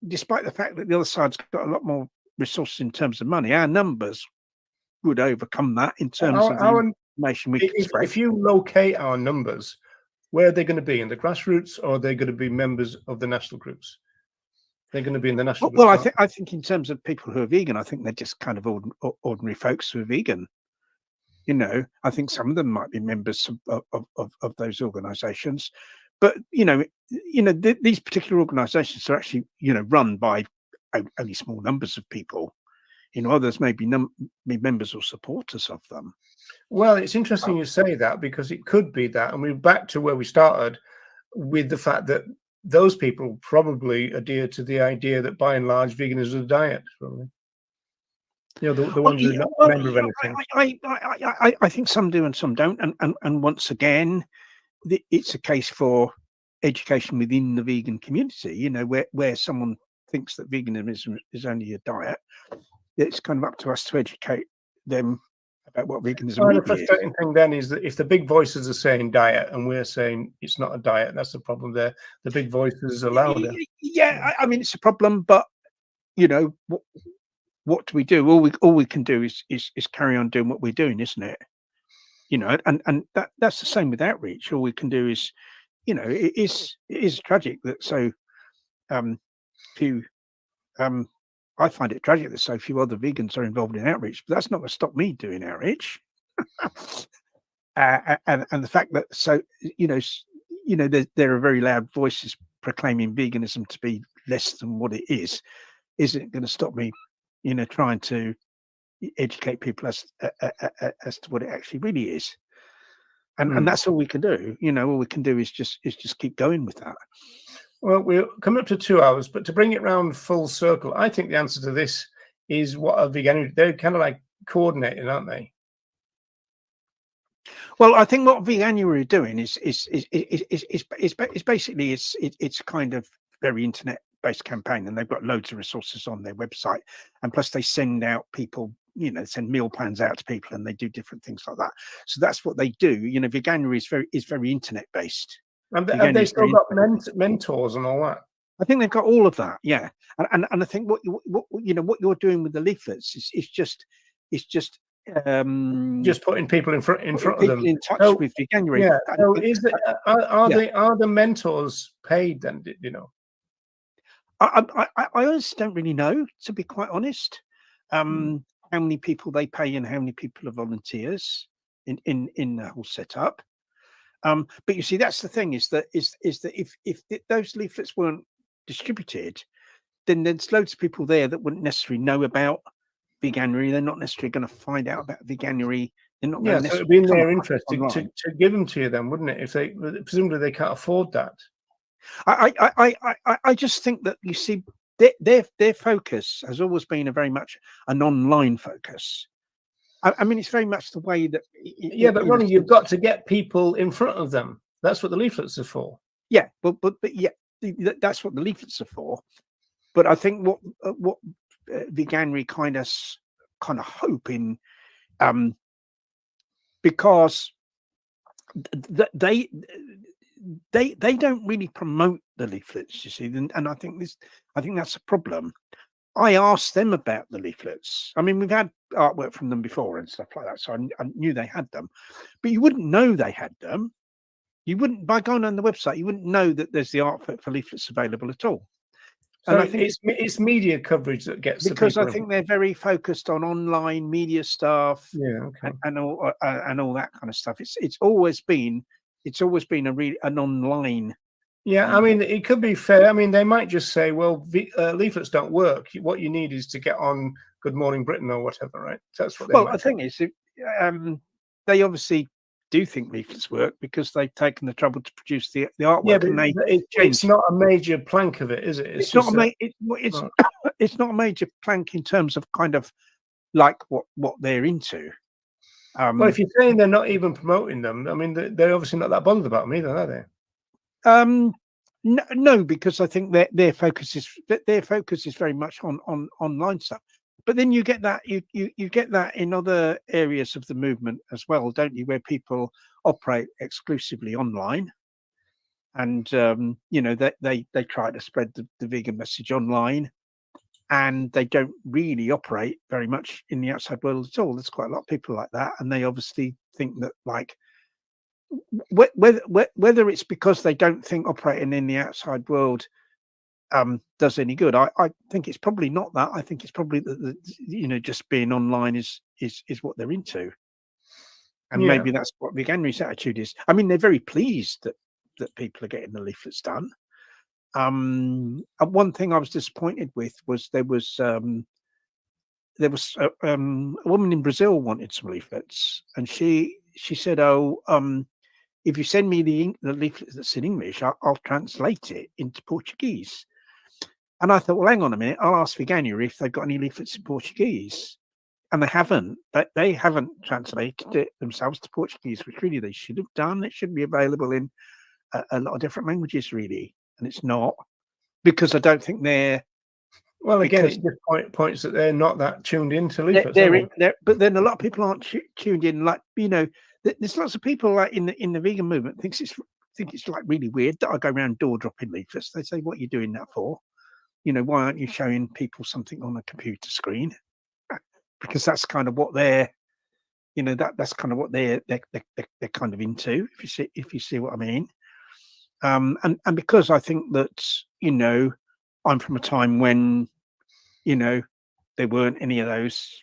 despite the fact that the other side's got a lot more resources in terms of money, our numbers would overcome that in terms of the information we can spread. If you locate our numbers, where are they going to be? In the grassroots, or are they going to be members of the national groups? They're going to be in the national groups. Well, I think in terms of people who are vegan, I think they're just kind of ordinary folks who are vegan. I think some of them might be members of those organisations, but these particular organisations are actually run by only small numbers of people. Others may be members or supporters of them. Well, it's interesting you say that, because it could be that, and we're back to where we started with the fact that those people probably adhere to the idea that by and large veganism is a diet. Probably, the ones who are not a member of anything. I think some do and some don't, and once again, it's a case for education within the vegan community. Where someone thinks that veganism is only a diet. It's kind of up to us to educate them about what veganism really is. The frustrating thing then is that if the big voices are saying diet and we're saying it's not a diet, that's the problem there. The big voices are louder. Yeah, I mean, it's a problem, but what do we do? All we can do is carry on doing what we're doing, isn't it? And that's the same with outreach. All we can do is, it is tragic that so few I find it tragic that so few other vegans are involved in outreach, but that's not going to stop me doing outreach. And the fact that there are very loud voices proclaiming veganism to be less than what it is, isn't going to stop me, trying to, educate people as to what it actually really is. And that's all we can do. All we can do is just keep going with that. Well, we're coming up to 2 hours, but to bring it round full circle, I think the answer to this is what are veganuary. They're kind of like coordinated, aren't they? Well, I think what veganuary are doing is basically it's kind of very internet based campaign, and they've got loads of resources on their website, and plus they send out people, send meal plans out to people, and they do different things like that. So that's what they do. Veganuary is very internet based. And have they still got mentors and all that? I think they've got all of that, yeah. And I think what you're doing with the leaflets is just putting people in front of them in touch with veganuary. Yeah. So are the mentors paid then? I honestly don't really know, to be quite honest. How many people they pay and how many people are volunteers in the whole setup. But you see, that's the thing is that if those leaflets weren't distributed, then there's loads of people there that wouldn't necessarily know about veganuary. They're not necessarily going to find out about veganury. They're not. Yeah, so it'd be in their interest to give them to you, then, wouldn't it? If they presumably they can't afford that. I just think that, you see, their focus has always been very much an online focus. I mean, it's very much the way that. Yeah, but Ronnie, you've got to get people in front of them. That's what the leaflets are for. Yeah, but yeah, that's what the leaflets are for. But I think what veganuary kind of hope in, because they don't really promote the leaflets, you see, and I think that's a problem. I asked them about the leaflets. I mean, we've had artwork from them before and stuff like that, so I knew they had them, but you wouldn't know they had them. You wouldn't, by going on the website, you wouldn't know that there's the artwork for leaflets available at all. And I think it's media coverage that gets because I think they're very focused on online media stuff, and all that kind of stuff. It's always been an online. Yeah, I mean, it could be fair. I mean, they might just say, well, leaflets don't work. What you need is to get on Good Morning Britain or whatever, right? That's what. Well, the thing is, they obviously do think leaflets work because they've taken the trouble to produce the artwork. Yeah, but it's not a major plank of it, is it? It's not it's not a major plank in terms of kind of like what they're into. Well, if you're saying they're not even promoting them, I mean, they're obviously not that bothered about them either, are they? No, because I think their focus is very much on online stuff. But then you get that you get that in other areas of the movement as well, don't you? Where people operate exclusively online, and they try to spread the vegan message online, and they don't really operate very much in the outside world at all. There's quite a lot of people like that, and they obviously think that, like, whether it's because they don't think operating in the outside world does any good. I think it's probably not that. I think it's probably that just being online is what they're into, and maybe that's what veganuary's attitude is. I mean, they're very pleased that people are getting the leaflets done. One thing I was disappointed with was there was a woman in Brazil wanted some leaflets, and she said, if you send me the leaflet that's in English, I'll translate it into Portuguese. And I thought, well, hang on a minute, I'll ask Veganuary if they've got any leaflets in Portuguese. And they haven't. They haven't translated it themselves to Portuguese, which really they should have done. It should be available in a lot of different languages, really. And it's not, because I don't think they're. Well, again, it just points that they're not that tuned into leaflets. But then a lot of people aren't tuned in. Like, there's lots of people like in the vegan movement think it's like really weird that I go around door dropping leaflets. They say, "What are you doing that for? Why aren't you showing people something on a computer screen?" Because that's kind of what they're, that's kind of what they're kind of into. If you see what I mean. And because I think that I'm from a time when there weren't any of those.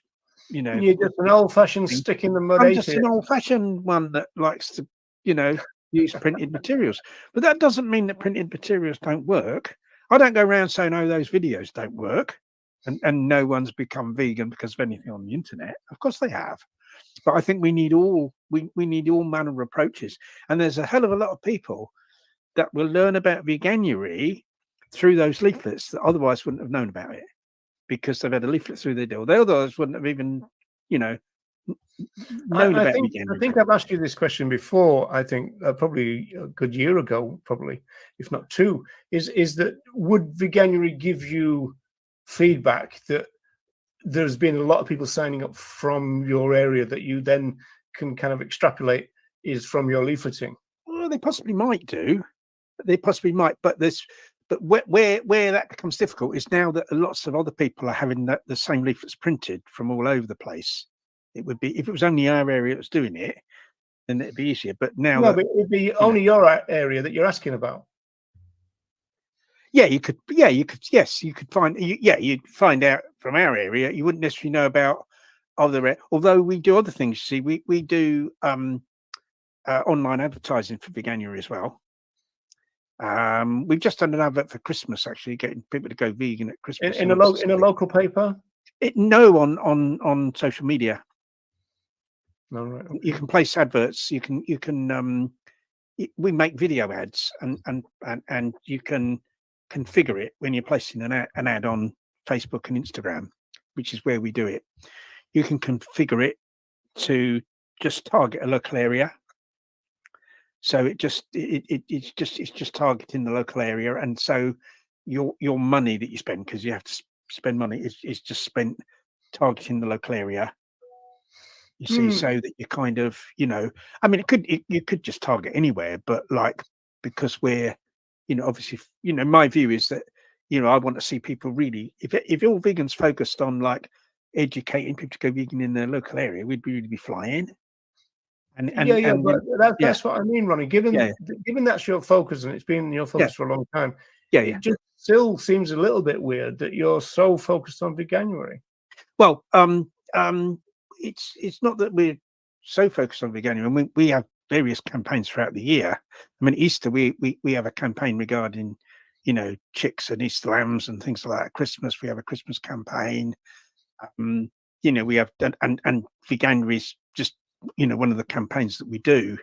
You're just an old-fashioned stick in the mud. I'm just an old-fashioned one that likes to, use printed materials. But that doesn't mean that printed materials don't work. I don't go around saying, "Oh, those videos don't work." and no one's become vegan because of anything on the internet. Of course they have. But I think we need all manner of approaches. And there's a hell of a lot of people that will learn about veganuary through those leaflets that otherwise wouldn't have known about it, because they've had a leaflet through their door. They otherwise wouldn't have even, known I about think veganuary. I've asked you this question before. I think probably a good year ago, probably, if not two. Is that would veganuary give you feedback that there's been a lot of people signing up from your area that you then can kind of extrapolate is from your leafleting? Well, they possibly might do. They possibly might, but where that becomes difficult is now that lots of other people are having the same leaflets printed from all over the place. It would be, if it was only our area that was doing it, then it'd be easier. But now No, but it'd be only your area that you're asking about. Yeah, you could. Yeah, you could. Yes, you could find. You'd find out from our area. You wouldn't necessarily know about other. Although we do other things. See, we do online advertising for veganuary as well. We've just done an advert for Christmas, actually, getting people to go vegan at Christmas. In a local paper? No, on social media. No, right. Okay. You can place adverts. You can. We make video ads, and you can configure it when you're placing an ad on Facebook and Instagram, which is where we do it. You can configure it to just target a local area. So it's just targeting the local area, and so your money that you spend, because you have to spend money, is just spent targeting the local area. You see, so that you kind of, I mean, you could just target anywhere, but because we're, obviously, my view is that, I want to see people really, if all vegans focused on educating people to go vegan in their local area, we'd really be flying. But that's what I mean, Ronnie. Given that's your focus, and it's been your focus for a long time, it just still seems a little bit weird that you're so focused on veganuary. Well, it's not that we're so focused on veganuary. I mean, we have various campaigns throughout the year. I mean, Easter we have a campaign regarding, chicks and Easter lambs and things like that. At Christmas we have a Christmas campaign. We have and veganuary is just one of the campaigns that we do.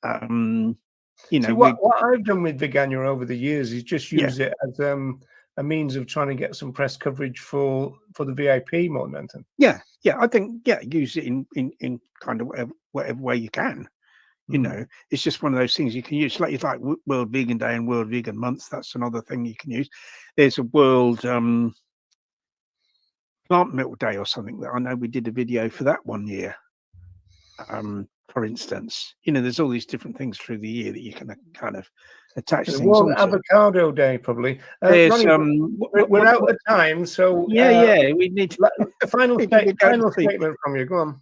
See, what I've done with veganuary over the years is just use it as a means of trying to get some press coverage for the VIP more than anything. Yeah, I think use it in kind of whatever way you can. It's just one of those things you can use. It's like World Vegan Day and World Vegan Month. That's another thing you can use. There's a World Plant Milk Day or something that I know we did a video for that one year. For instance, there's all these different things through the year that you can kind of attach things World onto. Avocado Day, probably. There's, Ronnie, we're out of time, so we need to. A final statement from you. Go on.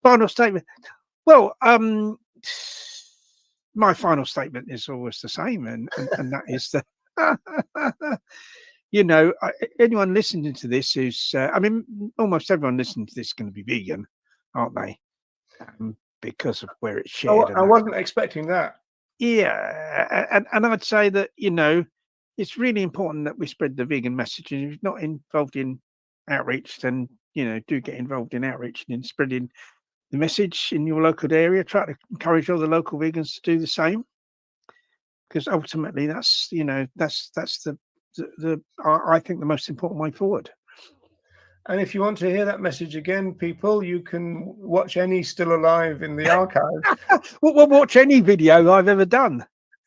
Final statement. Well, my final statement is always the same, and that is that anyone listening to this is, I mean, almost everyone listening to this is going to be vegan, aren't they? Because of where it's shared. I wasn't expecting that. Yeah, and I'd say that it's really important that we spread the vegan message. And if you're not involved in outreach, then do get involved in outreach and in spreading the message in your local area. Try to encourage other local vegans to do the same, because ultimately that's the I think the most important way forward. And if you want to hear that message again, people, you can watch any Still Alive in the archives. We'll watch any video I've ever done.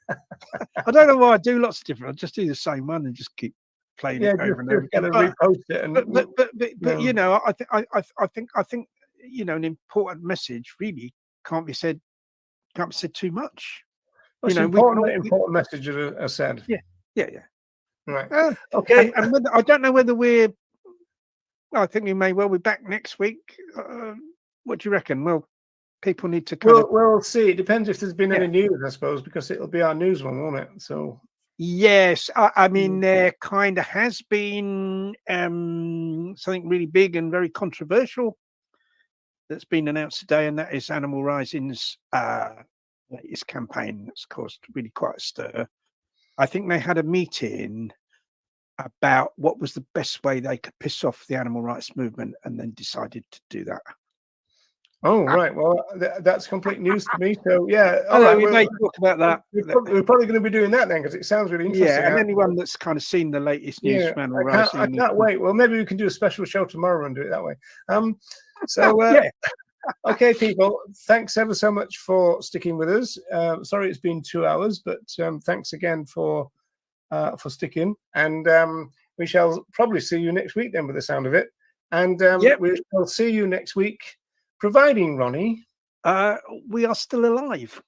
I don't know why I do lots of different. I just do the same one and just keep playing it over and over again. Repost it. But I think an important message really can't be said too much. Well, important messages are said. Yeah. Right. Okay. And I don't know whether we're. I think we may well be back next week. What do you reckon? Well, people need to we'll see. It depends if there's been any news, I suppose, because it'll be our news one, won't it? So yes, I mean there kind of has been something really big and very controversial that's been announced today, and that is Animal Rising's latest campaign that's caused really quite a stir. I think they had a meeting about what was the best way they could piss off the animal rights movement, and then decided to do that. Oh, right. Well, that's complete news to me. So, yeah. All Although right. we Well, may talk about that. we're probably going to be doing that then, because it sounds really interesting. Yeah, and anyone that's kind of seen the latest news Yeah, from animal I rights, can't wait. Well, maybe we can do a special show tomorrow and do it that way. So, yeah. Okay, people, thanks ever so much for sticking with us. Sorry it's been 2 hours, but thanks again for sticking. And we shall probably see you next week then, with the sound of it. And we shall see you next week, providing, Ronnie, we are still alive.